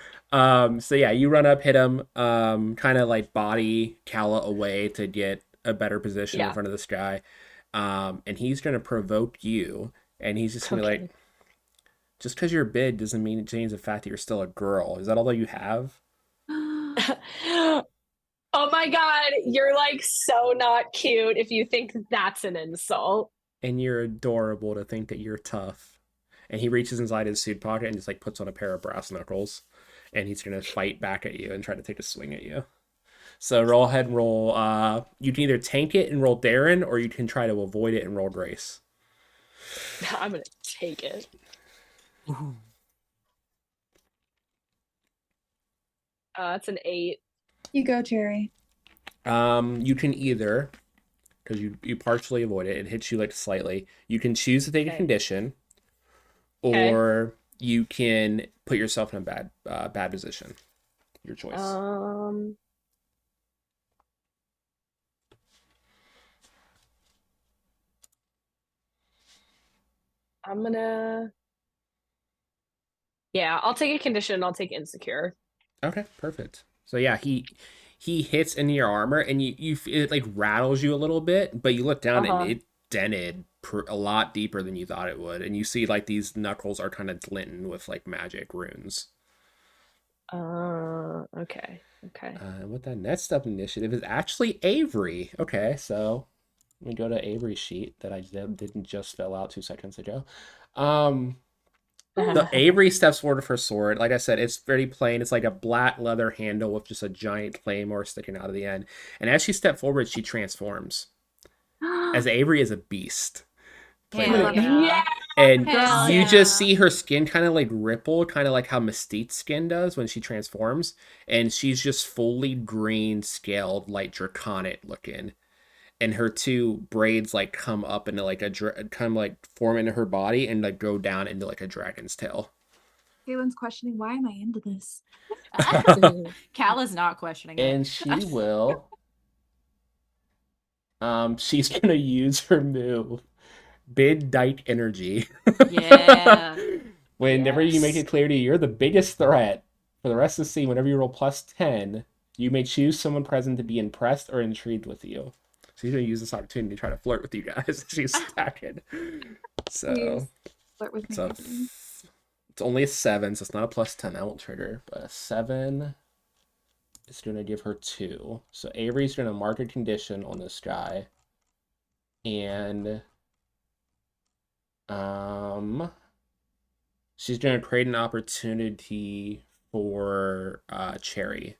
So yeah, you run up, hit him, kind of like body Kala away to get a better position in
Yeah.
front of this guy, and he's gonna provoke you, and he's just gonna be like,
Okay.
just because you're big doesn't mean it changes the fact that you're still a girl. Is that all that you have?
Oh my god, you're like so not cute if you think that's an insult.
And you're adorable to think that you're tough. And he reaches inside his suit pocket and just like puts on a pair of brass knuckles, and he's gonna fight back at you and try to take a swing at you. So roll ahead and roll. You can either tank it and roll Darren, or you can try to avoid it and roll Grace.
I'm gonna take it. That's an 8.
You go, Cherry.
You can either, because you partially avoid it, it hits you like slightly. You can choose to take a
Okay.
condition,
Okay.
or you can put yourself in a bad position. Your choice.
I'm gonna. Yeah, I'll take a condition. I'll take insecure.
Okay, perfect. So yeah, he hits into your armor, and it like rattles you a little bit, but you look down and
Uh-huh.
it dented a lot deeper than you thought it would, and you see like these knuckles are kind of glinting with like magic runes.
Okay. Okay.
And with that next up initiative is actually Avery. Okay, so let me go to Avery's sheet that I didn't just fill out 2 seconds ago. Um, the Avery steps forward with her sword. Like I said, it's very plain. It's like a black leather handle with just a giant claymore sticking out of the end. And as she steps forward, she transforms. As Avery is a beast. Plain
Hell
Jane.
yeah.
And
Hell
you just
yeah.
see her skin kind of like ripple, kind of like how Mystique's skin does when she transforms. And she's just fully green, scaled, like draconic looking. And her two braids like come up into like kind of like form into her body and like go down into like a dragon's tail.
Kaylin's questioning, why am I into this?
Cal is not questioning it.
And she will she's gonna use her move Bid Dyke Energy.
Yeah.
Whenever you make
Yes.
it clear to you you're the biggest threat for the rest of the scene, whenever you roll plus 10, you may choose someone present to be impressed or intrigued with you. So she's gonna use this opportunity to try to flirt with you guys. She's stacking.
Please
So
flirt with
it's
me, Avery.
it's only a 7, so it's not a plus 10. That won't trigger, but a 7 is gonna give her 2. So Avery's gonna mark a condition on this guy, and um she's going to create an opportunity for Cherry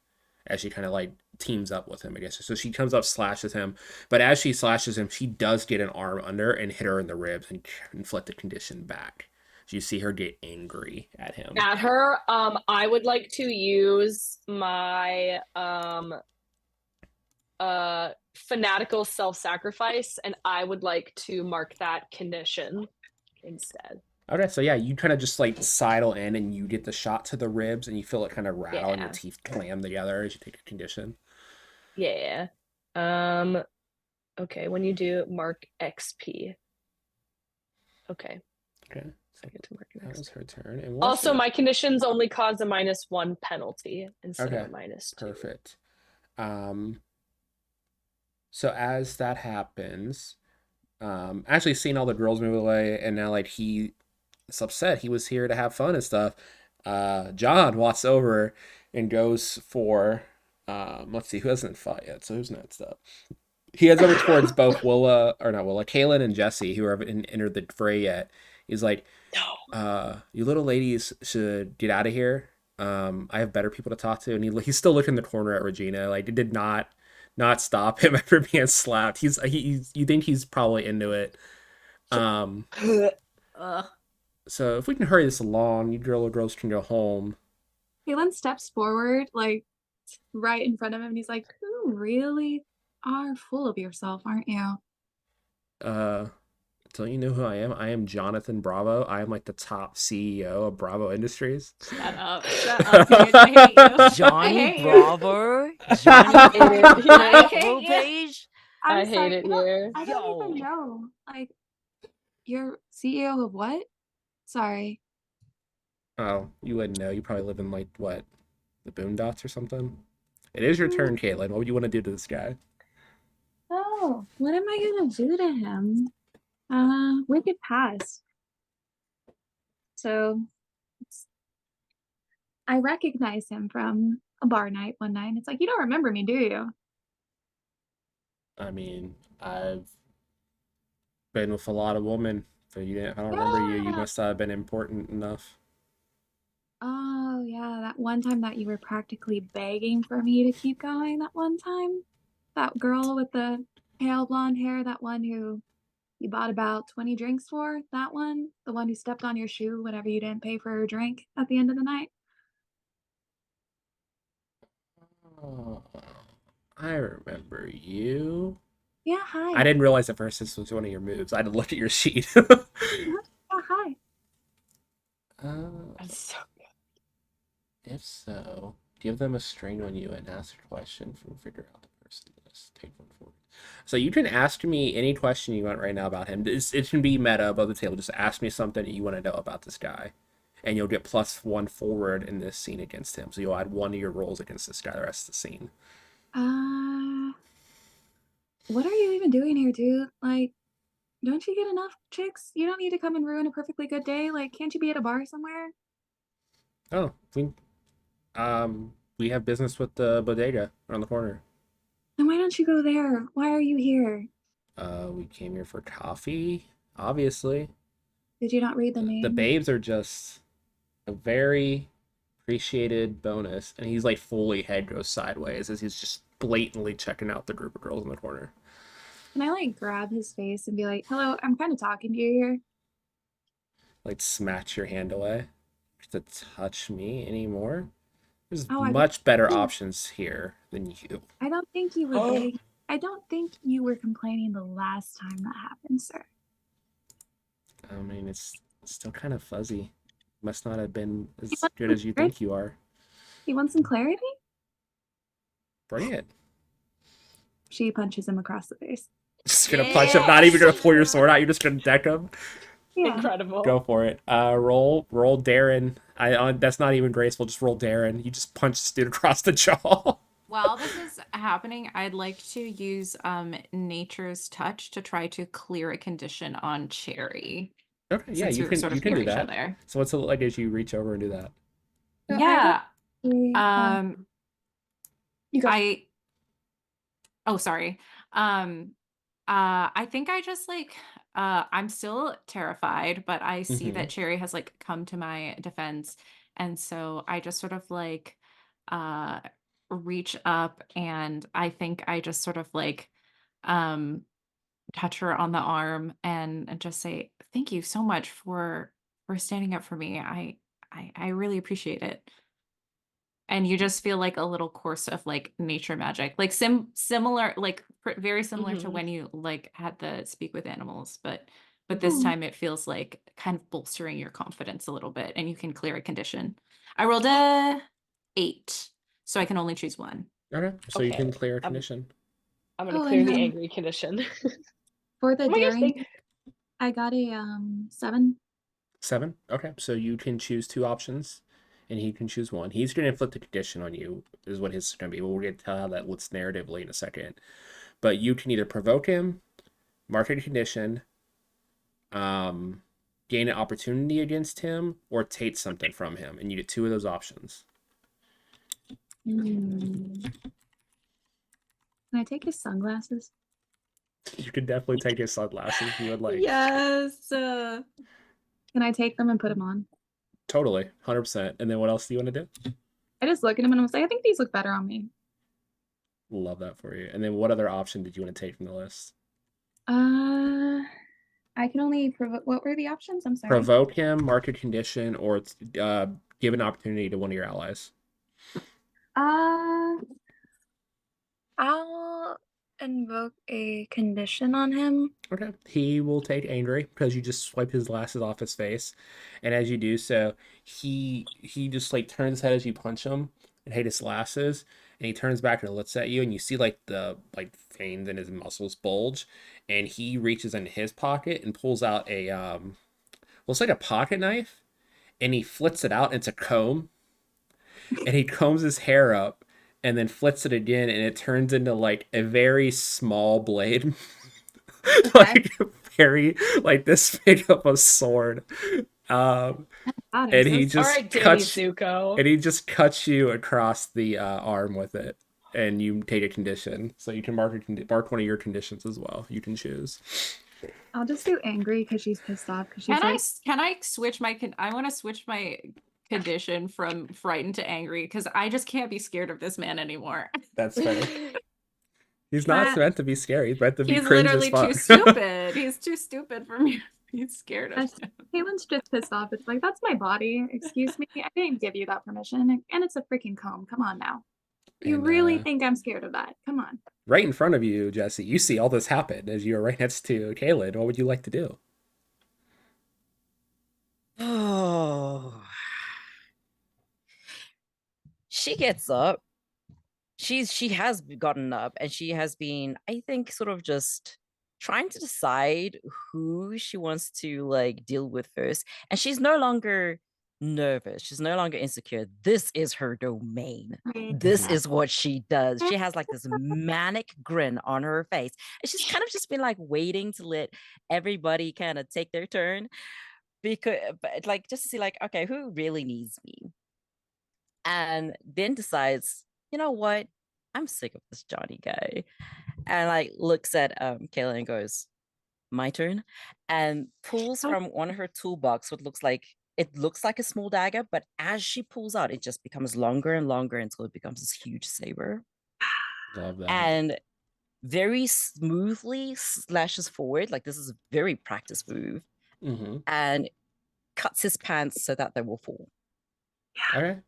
as she kind of like teams up with him, I guess. So she comes up, slashes him, but as she slashes him, she does get an arm under and hit her in the ribs and inflict the condition back. So you see her get angry at him.
At her, I would like to use my fanatical self-sacrifice, and I would like to mark that condition instead.
Okay, so yeah, you kind of just like sidle in and you get the shot to the ribs and you feel it kind of rattle and your
Yeah.
teeth clam together as you take a condition.
Yeah. Okay, when you do mark XP. Okay.
Okay, so
I get to mark an
that was
XP.
her turn. And
Also, my conditions only cause a -1 penalty instead
Okay,
of a -2.
perfect. So as that happens, actually seeing all the girls move away, and now like he is upset. He was here to have fun and stuff. John walks over and goes for let's see who hasn't fought yet. So who's next up? He heads over towards both Willa or not Willa, Kaylin and Jesse, who haven't entered the fray yet. He's like, you little ladies should get out of here. I have better people to talk to. And he's still looking in the corner at Regina. Like it did not stop him after being slapped. You think he's probably into it.
Ugh.
So if we can hurry this along, you girls can go home.
Kaylin steps forward, like right in front of him, and he's like, "You really are full of yourself, aren't you?"
Uh, don't you know who I am? I am Jonathan Bravo. I am like the top CEO of Bravo Industries.
Shut up, dude. I hate you. I
Johnny
hate you.
Bravo? Johnny
I hate it
Bravo?
here.
I hate
Bravo
you.
page?
I
I'm
hate
sorry,
it here.
I don't even
Yo.
know. Like, you're CEO of what? Sorry.
Oh, you wouldn't know. You probably live in like what, the Boondocks or something. It is your turn, Caitlin. What would you want to do to this guy?
Oh, what am I gonna do to him? We could pass. So I recognize him from a bar night one night. And it's like, you don't remember me, do you?
I mean, I've been with a lot of women. So I don't remember you. You
Yeah.
must have been important enough.
Oh, yeah, that one time that you were practically begging for me to keep going, that one time. That girl with the pale blonde hair, that one who you bought about 20 drinks for, that one, the one who stepped on your shoe whenever you didn't pay for her drink at the end of the night.
Oh, I remember you.
Yeah, hi.
I didn't realize at first this was one of your moves. I had to look at your sheet.
Yeah, hi.
uh,
That's so
if so, give them a string on you and ask a question from figure out the person list. Take one forward. So you can ask me any question you want right now about him. It can be meta above the table. Just ask me something that you want to know about this guy, and you'll get +1 forward in this scene against him. So you'll add one of your rolls against this guy the rest of the scene.
Uh, what are you even doing here, dude? Like, don't you get enough chicks? You don't need to come and ruin a perfectly good day. Like, can't you be at a bar somewhere?
Oh, we have business with the bodega around the corner.
Then why don't you go there? Why are you here?
We came here for coffee, obviously.
Did you not read the
The
name?
babes are just a very appreciated bonus, and he's like fully head goes sideways as he's just blatantly checking out the group of girls in the corner.
Can I like grab his face and be like, hello, I'm kind of talking to you here?
Like snatch your hand away to touch me anymore. There's
Oh,
much better options here than you.
I don't think you were
Oh.
big. I don't think you were complaining the last time that happened, sir.
I mean, it's still kind of fuzzy. Must not have been
You
as
want
good
some
as you
clarity?
think you are.
You want some clarity?
Bring it.
She punches him across the face.
Just gonna punch him. Not even gonna pull your sword out. You're just gonna deck him.
Yeah.
Incredible.
Go for it. Roll Darren. That's not even graceful. Just roll Darren. You just punch this dude across the jaw.
While this is happening, I'd like to use Nature's Touch to try to clear a condition on Cherry.
Okay, yeah,
Since we were sort
you
of
can
near
do
each
that.
other.
So what's it like as you reach over and do that?
So
Yeah.
You go.
Oh, sorry. I think I just like I'm still terrified, but I see that Cherry has like come to my defense. And so I just sort of like uh reach up and I think I just sort of like um touch her on the arm and just say, thank you so much for standing up for me. I really appreciate it. And you just feel like a little course of like nature magic, like similar, like very similar to when you like had the speak with animals, but this time it feels like kind of bolstering your confidence a little bit, and you can clear a condition. I rolled a 8, so I can only choose one.
Okay, so you
Okay,
can clear a condition.
I'm gonna
Oh,
clear
and
the
then
angry condition.
for the
Oh my gosh,
daring, I got a 7.
7. Okay, so you can choose 2 options, and he can choose 1. He's going to inflict a condition on you, is what his is going to be. We'll get to how that looks narratively in a second. But you can either provoke him, mark a condition, gain an opportunity against him, or take something from him, and you get 2 of those options.
Can I take his sunglasses?
You can definitely take his sunglasses if you would like.
Yes.
Can I take them and put them on?
Totally, 100%. And then what else do you want to do?
I just look at him and I'm like, I think these look better on me.
Love that for you. And then what other option did you want to take from the list?
I can only provoke. What were the options? I'm sorry.
Provoke him, mark a condition, or give an opportunity to one of your allies.
I'll invoke a condition on him.
Okay. He will take angry because you just swipe his glasses off his face, and as you do so, he just like turns his head as you punch him and hit his glasses, and he turns back and looks at you, and you see like the like veins in his muscles bulge, and he reaches into his pocket and pulls out a well, it's like a pocket knife, and he flips it out. It's a comb, and he combs his hair up, and then flips it again, and it turns into like a very small blade. Like very like this big of a sword.
God, I'm
And
so
he
sorry.
just
Alright, Danny
cuts
Zuko.
and he just cuts you across the arm with it, and you take a condition. So you can mark one of your conditions as well. You can choose.
I'll just do angry because she's pissed off because she's like,
Can I switch my I want to switch my condition from frightened to angry because I just can't be scared of this man anymore.
That's fair. He's not meant to be scary. He's meant to be
He's
cringe as
literally
fuck.
too stupid. He's too stupid for me to be scared of him.
Caitlin's just pissed off. It's like, that's my body. Excuse me. I didn't give you that permission. And it's a freaking comb. Come on now. You
And,
really think I'm scared of that? Come on.
right in front of you, Jesse, you see all this happen as you're right next to Kaylin. What would you like to do?
Oh. She gets up she has gotten up and she has been, I think, sort of just trying to decide who she wants to like deal with first. And she's no longer nervous. She's no longer insecure. This is her domain. This
Mhm.
is what she does. She has like this manic grin on her face. And she's kind of just been like waiting to let everybody kind of take their turn because but like just to see like, okay, who really needs me? And then decides, you know what? I'm sick of this Johnny guy. And like looks at Kayla and goes, my turn. And pulls from one of her toolbox what looks like a small dagger, but as she pulls out, it just becomes longer and longer until it becomes this huge saber.
Love that.
And very smoothly slashes forward. Like this is a very practiced move.
Mm-hmm.
And cuts his pants so that they will fall.
Okay.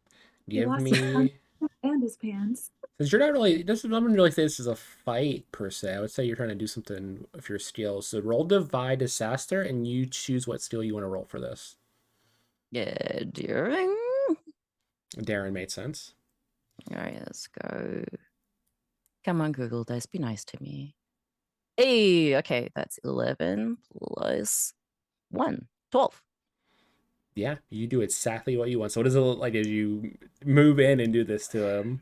He
Give
lost his tongue
me.
and his pants.
Since you're not really, this is, I wouldn't really say this is a fight per se. I would say you're trying to do something with your skills. So roll divide disaster, and you choose what skill you want to roll for this.
Yeah, during.
Darren made sense.
All right, let's go. Come on, Google Dice, be nice to me. Hey, okay, that's 11 plus 1, 12.
Yeah, you do exactly what you want. So what does it look like as you move in and do this to him?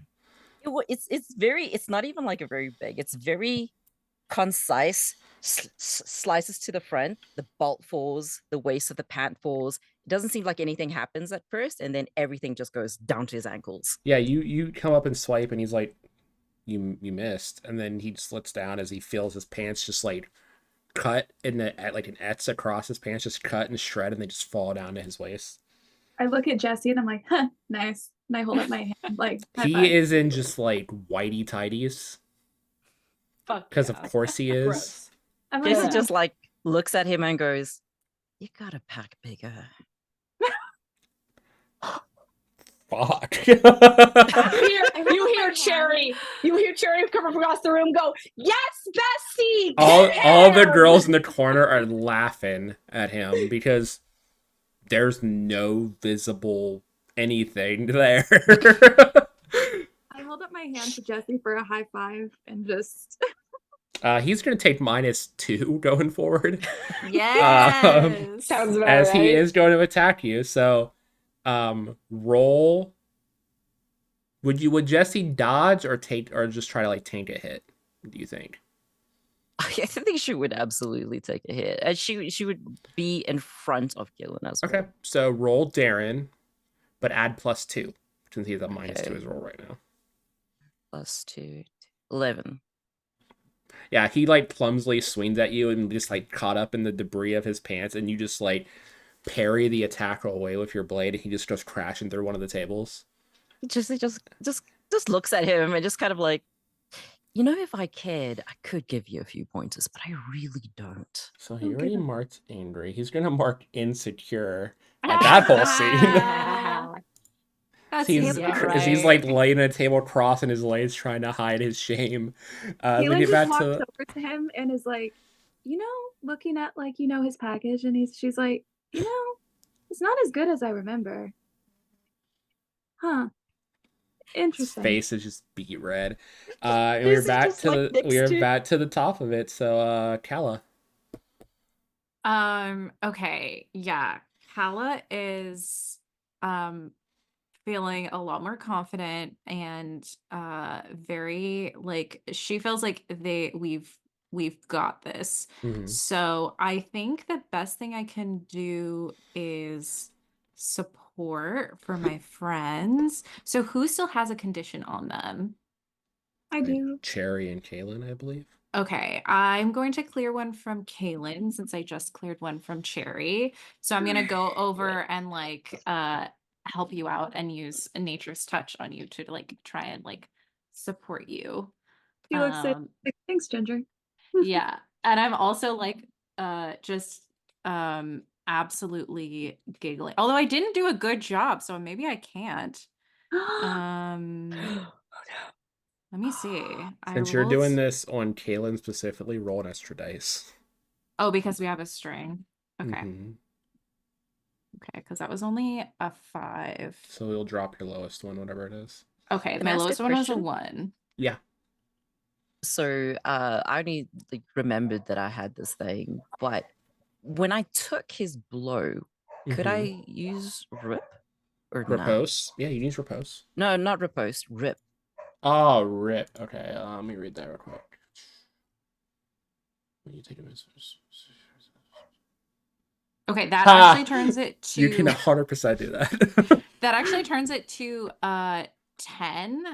It's not even like a very big. It's very concise. Slices to the front, the bolt falls, the waist of the pant falls. It doesn't seem like anything happens at first, and then everything just goes down to his ankles.
Yeah, you come up and swipe, and he's like, you missed, and then he just looks down as he feels his pants just like cut in the like an X across his pants, just cut and shred, and they just fall down to his waist.
I look at Jesse and I'm like, huh, nice. And I hold up my hand, like, high
He
five.
is in just like whitey tighties
Fuck
because
yeah.
of course he is.
Gross.
I'm like,
Jason
Yeah.
just like looks at him and goes, "You gotta pack bigger."
Fuck.
You
hold
hear
my
Cherry. You hear Cherry come across the room go, yes, Bessie!
all the
get
girls in
him!"
the corner are laughing at him because there's no visible anything there.
I hold up my hand to Jesse for a high five and just
He's gonna take -2 going forward.
Yes.
Sounds about
As he
right.
is going to attack you. So roll. Would Jesse dodge or take or just try to like tank a hit? Do you think?
I think she would absolutely take a hit, and she would be in front of Gillen as well.
Okay, so roll Darren, but add +2 since he's at -2
Okay.
his roll right now.
+2, 11.
Yeah, he like clumsily swings at you and just like caught up in the debris of his pants, and you just like parry the attack away with your blade, and he just goes crashing through one of the tables.
Just looks at him and just kind of like, you know, if I cared, I could give you a few pointers, but I really don't.
So he
Don't
already
give a-
marked angry. He's gonna mark insecure at that whole scene.
That's
He's
yeah,
he's
right.
like laying at a table, crossing his legs, trying to hide his shame. We
Caitlin
get
just
back
walks
to
over to him and is like, looking at like, his package, and she's like, it's not as good as I remember. Huh.
his
Interesting.
face is just beet red. And
This is just, like, next
we are
to-
back to the top of it. So Kala.
Okay, yeah. Kala is feeling a lot more confident and very like she feels like we've got this.
Mhm.
So I think the best thing I can do is support for my friends. So who still has a condition on them?
I do.
Cherry and Kaylin, I believe.
Okay, I'm going to clear one from Kaylin since I just cleared one from Cherry. So I'm gonna go over and like help you out and use a nature's touch on you to like try and like support you.
She looks at
Um
like, thanks, Ginger.
yeah. And I'm also like just absolutely giggling. Although I didn't do a good job, so maybe I can't. Let me see. I
Since you're doing
rolled.
this on Kaylin specifically, roll an extra dice.
Oh, because we have a string. Okay.
Mhm.
Okay, because that was only a 5.
So you'll drop your lowest one, whatever it is.
Okay,
Can
my
I ask a
lowest one was a
question?
1.
Yeah.
So I only like remembered that I had this thing, but when I took his blow, could
Mm-hmm.
I use rip or nah?
Repose. Yeah, you use repose.
No, not riposte, rip.
Oh, rip. Okay, let me read that real quick. When you take a
Okay, that
Ha!
actually turns it
You can
to
100% do that.
that actually turns it to 10.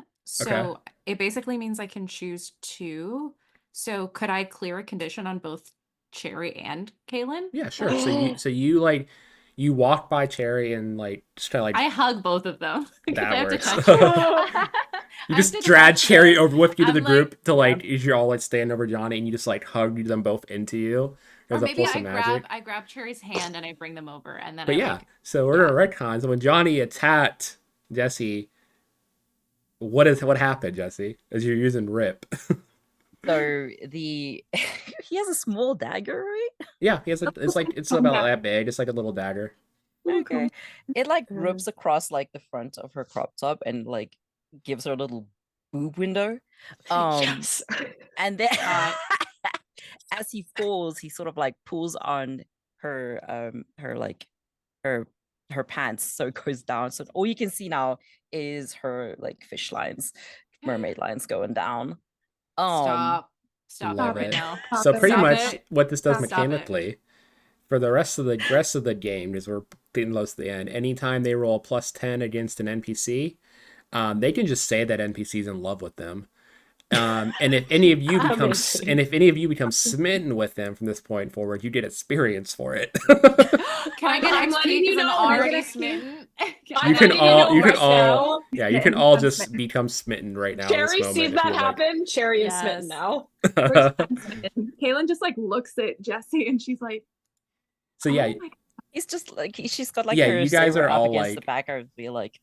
Okay.
So it basically means I can choose 2. So could I clear a condition on both Cherry and Kaylin?
Yeah, sure. So you like you walk by Cherry and like just kind of like
I hug both of them because I
that
have to
works.
touch them.
You
I have
just
to
drag
touch
Cherry
them.
over with you to the
I'm like,
group to like you're all like standing over Johnny and you just like hug them both into you.
or
Does that
maybe
pull some magic?
I grab Cherry's hand and I bring them over and then
But
I
yeah,
like,
so we're
yeah.
gonna retcon. So when Johnny attacked Jesse, what happened, Jesse? As you're using Rip.
So the he has a small dagger, right?
Yeah, he has a it's
Calm
about
down.
that big. It's like a little dagger.
Ooh,
Okay.
calm
It like
Mm.
rips across like the front of her crop top and like gives her a little boob window.
Yes.
And then
Hot.
as he falls, he sort of like pulls on her like her her pants, so it goes down. So all you can see now is her like fish lines, mermaid lines going down. Um
Stop. Stop that
Love
Stop
right
it.
it.
now.
Stop
So
it
pretty
right
Stop
now.
much
it.
what this does
Stop it.
mechanically for the rest of the game is we're getting close to the end. Anytime they roll a +10 against an NPC, they can just say that NPC's in love with them. And if any of you
Amazing.
become smitten with them from this point forward, you get experience for it.
Can I get
I'm
XP
letting you
because I'm
know.
I
already
get XP?
smitten?
I'm
You can
letting you
all
know
you can
right
all
now.
yeah, you can
Smitten.
all
I'm
just
smitten.
become smitten right now in this
Cherry sees
moment if you
that
would like.
happen. Cherry is smitten
Yes.
now.
Where's I'm smitten? Kaylin just like looks at Jesse and she's like,
So
oh
yeah,
my
he's just like she's got like
yeah,
her
you guys
saber
are
up
all
against the
like
back of the like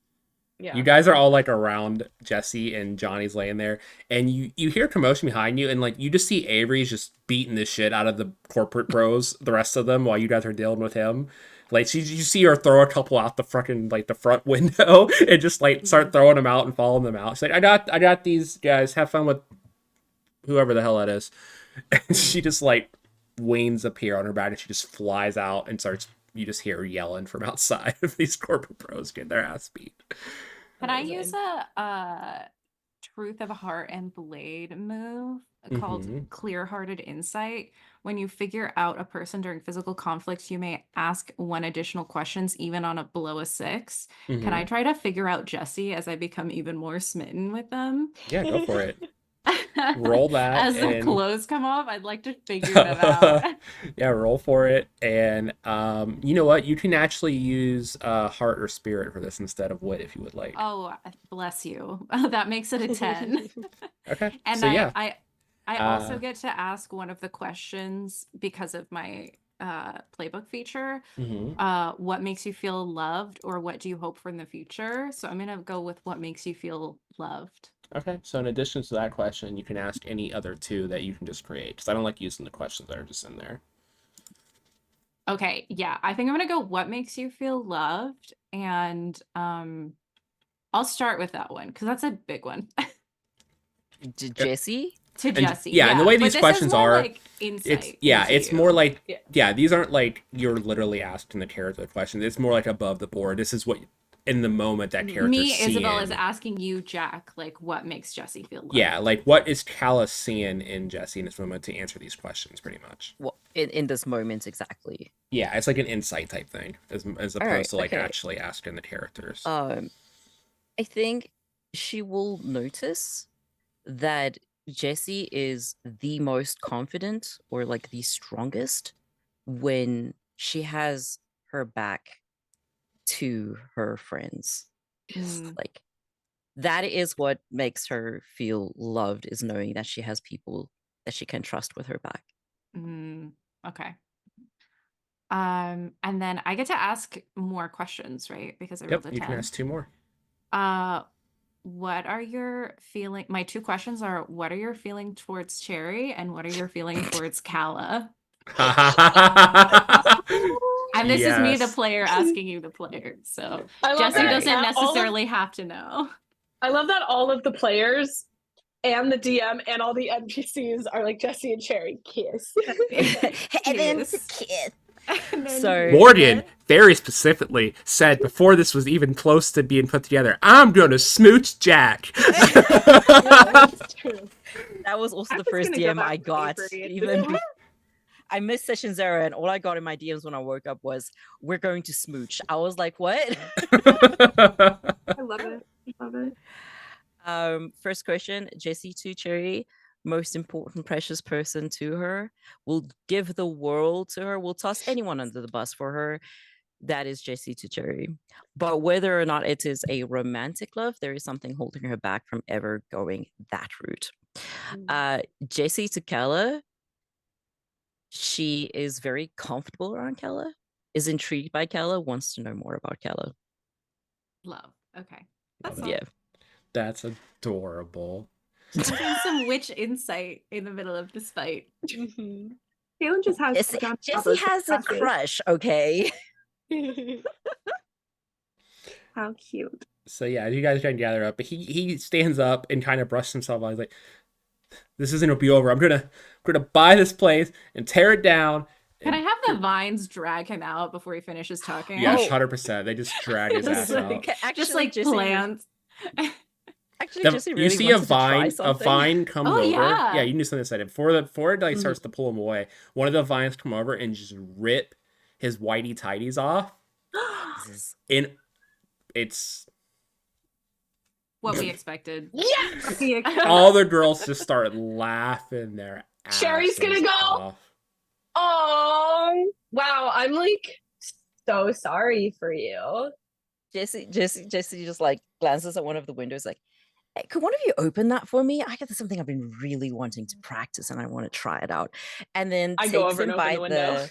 you
Yeah.
guys are all like around Jesse and Johnny's laying there, and you hear commotion behind you, and like you just see Avery's just beating the shit out of the corporate bros, the rest of them, while you guys are dealing with him. Like you see her throw a couple out the fucking like the front window and just like start throwing them out and following them out. She's like, I got these guys. Have fun with whoever the hell that is. And she just like wings appear on her back and she just flies out and starts. You just hear her yelling from outside of these corporate bros getting their ass beat.
Can I use
Amazing.
a Truth of Heart and Blade move called
Mm-hmm.
Clear-Hearted Insight? When you figure out a person during physical conflicts, you may ask 1 additional questions, even on a below a 6. Can I
Mm-hmm.
try to figure out Jesse as I become even more smitten with them?
Yeah, go for it. Roll that
As the
and
clothes come off, I'd like to figure them out.
yeah, roll for it. And you know what? You can actually use heart or spirit for this instead of wit if you would like.
Oh, bless you. That makes it a 10.
Okay.
And
So yeah.
I also
Uh,
get to ask one of the questions because of my playbook feature.
mhm.
What makes you feel loved, or what do you hope for in the future? So I'm gonna go with what makes you feel loved.
Okay. So in addition to that question, you can ask any other two that you can just create because I don't like using the questions that are just in there.
Okay, yeah, I think I'm gonna go what makes you feel loved, and I'll start with that one because that's a big one.
Jesse.
To
And
Jesse,
yeah, and the
yeah,
way
but
these
this is
questions
more
are,
like
it's
insight
yeah,
into
it's more
you.
like
Yeah.
yeah, these aren't like you're literally asking the character questions. It's more like above the board. This is what in the moment that character's
Me, Isabel, is
seeing.
asking you, Jack, like what makes Jesse feel loved?
Yeah, like what is Callus seeing in Jesse in this moment to answer these questions, pretty much.
What in this moment exactly?
Yeah, it's like an insight type thing, as
All right,
opposed to like
okay.
actually asking the characters.
I think she will notice that Jessie is the most confident or like the strongest when she has her back to her friends.
Mm,
Like that is what makes her feel loved, is knowing that she has people that she can trust with her back.
okay. And then I get to ask more questions, right? Because I
Yep,
rolled a
you can
10.
ask two more.
What are your feeling? My 2 questions are what are your feeling towards Cherry and what are your feeling towards Kala? And this is me, the
Yes.
player, asking you, the player. So
I love
Jesse
that.
doesn't
All of
necessarily have to know.
I love that all of the players and the DM and all the NPCs are like Jesse and Cherry kiss.
And then
Kiss.
kiss.
And then
So-
Morgan very specifically said before this was even close to being put together, I'm gonna smooch Jack.
That's true.
That was also
I'm
the
just
first
gonna go
DM
back
I
to
got.
Avery.
Even I missed session 0, and all I got in my DMs when I woke up was, "We're going to smooch." I was like, "What?"
I love it. I love it.
First question, Jessie to Cherry, most important precious person to her. Will give the world to her. Will toss anyone under the bus for her. That is Jessie to Cherry. But whether or not it is a romantic love, there is something holding her back from ever going that route. Jessie to Kella, she is very comfortable around Kella, is intrigued by Kella, wants to know more about Kella.
Love. Okay. That's
Love
all.
it.
Yeah.
That's adorable.
Getting some witch insight in the middle of this fight.
Mhm.
Kaylin just has
Jessie has a crush, okay?
How cute.
So yeah, you guys try and gather up, but he stands up and kind of brushes himself off. He's like, "This isn't gonna be over. I'm gonna buy this place and tear it down."
Can I
and
have the vines drag him out before he finishes talking?
Yes,
Oh.
100%. They just drag his ass
Just
out.
like,
Actually,
just like
Jessie re-
plants.
Actually,
The-
Jessie
you
really
see a
wanted to try
vine, a
something.
vine comes
Oh,
over.
yeah.
Yeah, you can do something this side. Before it like
Mhm.
starts to pull him away, one of the vines come over and just rip his whitey tighties off.
Jesus.
And it's
What we expected.
Yes!
He
all the girls just start laughing their asses
Cherry's gonna go.
off.
Oh, wow. I'm like so sorry for you.
Jessie just like glances at one of the windows, like, "Hey, could one of you open that for me? I got something I've been really wanting to practice, and I want to try it out." And then
I go
takes
over and
him
open
by
the window.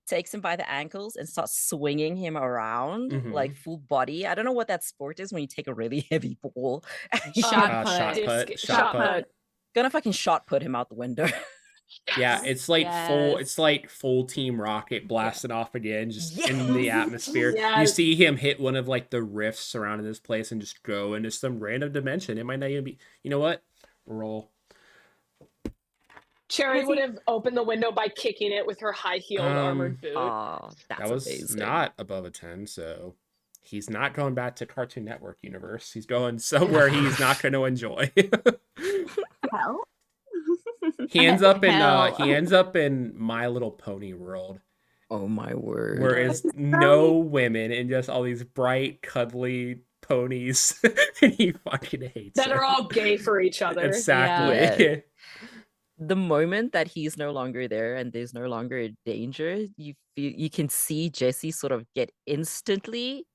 takes him by the ankles and starts swinging him around
Mhm.
like full body. I don't know what that sport is when you take a really heavy ball. and you
Shot
Shot
put.
put.
Disc-
Shot put.
put.
gonna fucking shot put him out the window.
Yeah, it's like full.
Yes.
It's like full Team Rocket blasting off again, just in the
Yes.
atmosphere. You
Yes.
see him hit one of like the rifts surrounding this place and just go into some random dimension. It might not even be. You know what? Roll.
Cherry
Has
would
he-
have opened the window by kicking it with her high-heeled armored boot.
Oh, that's
That was
amazing.
not above a 10, so he's not going back to Cartoon Network universe. He's going somewhere he's not going to enjoy.
Hell.
he ends up in
Hell.
he ends up in My Little Pony world,
Oh my word.
where is no women and just all these bright, cuddly ponies, and he fucking hates
That
it.
are all gay for each other.
Exactly.
Yeah. The moment that he's no longer there and there's no longer a danger, you can see Jessie sort of get instantly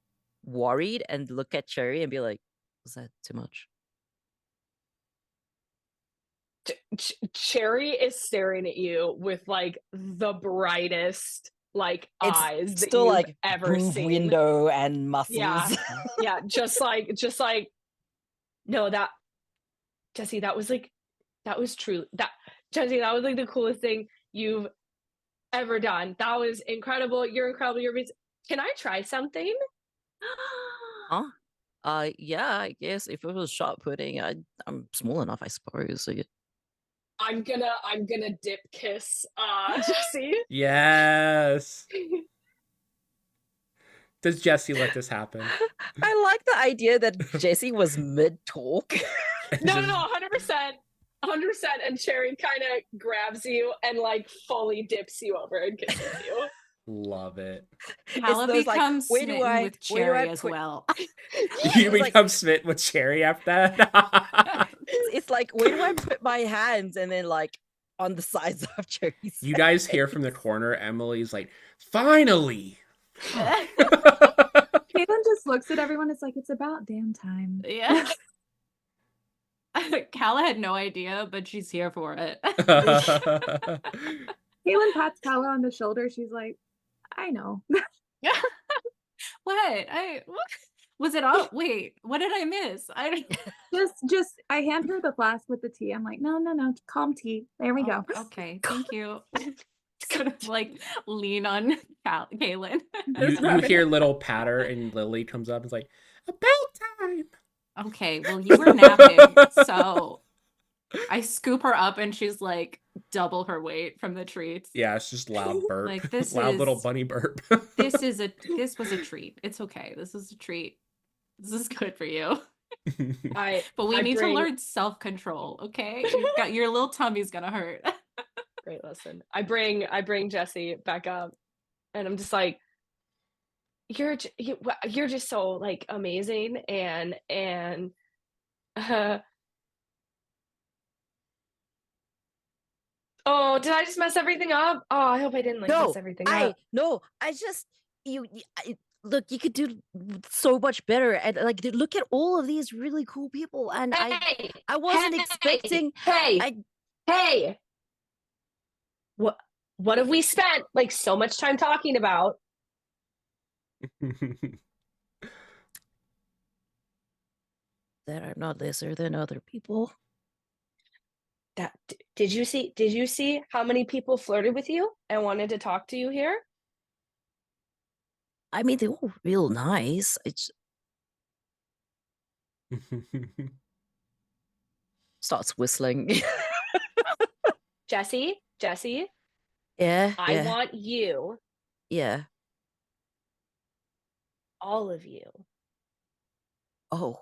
worried and look at Cherry and be like, "Was that too much?"
Cherry is staring at you with like the brightest like
It's
eyes that
still
you've
like
ever
boob
seen.
window and muscles.
Yeah. Yeah, just like no, that Jesse, that was true. Jesse, that was like the coolest thing you've ever done. That was incredible. You're incredible. Can I try something?
Huh? Yeah, I guess if it was shot putting, I'm small enough, I suppose. So
I'm gonna dip kiss Jesse.
Yes. Does Jesse let this happen?
I like the idea that Jessie was mid talk.
No,
Just-
100%. 100%. And Cherry kind of grabs you and like fully dips you over and kisses you.
Love it.
Kala
those, like,
becomes
where do
smitten
I-
with
where do I
Cherry as
put-
well.
You
It's like-
become smitten with Cherry after that.
It's like, where do I put my hands? And then like on the sides of Cherry's
You guys hear from the corner, Emily's like, finally.
Caitlin just looks at everyone. It's like, it's about damn time.
Yeah. Kala had no idea, but she's here for it.
Caitlin pats Kala on the shoulder. She's like, I know.
What? What? Was it all? Wait, what did I miss?
Just I hand her the flask with the tea. I'm like, no, calm tea. There we go.
Okay, thank you. Sort of like lean on Kaylin.
you hear little patter and Lily comes up and is like, about time.
Okay, well, you were napping, so I scoop her up and she's like double her weight from the treats.
Yeah, it's just loud burp.
Like this
Loud little
is
bunny burp.
this was a treat. It's okay. This is a treat. This is good for you.
I
But we
I
need to
bring
learn self-control, okay? You got your little tummy's gonna hurt.
great lesson. I bring Jesse back up, and I'm just like, you're just so like amazing, and uh, oh, did I just mess everything up? Oh, I hope I didn't like mess everything up.
I just look, you could do so much better, and like look at all of these really cool people, and
Hey,
I wasn't expecting.
hey,
I
hey. What what have we spent like so much time talking about?
that I'm not lesser than other people.
Did you see how many people flirted with you and wanted to talk to you here?
I mean, they were real nice. It starts whistling.
Jesse,
Yeah,
I
yeah,
want you,
yeah.
all of you,
Oh,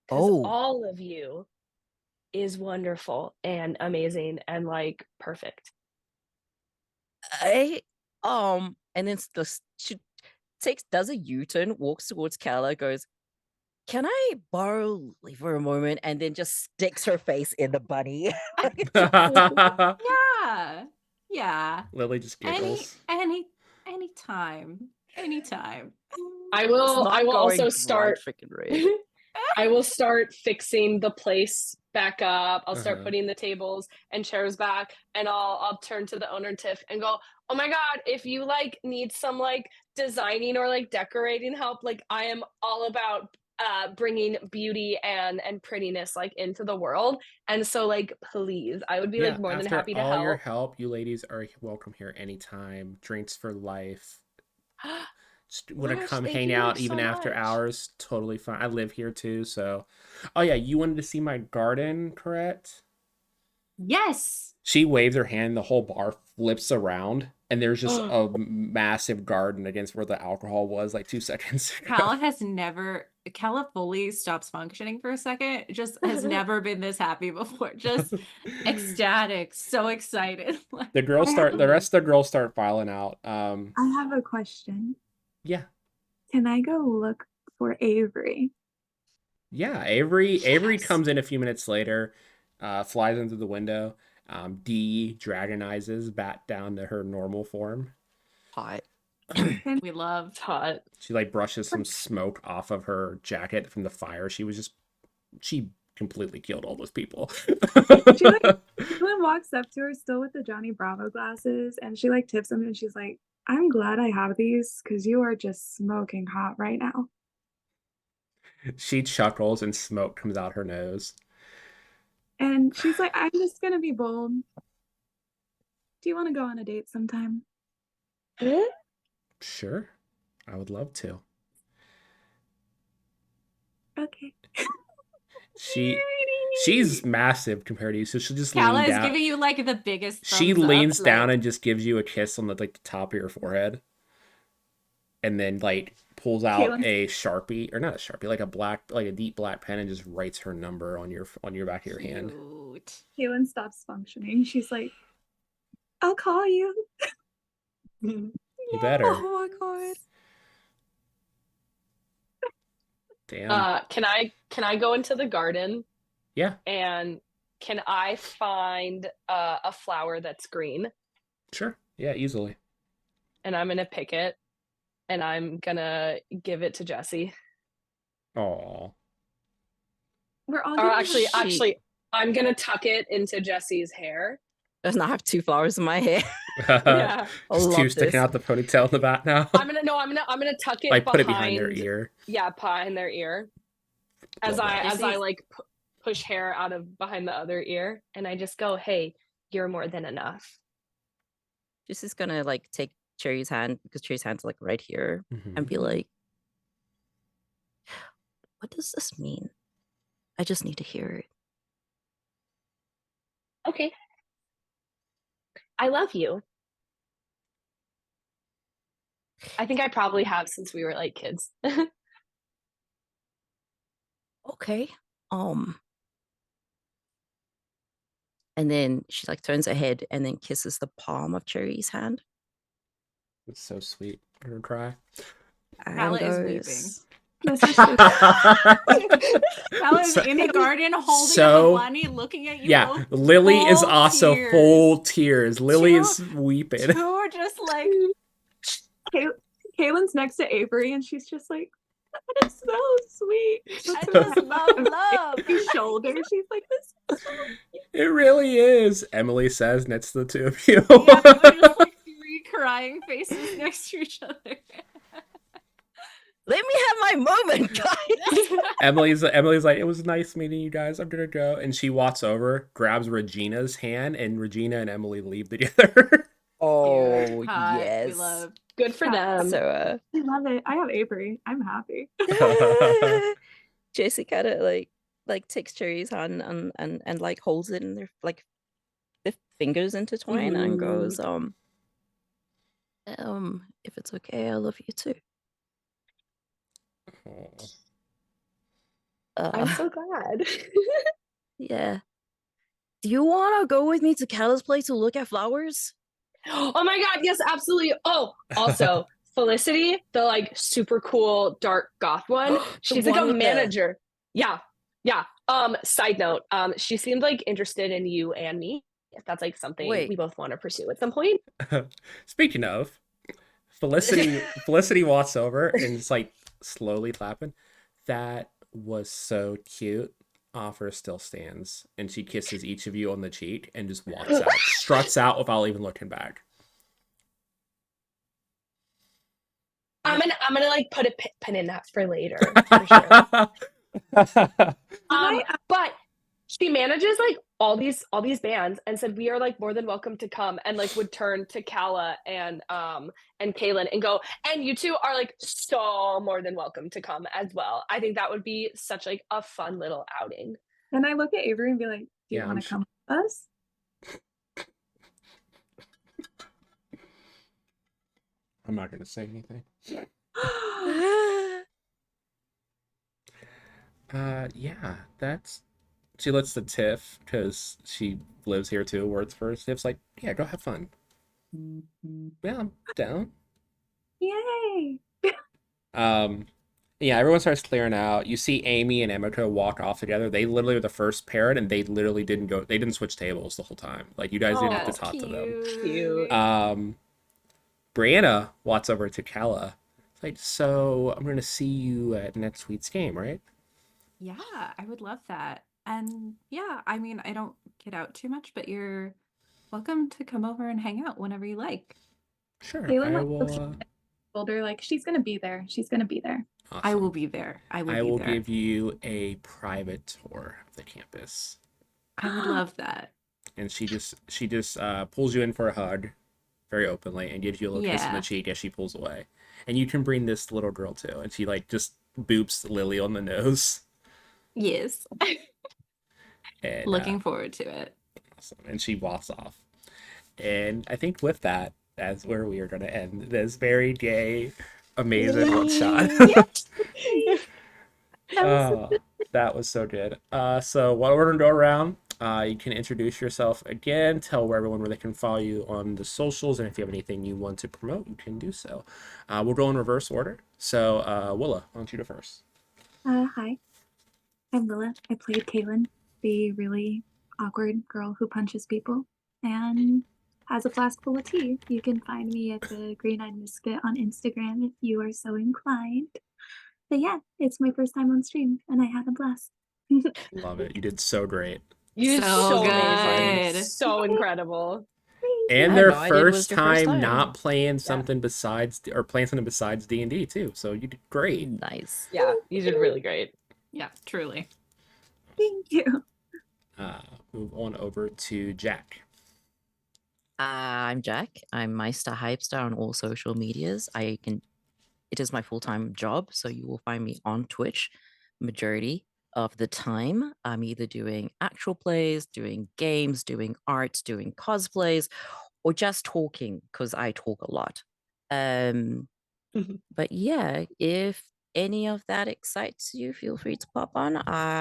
because
oh.
all of you is wonderful and amazing and like perfect.
I and then she does a U-turn, walks towards Kala, goes, "Can I borrow Lee for a moment?" And then just sticks her face in the bunny.
Yeah. Yeah.
Lily just giggles.
Anytime. Anytime.
I
It's
will I
not
will
going
also
bright
start
freaking red.
I will start fixing the place back up. I'll start
Uh-huh.
putting the tables and chairs back, and I'll turn to the owner Tiff and go, "Oh my god, if you like need some like designing or like decorating help, like I am all about bringing beauty and prettiness like into the world. And so like please, I would be
Yeah,
like more than
after
happy to
all your
help."
help, you ladies are welcome here anytime. Drinks for life. Just
Oh
want
my
to
gosh,
come
thank
hang
you
out
so
even after
much.
hours. Totally fine. I live here too, so. Oh yeah, you wanted to see my garden, correct?
Yes.
She waves her hand, the whole bar flips around, and there's just a massive garden against where the alcohol was like 2 seconds ago.
Kala fully stops functioning for a second. Just has never been this happy before. Just ecstatic, so excited.
The girls
I have,
start. The rest of the girls start filing out.
I have a question.
Yeah,
Can I go look for Avery?
yeah. Avery
Yes.
comes in a few minutes later, flies into the window. D dragonizes back down to her normal form.
Hot.
Can,
We love.
It's hot.
She like brushes some smoke off of her jacket from the fire. She completely killed all those people.
she like Caitlin walks up to her still with the Johnny Bravo glasses and she like tips him and she's like, I'm glad I have these because you are just smoking hot right now.
She chuckles and smoke comes out her nose.
And she's like, I'm just gonna be bold. Do you want to go on a date sometime?
Sure, I would love to.
Okay.
She's massive compared to you, so she'll just
Kala
lean
is
down.
giving you like the biggest
She
thumbs up.
leans down
Like,
and just gives you a kiss on the top of your forehead, and then like pulls out
Caitlin,
a Sharpie, or not a Sharpie, like a deep black pen, and just writes her number on your back of your hand.
cute.
Caitlin stops functioning. She's like, I'll call you.
You better.
Oh my god.
Damn.
Can I go into the garden
Yeah,
and can I find a flower that's green,
sure. Yeah, easily.
and I'm gonna pick it and I'm gonna give it to Jesse.
Aw.
We're all
Or
giving
actually,
her
actually, I'm gonna tuck it into Jesse's hair.
Does not have two flowers in my hair.
Yeah.
I
Just two
love
sticking
this.
out the ponytail in the back now.
I'm gonna tuck it
Like put it behind their
behind,
ear.
yeah, behind their ear. As
Love
I
that.
as I
Jesse's
like push hair out of behind the other ear, and I just go, "Hey, you're more than enough."
Jesse's gonna like take Cherry's hand because Cherry's hand's like right here and
Mhm.
be like, what does this mean? I just need to hear it.
Okay. I love you. I think I probably have since we were like kids.
Okay. Um. And then she like turns her head and then kisses the palm of Cherry's hand
It's so sweet. I'm gonna cry.
and
Kala is
goes.
weeping.
This is so
Kala is
So-
in the garden holding
so-
a Haglani, looking at you
Yeah,
both.
Lily is
full
also
tears.
full tears. Lily
Two-
is weeping.
Two are just like,
Kaylin's next to Avery, and she's just like, "That is so sweet."
I just love.
His shoulder. She's like, "This is so
It really is. Emily says next to the two of you.
Yeah, we're just like 3 crying faces next to each other.
Let me have my moment, guys.
Emily's like, it was nice meeting you guys. I'm gonna go. And she walks over, grabs Regina's hand, and Regina and Emily leave together.
Oh
Hot,
yes.
we love.
Good for them.
So
I love it. I have Avery. I'm happy.
Jessie kind of like takes Cherry's hand and like holds it in their like the fingers intertwine and goes, if it's okay, I love you too.
I'm so glad.
Yeah. Do you want to go with me to Call's place to look at flowers?
Oh my god, yes, absolutely. Oh, also, Felicity, the like super cool dark goth one, she's like
one
a
with the-
manager. Yeah. Yeah. Side note, she seemed like interested in you and me. If that's like something
Wait.
we both want to pursue at some point.
Speaking of, Felicity walks over and it's like slowly clapping. That was so cute. Offer still stands, and she kisses each of you on the cheek and just walks out, struts out without even looking back.
I'm gonna like put a pin in that for later. For sure. But she manages like all these bands and said we are like more than welcome to come, and like would turn to Kala and Kaylin and go, and you two are like so more than welcome to come as well. I think that would be such like a fun little outing.
And I look at Avery and be like, "Do you
Yeah,
want
I'm
to come with us?"
I'm not gonna say anything. Yeah, that's. She lets the Tiff, because she lives here too, words first. Tiff's like, yeah, go have fun. Yeah, I'm down.
Yay!
Yeah, everyone starts clearing out. You see Amy and Emiko walk off together. They literally were the first paired, and they literally didn't switch tables the whole time. Like, you guys didn't have to
That's
talk to them.
Cute.
Brianna walks over to Kala. It's like, so I'm gonna see you at next week's game, right?
Yeah, I would love that. And yeah, I mean, I don't get out too much, but you're welcome to come over and hang out whenever you like.
Sure,
Kaylin,
I
like,
will.
told her like she's gonna be there. She's gonna be there.
I
Awesome.
will be there. I will
I
be
will
there.
give you a private tour of the campus.
I would love that.
And she just pulls you in for a hug very openly and gives you a little kiss on
Yeah.
the cheek as she pulls away. And you can bring this little girl too. And she like just boops Lily on the nose.
Yes.
And,
Looking forward to it.
awesome. And she walks off. And I think with that, that's where we are going to end this very gay, amazing one shot. Oh, that was so good. So while we're gonna go around, you can introduce yourself again, tell everyone where they can follow you on the socials, and if you have anything you want to promote, you can do so. We'll go in reverse order. So, Willa, why don't you go first?
Hi, I'm Lila. I played Kaylin, the really awkward girl who punches people and has a flask full of tea. You can find me at the Green Eyed Misfit on Instagram if you are so inclined. But yeah, it's my first time on stream and I had a blast.
Love it. You did so great.
You did
So
so amazing.
good.
So incredible.
And
I
their
had no idea it was
first
your first
time
time.
not playing something besides D&D too. So you did great.
Nice.
Yeah, you did really great.
Yeah, truly.
Thank you.
Move on over to Jack.
I'm Jack. I'm Meister Hypestar on all social medias. It is my full-time job, so you will find me on Twitch, majority of the time, I'm either doing actual plays, doing games, doing art, doing cosplays, or just talking because I talk a lot. Um, but yeah, if any of that excites you, feel free to pop on.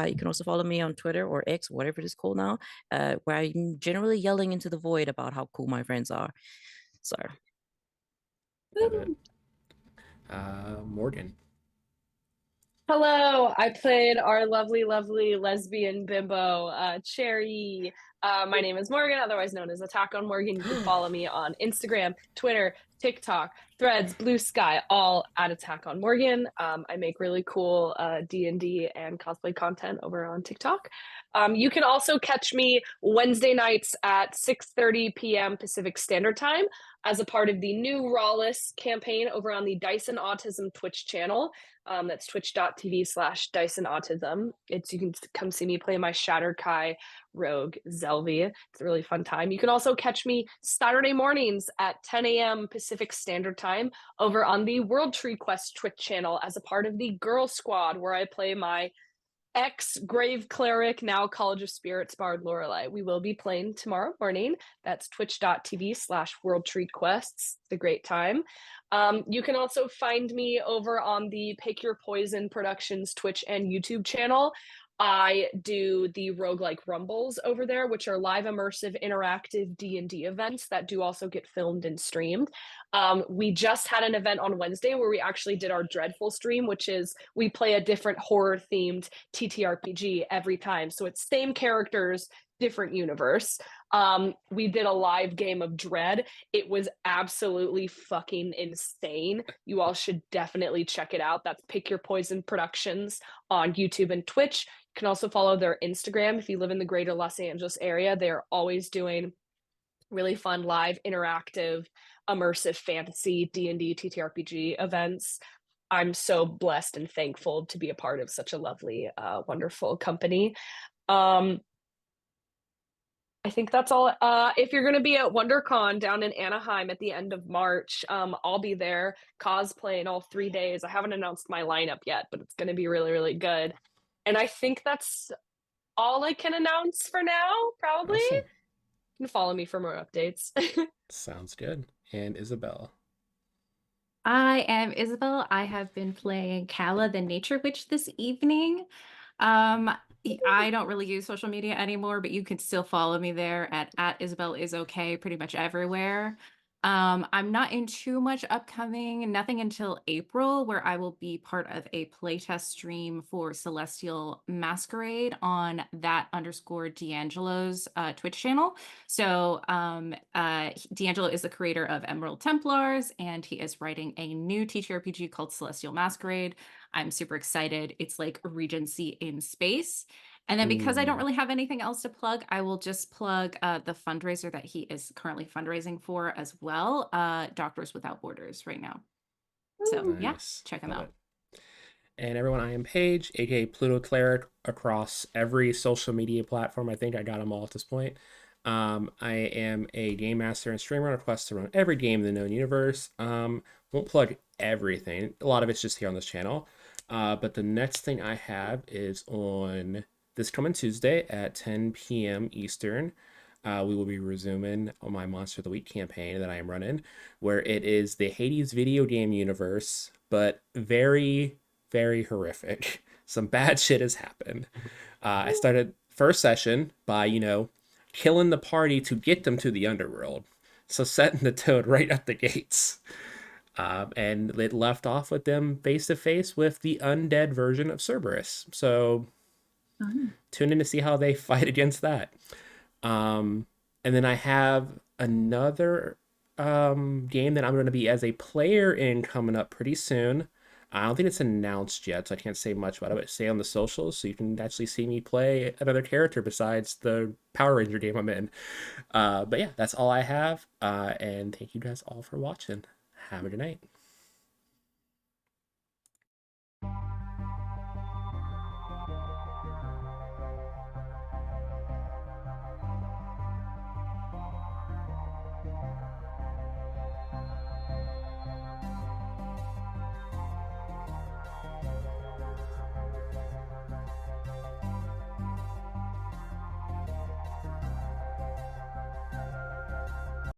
You can also follow me on Twitter or X, whatever it is called now, where I'm generally yelling into the void about how cool my friends are. So,
Love it. Morgan.
Hello, I played our lovely, lovely lesbian bimbo, Cherry. My name is Morgan, otherwise known as Attack on Morgan. You can follow me on Instagram, Twitter, TikTok, Threads, Blue Sky, all at Attack on Morgan. I make really cool D&D and cosplay content over on TikTok. You can also catch me Wednesday nights at 6:30 p.m. Pacific Standard Time as a part of the new Rawless campaign over on the Dyson Autism Twitch channel. That's twitch.tv/Dyson Autism. You can come see me play my Shattered Kai rogue Zelvi. It's a really fun time. You can also catch me Saturday mornings at 10 a.m. Pacific Standard Time over on the World Tree Quest Twitch channel as a part of the Girl Squad, where I play my ex-Grave Cleric, now College of Spirits Bard Lorelei. We will be playing tomorrow morning. That's twitch.tv/World Tree Quests. It's a great time. You can also find me over on the Pick Your Poison Productions Twitch and YouTube channel. I do the roguelike rumbles over there, which are live immersive interactive D&D events that do also get filmed and streamed. We just had an event on Wednesday where we actually did our Dreadful stream, which is we play a different horror themed TTRPG every time. So it's same characters, different universe. We did a live game of Dread. It was absolutely fucking insane. You all should definitely check it out. That's Pick Your Poison Productions on YouTube and Twitch. You can also follow their Instagram if you live in the greater Los Angeles area. They're always doing really fun live interactive immersive fantasy D&D TTRPG events. I'm so blessed and thankful to be a part of such a lovely wonderful company. I think that's all. If you're going to be at WonderCon down in Anaheim at the end of March, I'll be there cosplaying all 3 days. I haven't announced my lineup yet, but it's going to be really, really good. And I think that's all I can announce for now, probably.
Awesome.
You can follow me for more updates.
Sounds good. And Isabel.
I am Isabel. I have been playing Kala, the Nature Witch, this evening. I don't really use social media anymore, but you can still follow me there at Isabel is okay pretty much everywhere. I'm not in too much upcoming, nothing until April, where I will be part of a playtest stream for Celestial Masquerade on that underscore D'Angelo's Twitch channel. So D'Angelo is the creator of Emerald Templars, and he is writing a new TTRPG called Celestial Masquerade. I'm super excited. It's like Regency in space. And then because I don't really have anything else to plug, I will just plug the fundraiser that he is currently fundraising for as well, Doctors Without Borders right now. So yeah, check him out.
And everyone, I am Paige, aka Pluto Cleric, across every social media platform. I think I got them all at this point. I am a game master and streamer on a quest to run every game in the known universe. Won't plug everything. A lot of it's just here on this channel. But the next thing I have is on this coming Tuesday at 10 p.m. Eastern. We will be resuming on my Monster of the Week campaign that I am running, where it is the Hades video game universe, but very, very horrific. Some bad shit has happened. I started first session by, killing the party to get them to the underworld. So setting the toad right at the gates. And it left off with them face to face with the undead version of Cerberus. So tune in to see how they fight against that. And then I have another game that I'm going to be as a player in coming up pretty soon. I don't think it's announced yet, so I can't say much about it, but stay on the socials so you can actually see me play another character besides the Power Ranger game I'm in. But yeah, that's all I have. And thank you guys all for watching. Have a good night.